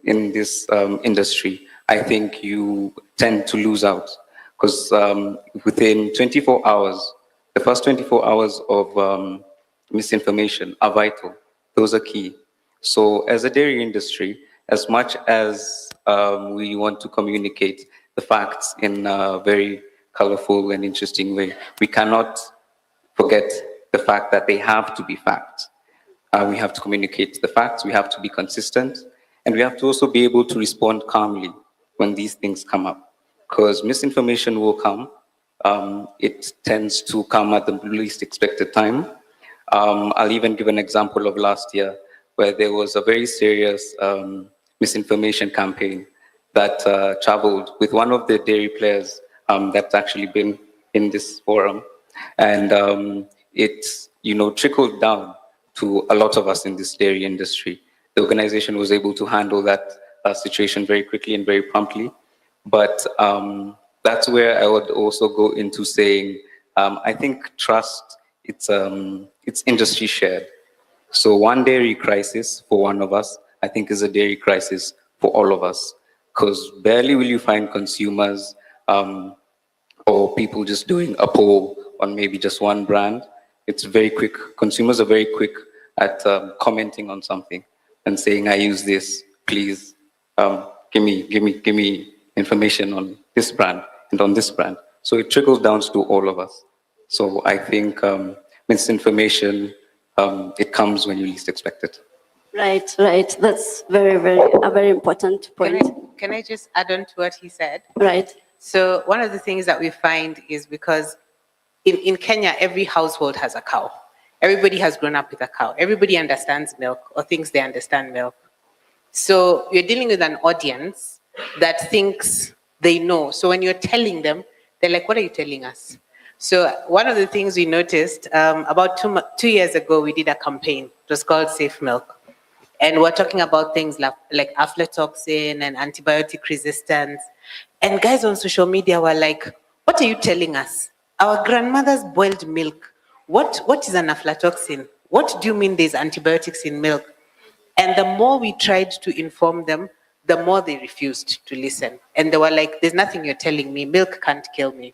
in this industry, I think you tend to lose out because within 24 hours, the first 24 hours of misinformation are vital. Those are key. So as a dairy industry, as much as we want to communicate the facts in a very colorful and interesting way, we cannot forget the fact that they have to be facts. We have to communicate the facts, we have to be consistent, and we have to also be able to respond calmly when these things come up. Because misinformation will come. It tends to come at the least expected time. I'll even give an example of last year where there was a very serious misinformation campaign that traveled with one of the dairy players that's actually been in this forum. And it, trickled down to a lot of us in this dairy industry. The organization was able to handle that situation very quickly and very promptly. But that's where I would also go into saying, I think trust, it's industry shared. So one dairy crisis for one of us, I think is a dairy crisis for all of us. Because barely will you find consumers or people just doing a poll on maybe just one brand. It's very quick. Consumers are very quick at commenting on something and saying, I use this, please give me information on this brand and on this brand. So it trickles down to all of us. So I think misinformation, it comes when you least expect it. Right, right. That's a very important point. Can I just add on to what he said? Right. So one of the things that we find is because in Kenya, every household has a cow. Everybody has grown up with a cow. Everybody understands milk or thinks they understand milk. So you're dealing with an audience that thinks they know. So when you're telling them, they're like, what are you telling us? So one of the things we noticed, about 2 years ago, we did a campaign. It was called Safe Milk. And we're talking about things like aflatoxin and antibiotic resistance. And guys on social media were like, what are you telling us? Our grandmothers boiled milk. What is an aflatoxin? What do you mean there's antibiotics in milk? And the more we tried to inform them, the more they refused to listen. And they were like, there's nothing you're telling me. Milk can't kill me.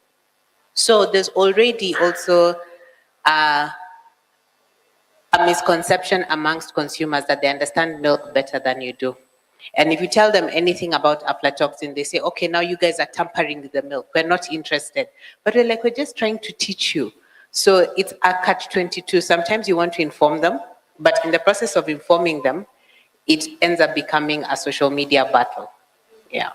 So there's already also a misconception amongst consumers that they understand milk better than you do. And if you tell them anything about aflatoxin, they say, okay, now you guys are tampering with the milk. We're not interested. But we're like, we're just trying to teach you. So it's a catch-22. Sometimes you want to inform them, but in the process of informing them, it ends up becoming a social media battle. Yeah.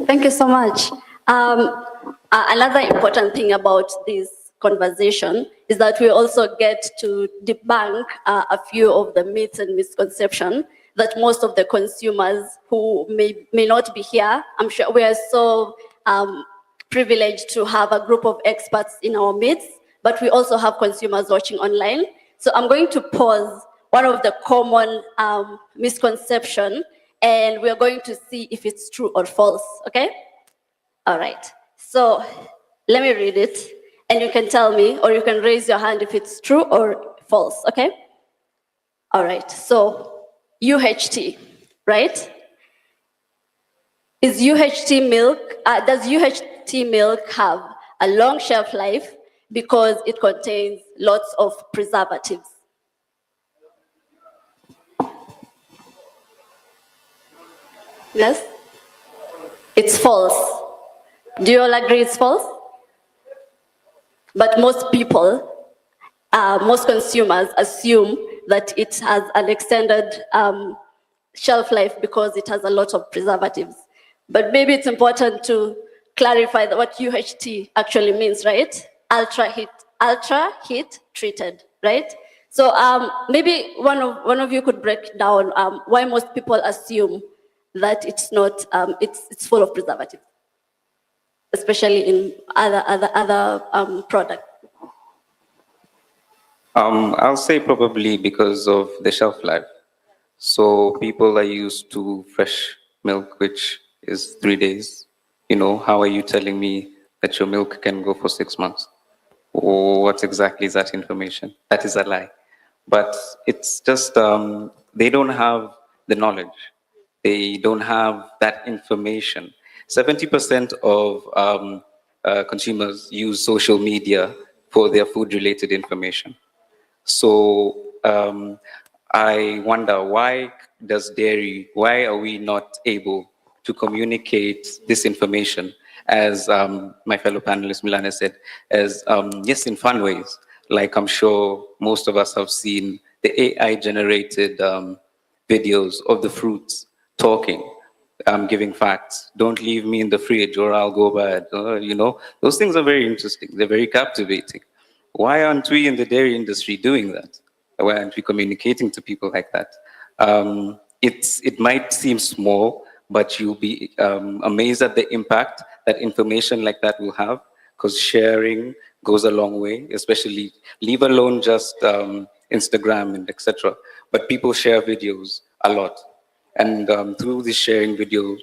Thank you so much. Another important thing about this conversation is that we also get to debunk a few of the myths and misconceptions that most of the consumers who may not be here, I'm sure we are so privileged to have a group of experts in our midst, but we also have consumers watching online. So I'm going to pause one of the common misconceptions, and we're going to see if it's true or false, okay? All right, so let me read it, and you can tell me, or you can raise your hand if it's true or false, okay? All right, so UHT, right? Is UHT milk, does UHT milk have a long shelf life because it contains lots of preservatives? Yes? It's false. Do you all agree it's false? But most people, most consumers assume that it has an extended shelf life because it has a lot of preservatives. But maybe it's important to clarify what UHT actually means, right? Ultra heat treated, right? So maybe one of you could break down why most people assume that it's not, it's full of preservatives, especially in other products. I'll say probably because of the shelf life. So people are used to fresh milk, which is 3 days. You know, how are you telling me that your milk can go for 6 months? Or what exactly is that information? That is a lie. But it's just, they don't have the knowledge. They don't have that information. 70% of consumers use social media for their food-related information. So I wonder, why are we not able to communicate this information, as my fellow panelist Milana said, as yes, in fun ways, like I'm sure most of us have seen the AI-generated videos of the fruits talking, giving facts. Don't leave me in the fridge or I'll go bad. You know, those things are very interesting. They're very captivating. Why aren't we in the dairy industry doing that? Why aren't we communicating to people like that? It might seem small, but you'll be amazed at the impact that information like that will have, because sharing goes a long way, especially, leave alone just Instagram and etc. But people share videos a lot. And through this sharing video,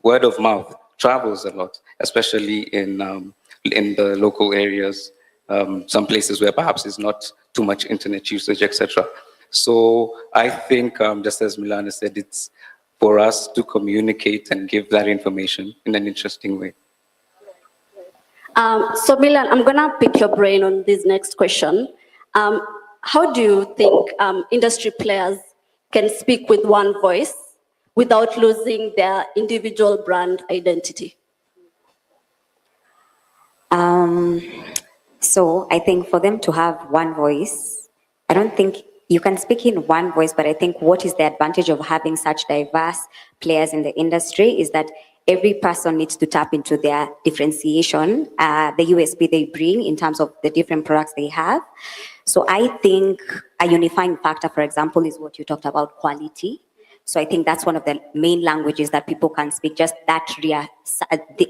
word of mouth travels a lot, especially in the local areas, some places where perhaps there's not too much internet usage, etc. So I think, just as Milana said, it's for us to communicate and give that information in an interesting way. So Milan, I'm gonna pick your brain on this next question. How do you think industry players can speak with one voice without losing their individual brand identity? So I think for them to have one voice, I don't think you can speak in one voice, but I think what is the advantage of having such diverse players in the industry is that every person needs to tap into their differentiation, the USP they bring in terms of the different products they have. So I think a unifying factor, for example, is what you talked about, quality. So I think that's one of the main languages that people can speak, just that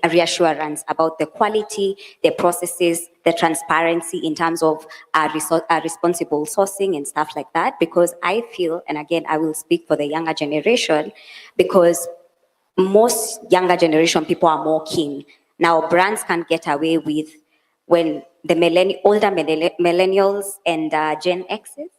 reassurance about the quality, the processes, the transparency in terms of responsible sourcing and stuff like that. Because I feel, and again, I will speak for the younger generation, because most younger generation people are more keen. Now, brands can get away with when the older millennials and Gen X's,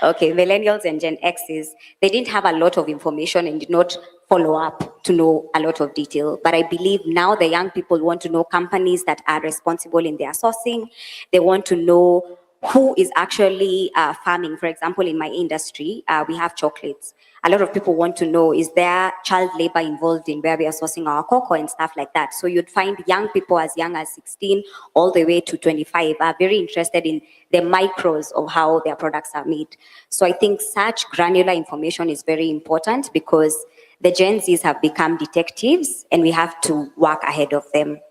okay, millennials and Gen X's, they didn't have a lot of information and did not follow up to know a lot of detail. But I believe now the young people want to know companies that are responsible in their sourcing. They want to know who is actually farming. For example, in my industry, we have chocolates. A lot of people want to know, is there child labor involved in where we are sourcing our cocoa and stuff like that? So you'd find young people as young as 16 all the way to 25 are very interested in the micros of how their products are made. So I think such granular information is very important because the Gen Zs have become detectives and we have to work ahead of them.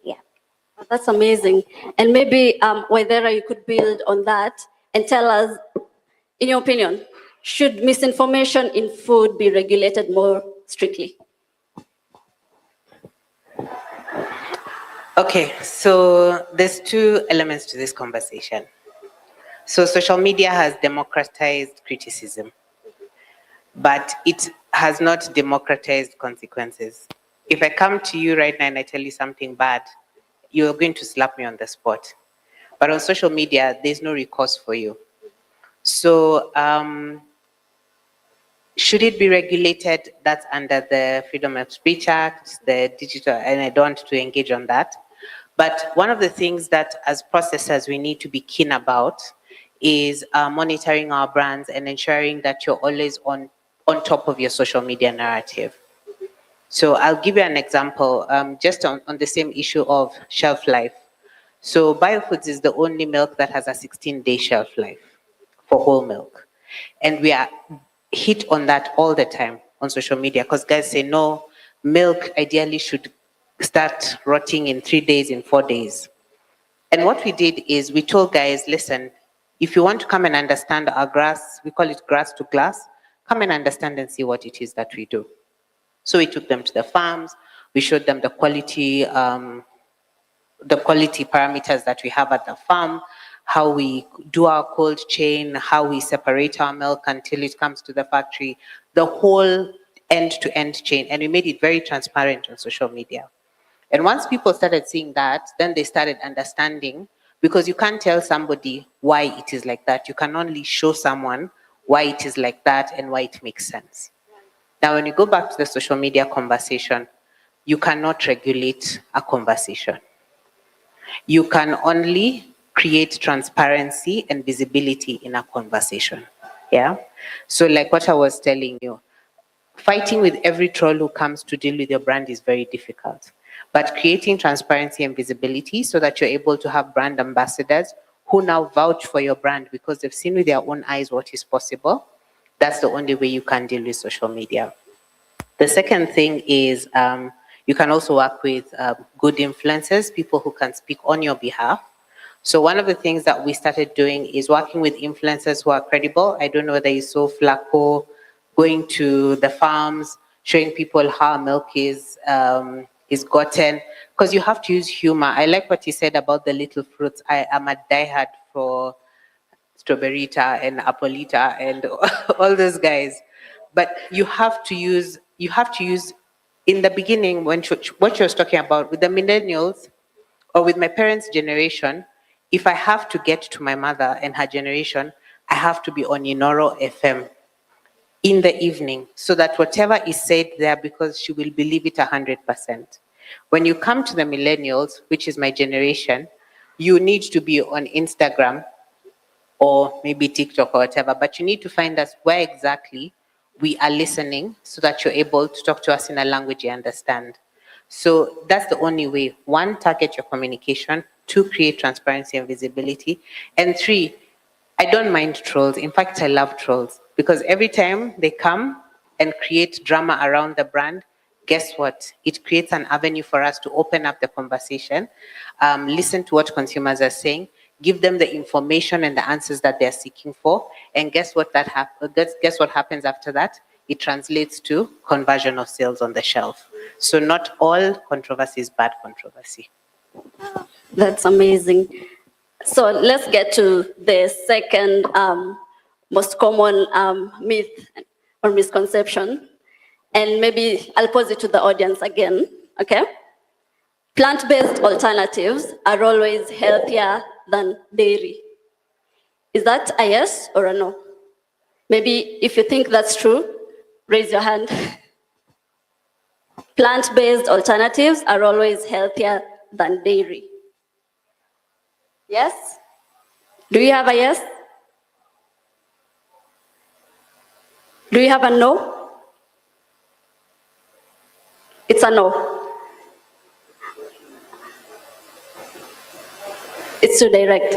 Yeah. That's amazing. And maybe, Waithera, you could build on that and tell us, in your opinion, should misinformation in food be regulated more strictly? Okay, so there's two elements to this conversation. So social media has democratized criticism, but it has not democratized consequences. If I come to you right now and I tell you something bad, you're going to slap me on the spot. But on social media, there's no recourse for you. So should it be regulated? That's under the Freedom of Speech Act, the digital, and I don't want to engage on that. But one of the things that as processors we need to be keen about is monitoring our brands and ensuring that you're always on top of your social media narrative. So I'll give you an example, just on the same issue of shelf life. So Biofoods is the only milk that has a 16-day shelf life for whole milk. And we are hit on that all the time on social media because guys say, no, milk ideally should start rotting in 3 days, in 4 days. And what we did is we told guys, listen, if you want to come and understand our grass, we call it grass to glass, come and understand and see what it is that we do. So we took them to the farms, we showed them the quality parameters that we have at the farm, how we do our cold chain, how we separate our milk until it comes to the factory, the whole end-to-end chain. And we made it very transparent on social media. And once people started seeing that, then they started understanding, because you can't tell somebody why it is like that. You can only show someone why it is like that and why it makes sense. Now, when you go back to the social media conversation, you cannot regulate a conversation. You can only create transparency and visibility in a conversation. Yeah. So like what I was telling you, fighting with every troll who comes to deal with your brand is very difficult. But creating transparency and visibility so that you're able to have brand ambassadors who now vouch for your brand because they've seen with their own eyes what is possible, that's the only way you can deal with social media. The second thing is you can also work with good influencers, people who can speak on your behalf. So one of the things that we started doing is working with influencers who are credible. I don't know whether you saw Flacco going to the farms, showing people how milk is is gotten, because you have to use humor. I like what you said about the little fruits. I am a diehard for Strawberryta and Apolita and all those guys. But you have to use in the beginning, when what you was talking about with the millennials or with my parents' generation, if I have to get to my mother and her generation, I have to be on Inoro FM in the evening, so that whatever is said there, because she will believe it 100%. When you come to the millennials, which is my generation, you need to be on Instagram or maybe TikTok or whatever, but you need to find us where exactly we are listening so that you're able to talk to us in a language you understand. So that's the only way. 1, target your communication. 2, create transparency and visibility. And 3, I don't mind trolls. In fact, I love trolls, because every time they come and create drama around the brand, guess what? It creates an avenue for us to open up the conversation, listen to what consumers are saying, give them the information and the answers that they're seeking for, and guess what happens after that? It translates to conversion of sales on the shelf. So not all controversy is bad controversy. That's amazing. So let's get to the second most common myth or misconception. And maybe I'll pose it to the audience again, okay? Plant-based alternatives are always healthier than dairy. Is that a yes or a no? Maybe if you think that's true, raise your hand. Plant-based alternatives are always healthier than dairy. Yes? Do you have a yes? Do you have a no? It's a no. It's too direct.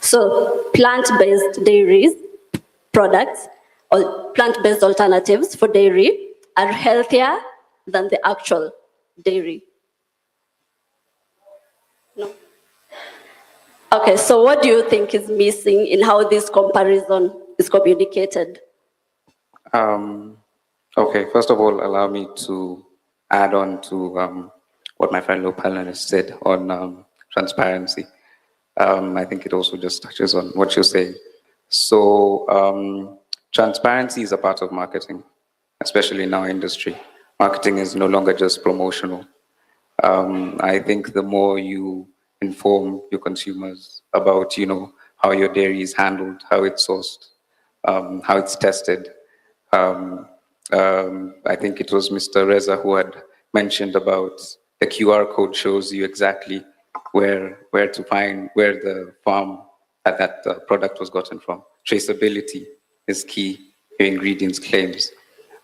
So plant-based dairies products or plant-based alternatives for dairy are healthier than the actual dairy. No. Okay, so what do you think is missing in how this comparison is communicated? Okay, first of all, allow me to add on to what my fellow panelists said on transparency. I think it also just touches on what you're saying. So transparency is a part of marketing, especially in our industry. Marketing is no longer just promotional. I think the more you inform your consumers about, how your dairy is handled, how it's sourced, how it's tested. I think it was Mr. Reza who had mentioned about the QR code shows you exactly where to find, where the farm that product was gotten from. Traceability is key, your ingredients claims.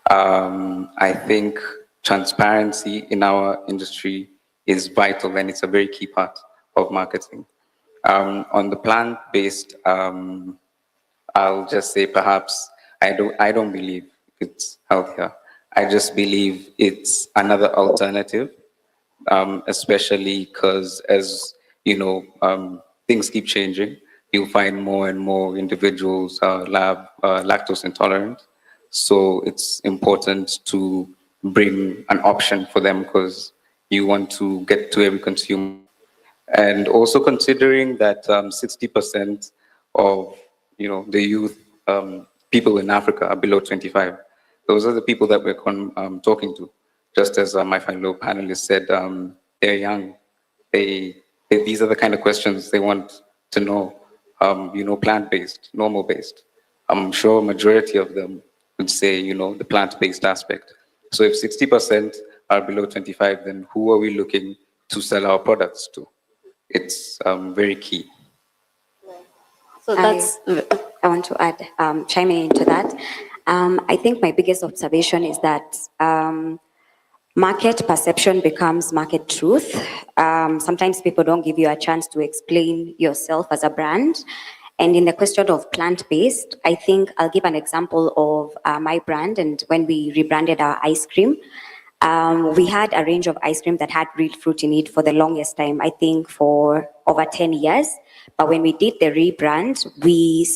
I think transparency in our industry is vital, and it's a very key part of marketing. On the plant-based, I'll just say perhaps I don't believe it's healthier. I just believe it's another alternative, especially because as things keep changing, you'll find more and more individuals are lactose intolerant. So it's important to bring an option for them because you want to get to every consumer. And also considering that 60% of the youth, people in Africa are below 25. Those are the people that we're talking to. Just as my fellow panelists said, they're young. These are the kind of questions they want to know. Plant-based, normal-based. I'm sure a majority of them would say, the plant-based aspect. So if 60% are below 25, then who are we looking to sell our products to? It's very key. So I want to add, chime in into that. I think my biggest observation is that market perception becomes market truth. Sometimes people don't give you a chance to explain yourself as a brand. And in the question of plant-based, I think I'll give an example of my brand. And when we rebranded our ice cream, we had a range of ice cream that had real fruit in it for the longest time, I think for over 10 years. But when we did the rebrand, we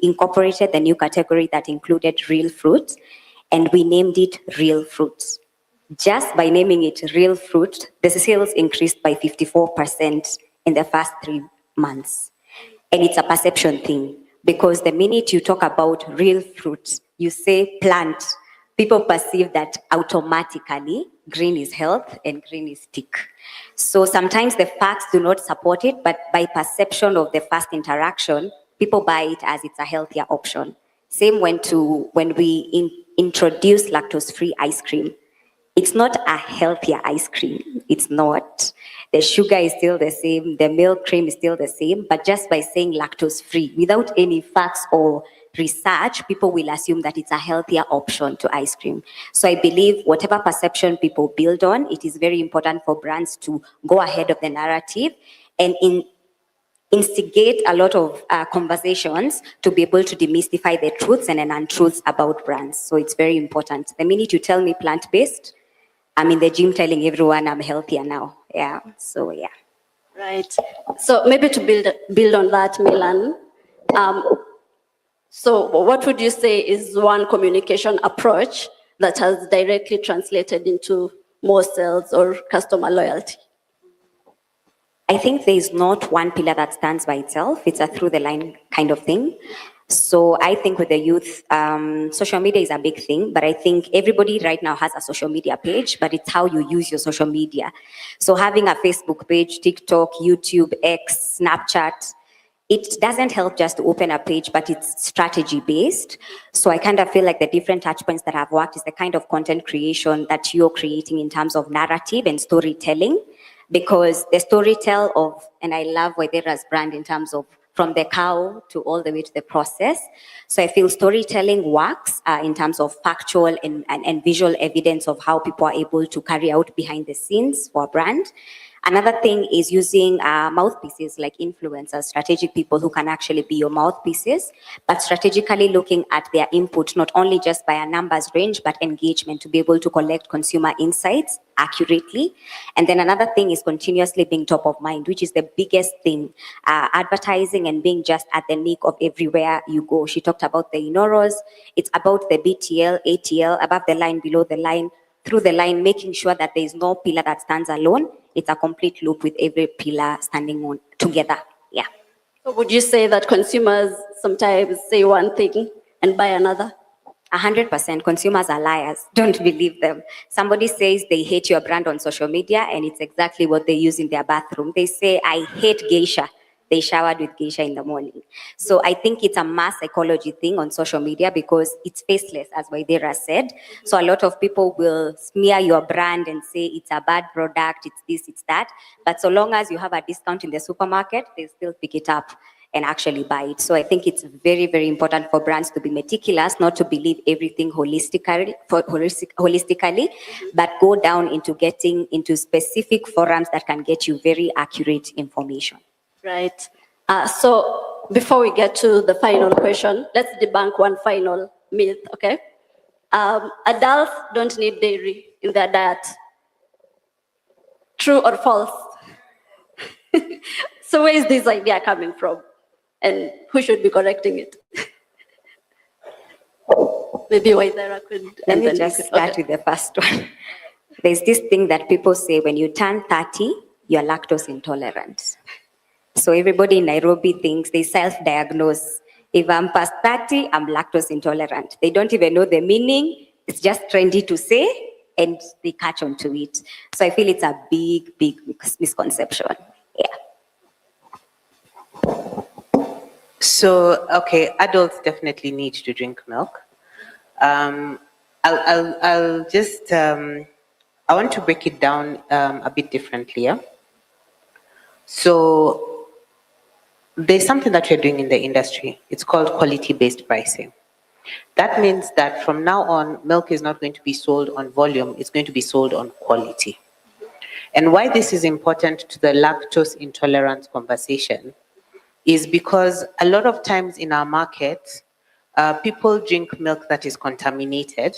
incorporated the new category that included real fruit, and we named it Real Fruits. Just by naming it Real Fruit, the sales increased by 54% in the first 3 months. And it's a perception thing, because the minute you talk about real fruit, you say plant, people perceive that automatically green is health and green is tick. So sometimes the facts do not support it, but by perception of the first interaction, people buy it as it's a healthier option. Same when we introduce lactose-free ice cream. It's not a healthier ice cream. It's not. The sugar is still the same. The milk cream is still the same. But just by saying lactose-free, without any facts or research, people will assume that it's a healthier option to ice cream. So I believe whatever perception people build on, it is very important for brands to go ahead of the narrative and instigate a lot of conversations to be able to demystify the truths and untruths about brands. So it's very important. The minute you tell me plant-based, I'm in the gym telling everyone I'm healthier now. Yeah, so yeah. Right. So maybe to build on that, Milan. So what would you say is one communication approach that has directly translated into more sales or customer loyalty? I think there is not one pillar that stands by itself. It's a through the line kind of thing. So I think with the youth, social media is a big thing, but I think everybody right now has a social media page, but it's how you use your social media. So having a Facebook page, TikTok, YouTube, X, Snapchat, it doesn't help just to open a page, but it's strategy based. So I kind of feel like the different touch points that have worked is the kind of content creation that you're creating in terms of narrative and storytelling, because the storytell of, and I love Waithera's brand in terms of from the cow to all the way to the process. So I feel storytelling works in terms of factual and visual evidence of how people are able to carry out behind the scenes for a brand. Another thing is using mouthpieces like influencers, strategic people who can actually be your mouthpieces, but strategically looking at their input, not only just by a numbers range, but engagement to be able to collect consumer insights accurately. And then another thing is continuously being top of mind, which is the biggest thing, advertising and being just at the nick of everywhere you go. She talked about the Inoros. It's about the BTL, ATL, above the line, below the line, through the line, making sure that there is no pillar that stands alone. It's a complete loop with every pillar standing on together. Yeah. So would you say that consumers sometimes say one thing and buy another? 100%. Consumers are liars. Don't believe them. Somebody says they hate your brand on social media, and it's exactly what they use in their bathroom. They say, I hate geisha. They showered with geisha in the morning. So I think it's a mass psychology thing on social media because it's faceless, as Waithera said. So a lot of people will smear your brand and say it's a bad product, it's this, it's that. But so long as you have a discount in the supermarket, they still pick it up and actually buy it. So I think it's very, very important for brands to be meticulous, not to believe everything holistically, but go down into getting into specific forums that can get you very accurate information. Right. So before we get to the final question, let's debunk one final myth, okay? Adults don't need dairy in their diet. True or false? So where is this idea coming from? And who should be correcting it? Maybe Waithera could. Let me just start with the first one. There's this thing that people say when you turn 30, you're lactose intolerant. So everybody in Nairobi thinks they self-diagnose. If I'm past 30, I'm lactose intolerant. They don't even know the meaning. It's just trendy to say, and they catch on to it. So I feel it's a big, big misconception. Yeah. So, okay, adults definitely need to drink milk. I'll just, I want to break it down a bit differently. Yeah? So, there's something that we're doing in the industry. It's called quality-based pricing. That means that from now on, milk is not going to be sold on volume, it's going to be sold on quality. And why this is important to the lactose intolerance conversation is because a lot of times in our market, people drink milk that is contaminated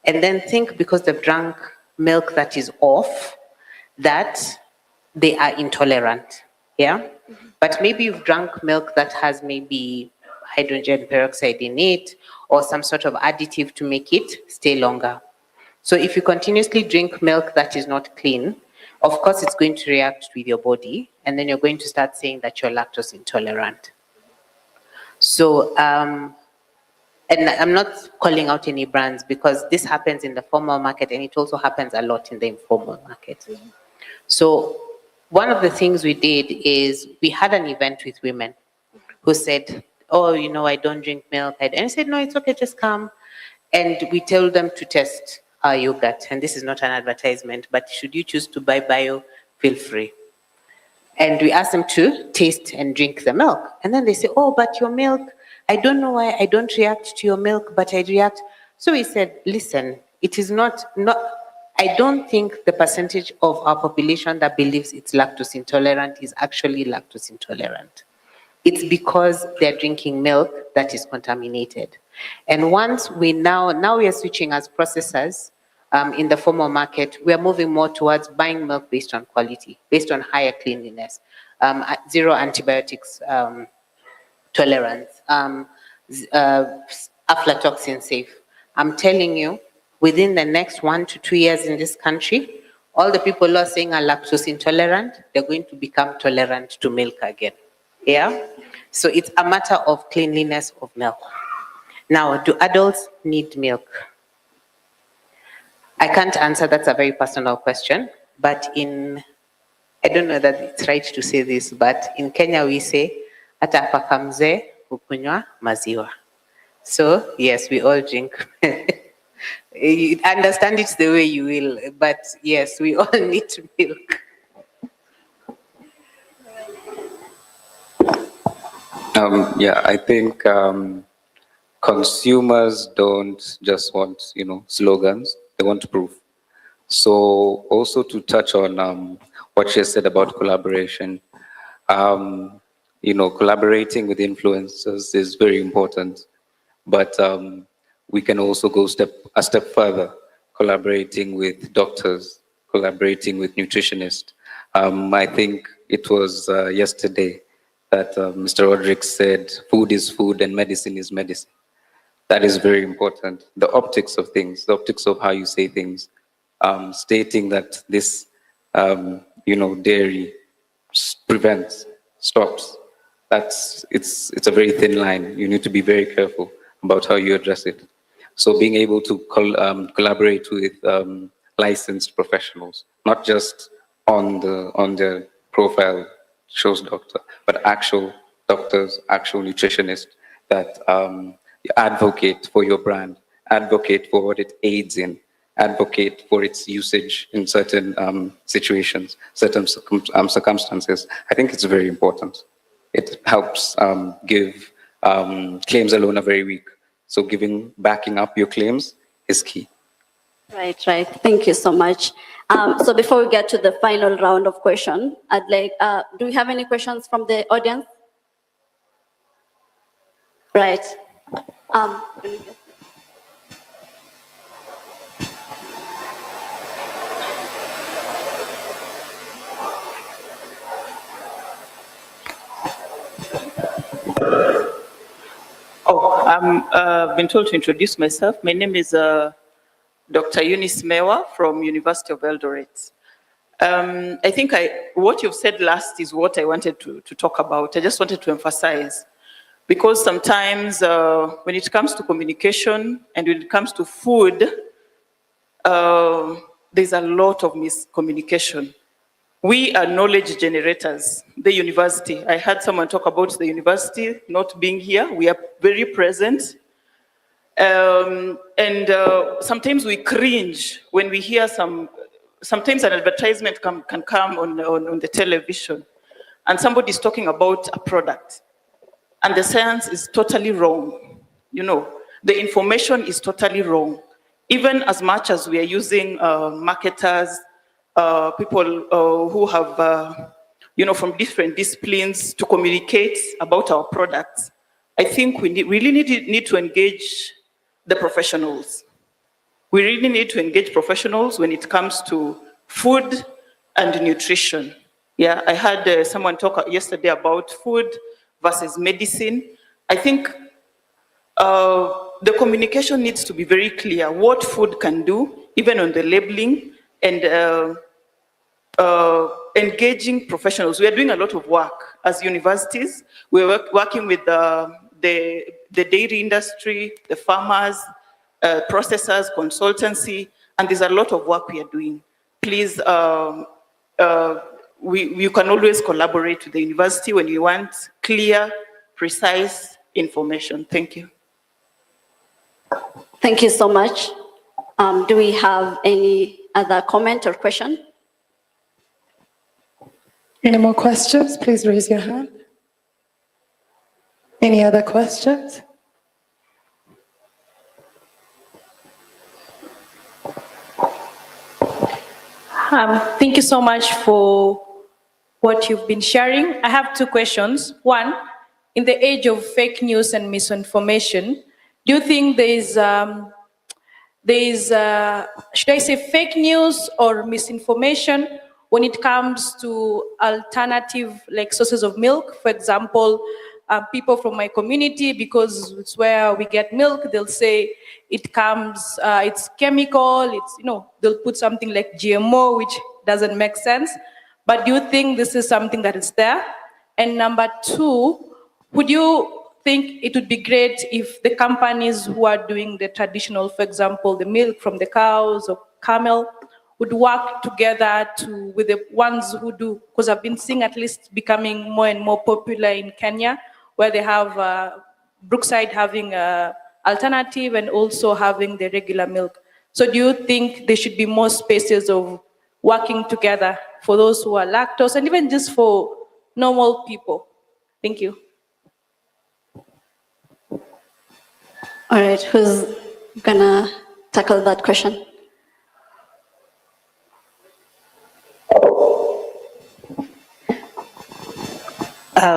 and then think because they've drunk milk that is off, that they are intolerant, yeah? But maybe you've drunk milk that has maybe hydrogen peroxide in it or some sort of additive to make it stay longer. So if you continuously drink milk that is not clean, of course it's going to react with your body, and then you're going to start saying that you're lactose intolerant. So, and I'm not calling out any brands because this happens in the formal market and it also happens a lot in the informal market. So one of the things we did is we had an event with women who said, oh, you know, I don't drink milk. And I said, no, it's okay, just come. And we told them to test our yogurt. And this is not an advertisement, but should you choose to buy bio, feel free. And we asked them to taste and drink the milk. And then they say, oh, but your milk, I don't know why I don't react to your milk, but I react. So we said, listen, it is not, I don't think the percentage of our population that believes it's lactose intolerant is actually lactose intolerant. It's because they're drinking milk that is contaminated. And once we now we are switching as processors in the formal market, we are moving more towards buying milk based on quality, based on higher cleanliness, zero antibiotics tolerance, aflatoxin safe. I'm telling you, within the next 1 to 2 years in this country, all the people who are saying are lactose intolerant, they're going to become tolerant to milk again. Yeah? So it's a matter of cleanliness of milk. Now, do adults need milk? I can't answer, that's a very personal question, but I don't know that it's right to say this, but in Kenya we say, ata paka mzee hukunywa maziwa. So yes, we all drink. You understand it the way you will, but yes, we all need milk. Yeah, I think consumers don't just want, slogans, they want proof. So also to touch on what she said about collaboration, collaborating with influencers is very important, but we can also go a step further, collaborating with doctors, collaborating with nutritionists. I think it was yesterday that Mr. Roderick said, food is food and medicine is medicine. That is very important. The optics of things, the optics of how you say things, stating that this, dairy prevents, stops. It's a very thin line. You need to be very careful about how you address it. So being able to collaborate with licensed professionals, not just on the profile shows doctor, but actual doctors, actual nutritionists that advocate for your brand, advocate for what it aids in, advocate for its usage in certain situations, certain circumstances. I think it's very important. It helps give claims alone are very weak. So backing up your claims is key. Right. Thank you so much. So before we get to the final round of questions, I'd like, do we have any questions from the audience? Right. I've been told to introduce myself. My name is Dr. Eunice Mewa from University of Eldoret. I think what you've said last is what I wanted to talk about. I just wanted to emphasize, because sometimes when it comes to communication and when it comes to food, there's a lot of miscommunication. We are knowledge generators, the university. I heard someone talk about the university not being here. We are very present. Sometimes we cringe when we hear sometimes an advertisement can come on the television and somebody's talking about a product and the science is totally wrong. The information is totally wrong. Even as much as we are using marketers, people who have, from different disciplines to communicate about our products, I think we really need to engage the professionals. We really need to engage professionals when it comes to food and nutrition. Yeah, I heard someone talk yesterday about food versus medicine. I think the communication needs to be very clear what food can do, even on the labeling, and engaging professionals. We are doing a lot of work as universities. We're working with the dairy industry, the farmers, processors, consultancy, and there's a lot of work we are doing. Please, you can always collaborate with the university when you want clear, precise information. Thank you. Thank you so much. Do we have any other comment or question? Any more questions? Please raise your hand. Any other questions? Thank you so much for what you've been sharing. I have two questions. One, in the age of fake news and misinformation, do you think should I say fake news or misinformation when it comes to alternative like sources of milk? For example, people from my community, because it's where we get milk, they'll say it comes, it's chemical, it's, they'll put something like GMO, which doesn't make sense. But do you think this is something that is there? And number two, would you think it would be great if the companies who are doing the traditional, for example, the milk from the cows or camel, would work together with the ones who do, because I've been seeing at least becoming more and more popular in Kenya, where they have Brookside having alternative and also having the regular milk. So do you think there should be more spaces of working together for those who are lactose and even just for normal people? Thank you. All right, who's gonna tackle that question?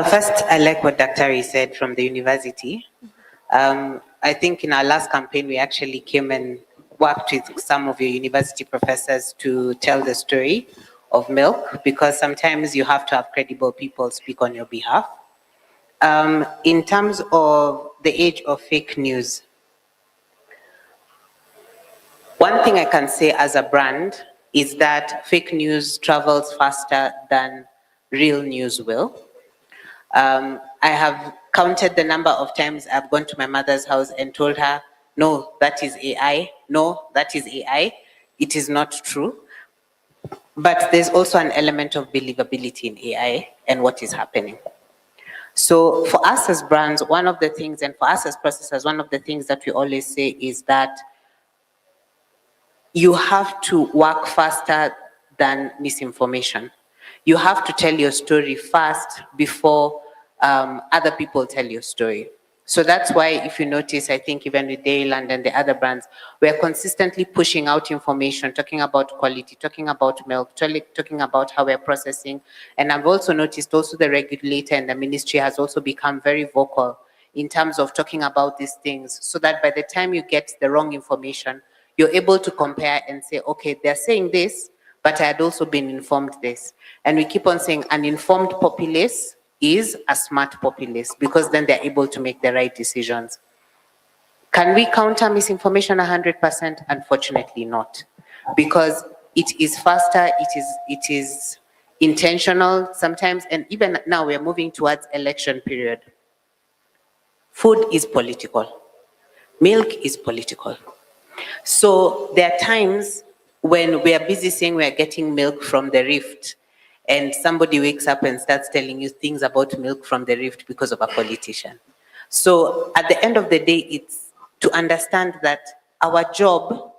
First, I like what Dr. Ari said from the university. I think in our last campaign, we actually came and worked with some of your university professors to tell the story of milk, because sometimes you have to have credible people speak on your behalf. In terms of the age of fake news, one thing I can say as a brand is that fake news travels faster than real news will. I have counted the number of times I've gone to my mother's house and told her, no, that is AI. No, that is AI. It is not true. But there's also an element of believability in AI and what is happening. So for us as brands, one of the things, and for us as processors, one of the things that we always say is that you have to work faster than misinformation. You have to tell your story fast before other people tell your story. So that's why, if you notice, I think even with Dairyland and the other brands, we're consistently pushing out information, talking about quality, talking about milk, talking about how we're processing. And I've also noticed also the regulator and the ministry has also become very vocal in terms of talking about these things, so that by the time you get the wrong information, you're able to compare and say, okay, they're saying this, but I had also been informed this. And we keep on saying an informed populace is a smart populace, because then they're able to make the right decisions. Can we counter misinformation 100%? Unfortunately not, because it is faster, it is intentional sometimes, and even now we're moving towards election period. Food is political. Milk is political. So there are times when we are busy saying we are getting milk from the Rift, and somebody wakes up and starts telling you things about milk from the Rift because of a politician. So at the end of the day, it's to understand that our job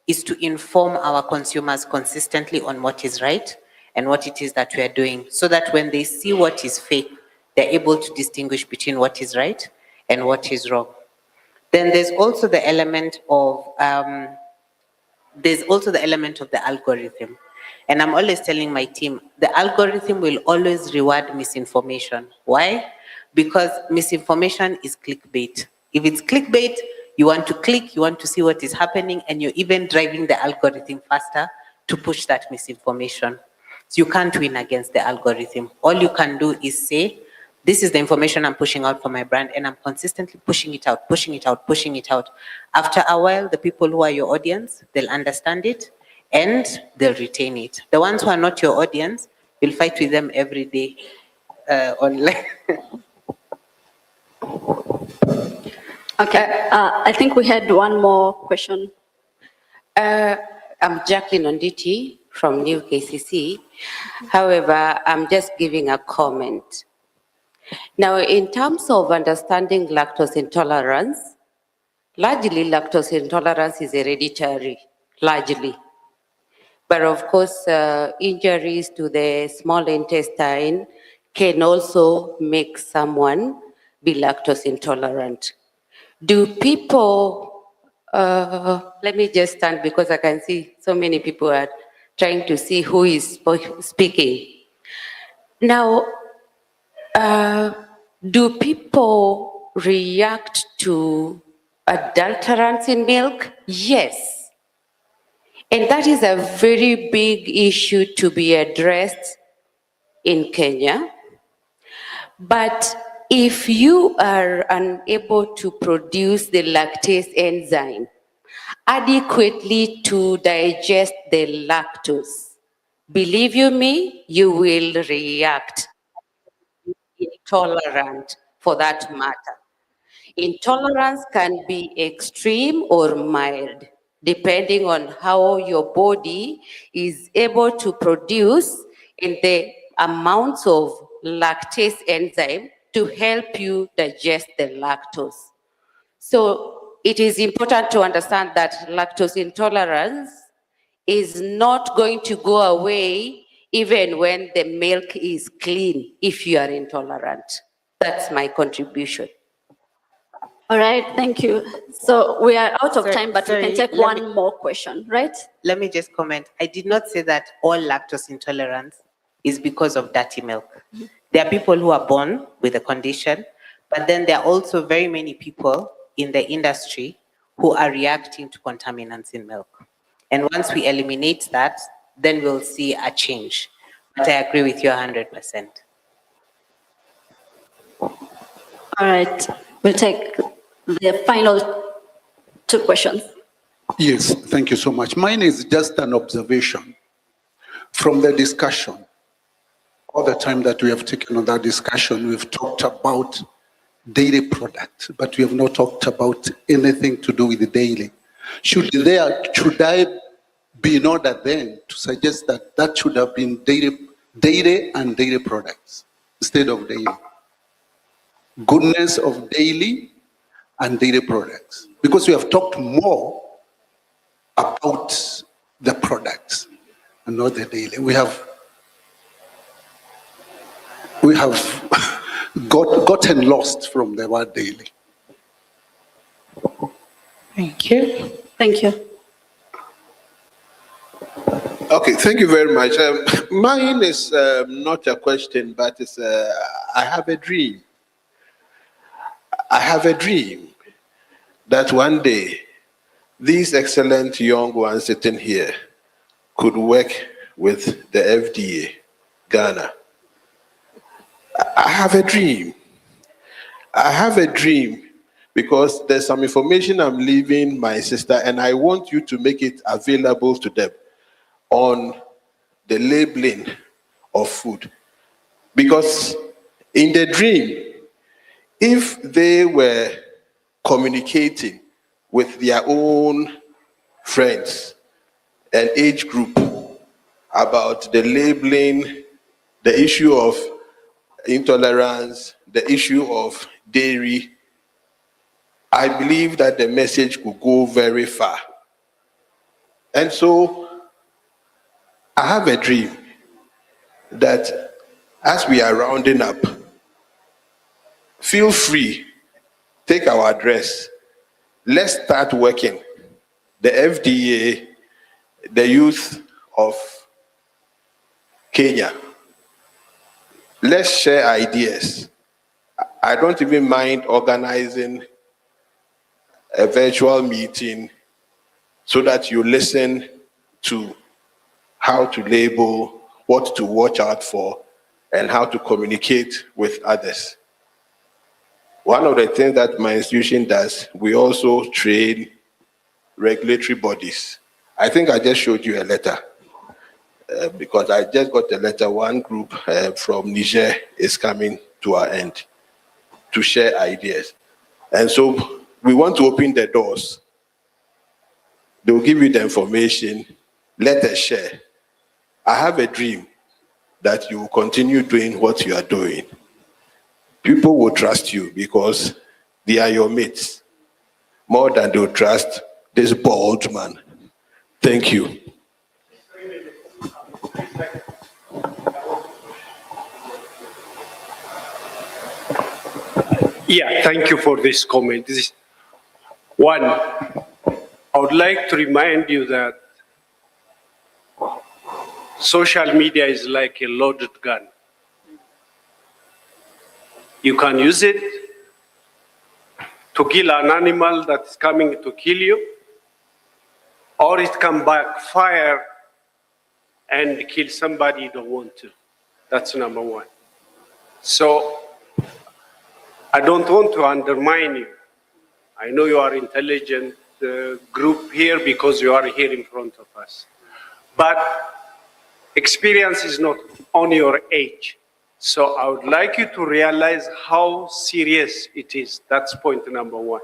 is to inform our consumers consistently on what is right and what it is that we are doing, so that when they see what is fake, they're able to distinguish between what is right and what is wrong. Then there's also the element of the algorithm. And I'm always telling my team, the algorithm will always reward misinformation. Why? Because misinformation is clickbait. If it's clickbait, you want to click, you want to see what is happening, and you're even driving the algorithm faster to push that misinformation. So you can't win against the algorithm. All you can do is say, this is the information I'm pushing out for my brand, and I'm consistently pushing it out, pushing it out, pushing it out. After a while, the people who are your audience, they'll understand it and they'll retain it. The ones who are not your audience, you'll fight with them every day online. Okay, I think we had one more question. I'm Jacqueline Onditi from New KCC. However, I'm just giving a comment. Now, in terms of understanding lactose intolerance, largely lactose intolerance is hereditary, largely. But of course, injuries to the small intestine can also make someone be lactose intolerant. Do people, let me just stand because I can see so many people are trying to see who is speaking. Now, do people react to adulterants in milk? Yes. And that is a very big issue to be addressed in Kenya. But if you are unable to produce the lactase enzyme adequately to digest the lactose, believe you me, you will react. Intolerant for that matter. Intolerance can be extreme or mild, depending on how your body is able to produce in the amounts of lactase enzyme to help you digest the lactose. So it is important to understand that lactose intolerance is not going to go away even when the milk is clean if you are intolerant. That's my contribution. All right, thank you. So we are out of Sorry, time, but we sorry, can take let one more question, right? Let me just comment. I did not say that all lactose intolerance is because of dirty milk. There are people who are born with a condition, but then there are also very many people in the industry who are reacting to contaminants in milk. And once we eliminate that, then we'll see a change. But I agree with you 100%. All right, we'll take the final two questions. Yes, thank you so much. Mine is just an observation from the discussion. All the time that we have taken on that discussion, we've talked about dairy products, but we have not talked about anything to do with the dairy. Should I be in order then to suggest that that should have been dairy and dairy products instead of dairy? Goodness of dairy and dairy products. Because we have talked more about the products and not the dairy. We have gotten lost from the word daily. Thank you. Thank you. Okay, thank you very much. Mine is not a question, but it's I have a dream. I have a dream that one day these excellent young ones sitting here could work with the FDA, Ghana. I have a dream. I have a dream because there's some information I'm leaving my sister, and I want you to make it available to them on the labeling of food. Because in the dream, if they were communicating with their own friends and age group about the labeling, the issue of intolerance, the issue of dairy, I believe that the message could go very far. And so I have a dream that as we are rounding up, feel free, take our address. Let's start working. The FDA, the youth of Kenya. Let's share ideas. I don't even mind organizing a virtual meeting so that you listen to how to label what to watch out for, and how to communicate with others. One of the things that my institution does, we also train regulatory bodies. I think I just showed you a letter because I just got a letter. One group from Niger is coming to our end to share ideas. And so we want to open the doors. They will give you the information. Let us share. I have a dream that you will continue doing what you are doing. People will trust you because they are your mates more than they will trust this bald man. Thank you. Yeah, thank you for this comment. One, I would like to remind you that social media is like a loaded gun. You can use it to kill an animal that's coming to kill you, or it can backfire and kill somebody you don't want to. That's number one. So I don't want to undermine you. I know you are intelligent group here because you are here in front of us. But experience is not on your age. So I would like you to realize how serious it is. That's point number one.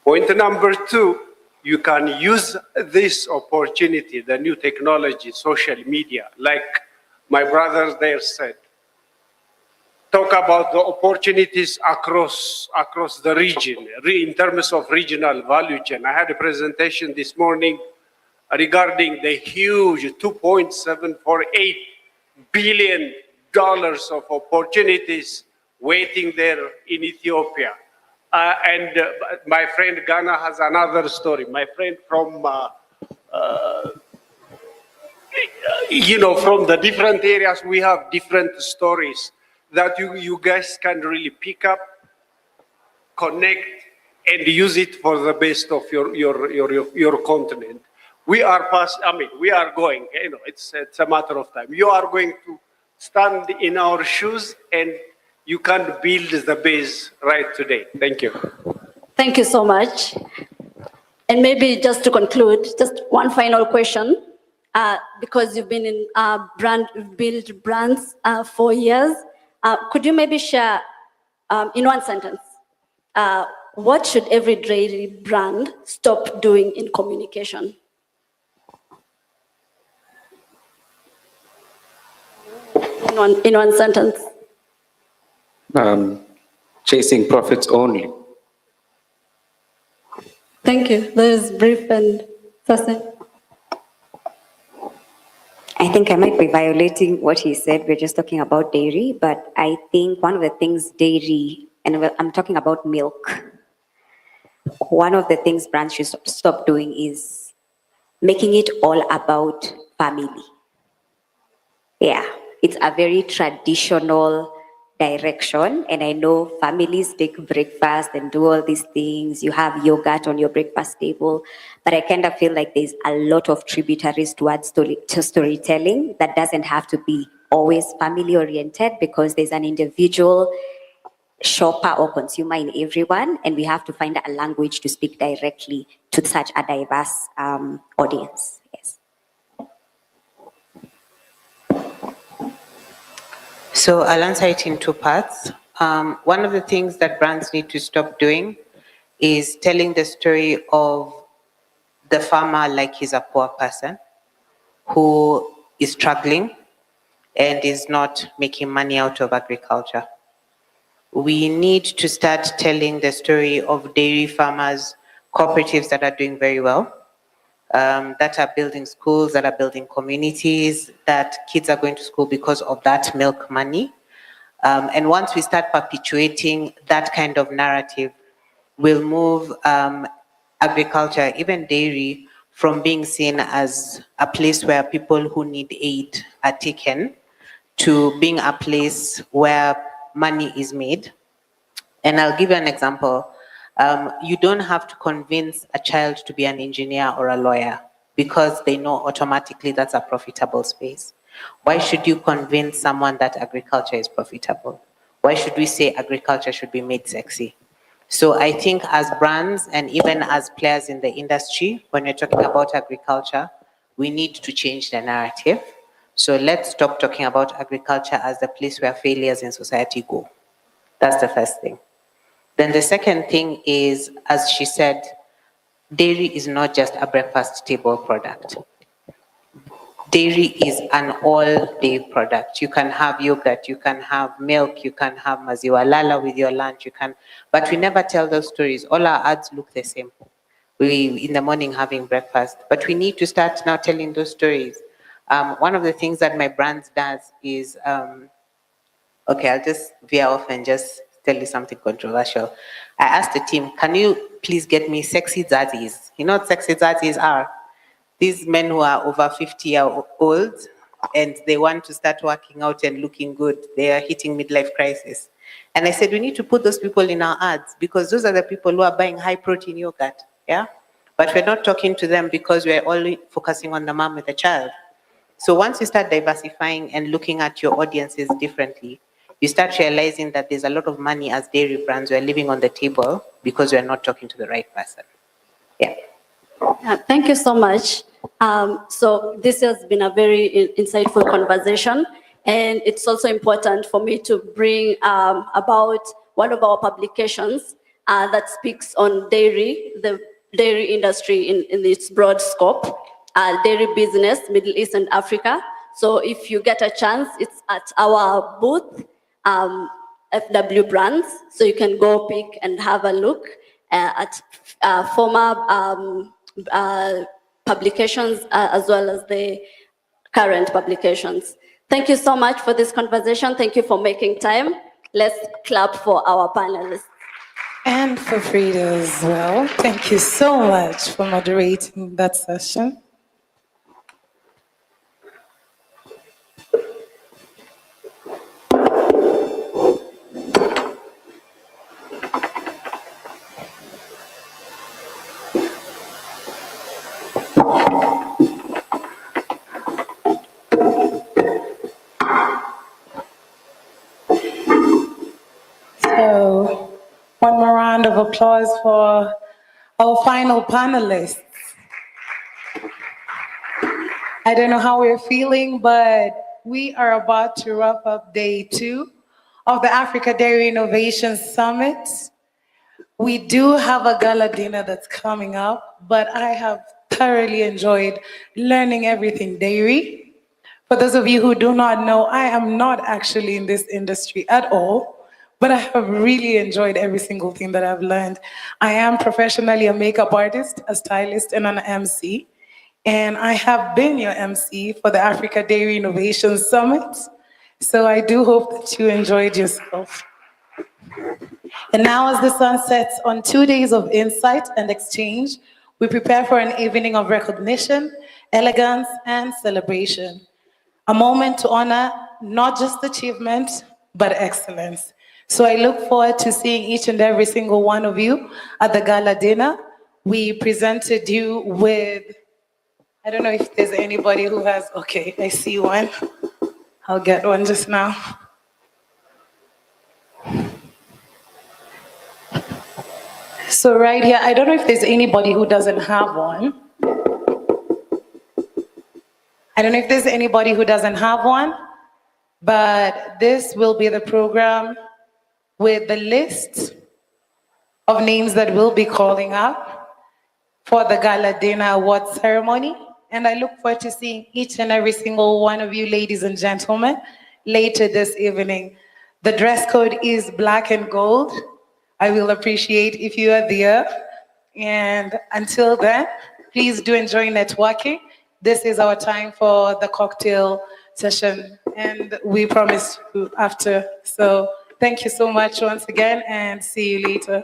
Point number two, you can use this opportunity, the new technology, social media, like my brothers there said. Talk about the opportunities across the region in terms of regional value chain. I had a presentation this morning regarding the huge $2.748 billion of opportunities waiting there in Ethiopia. My friend Ghana has another story. My friend from, from the different areas, we have different stories that you guys can really pick up, connect, and use it for the best of your continent. We are we are going, it's a matter of time. You are going to stand in our shoes and you can build the base right today. Thank you. Thank you so much. And maybe just to conclude, just one final question, because you've been in build brands for years. Could you maybe share in one sentence, what should every dairy brand stop doing in communication? In one sentence. Chasing profits only. Thank you. That is brief and succinct. I think I might be violating what he said. We're just talking about dairy, but I think one of the things dairy, and I'm talking about milk, one of the things brands should stop doing is making it all about family. Yeah, it's a very traditional direction, and I know families take breakfast and do all these things. You have yogurt on your breakfast table, but I kind of feel like there's a lot of tributaries towards storytelling that doesn't have to be always family oriented, because there's an individual shopper or consumer in everyone, and we have to find a language to speak directly to such a diverse audience. Yes. So I'll answer it in two parts. One of the things that brands need to stop doing is telling the story of the farmer like he's a poor person who is struggling and is not making money out of agriculture. We need to start telling the story of dairy farmers, cooperatives that are doing very well, that are building schools, that are building communities, that kids are going to school because of that milk money. And once we start perpetuating that kind of narrative, we'll move agriculture, even dairy, from being seen as a place where people who need aid are taken to being a place where money is made. And I'll give you an example. You don't have to convince a child to be an engineer or a lawyer because they know automatically that's a profitable space. Why should you convince someone that agriculture is profitable? Why should we say agriculture should be made sexy? So I think as brands and even as players in the industry, when we're talking about agriculture, we need to change the narrative. So let's stop talking about agriculture as the place where failures in society go. That's the first thing. Then the second thing is, as she said, dairy is not just a breakfast table product. Dairy is an all-day product. You can have yogurt, you can have milk, you can have maziwa lala with your lunch, but we never tell those stories. All our ads look the same. We, in the morning, having breakfast, but we need to start now telling those stories. One of the things that my brand does is, okay, I'll just veer off and just tell you something controversial. I asked the team, can you please get me sexy zaddies? You know what sexy zaddies are? These men who are over 50 years old and they want to start working out and looking good. They are hitting midlife crisis. And I said, we need to put those people in our ads because those are the people who are buying high protein yogurt. Yeah. But we're not talking to them because we're only focusing on the mom with the child. So once you start diversifying and looking at your audiences differently, you start realizing that there's a lot of money as dairy brands we're leaving on the table because we're not talking to the right person. Yeah. Thank you so much. So this has been a very insightful conversation, and it's also important for me to bring about one of our publications that speaks on dairy, the dairy industry in its broad scope, dairy business, Middle East and Africa. So if you get a chance, it's at our booth, FW Brands. So you can go pick and have a look at former publications as well as the current publications. Thank you so much for this conversation. Thank you for making time. Let's clap for our panelists. And for Frida as well. Thank you so much for moderating that session. So, one more round of applause for our final panelists. I don't know how we're feeling, but we are about to wrap up day 2 of the Africa Dairy Innovation Summit. We do have a gala dinner that's coming up, but I have thoroughly enjoyed learning everything dairy. For those of you who do not know, I am not actually in this industry at all. But I have really enjoyed every single thing that I've learned. I am professionally a makeup artist, a stylist, and an MC. And I have been your MC for the Africa Dairy Innovation Summit. So I do hope that you enjoyed yourself. And now as the sun sets on 2 days of insight and exchange, we prepare for an evening of recognition, elegance, and celebration. A moment to honor not just achievement, but excellence. So I look forward to seeing each and every single one of you at the gala dinner. We presented you with, I don't know if there's anybody who has, okay, I see one. I'll get one just now. So right here, I don't know if there's anybody who doesn't have one. I don't know if there's anybody who doesn't have one, but this will be the program with the list of names that we'll be calling up for the Gala Dinner Award ceremony. And I look forward to seeing each and every single one of you, ladies and gentlemen, later this evening. The dress code is black and gold. I will appreciate if you are there. And until then, please do enjoy networking. This is our time for the cocktail session, and we promise you after. So thank you so much once again, and see you later.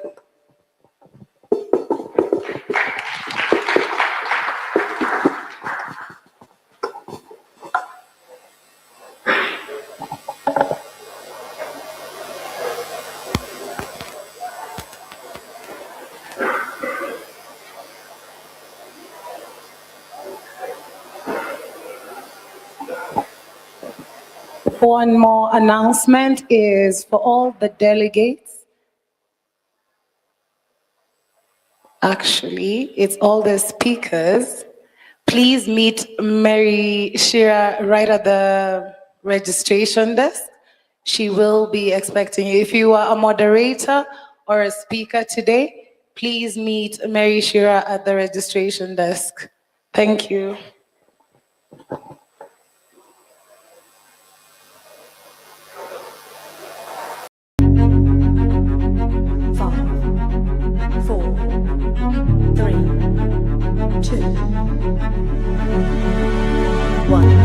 one more announcement is for all the delegates. Actually, it's all the speakers. Please meet Mary Shira right at the registration desk. She will be expecting you. If you are a moderator or a speaker today, please meet Mary Shira at the registration desk. Thank you. One.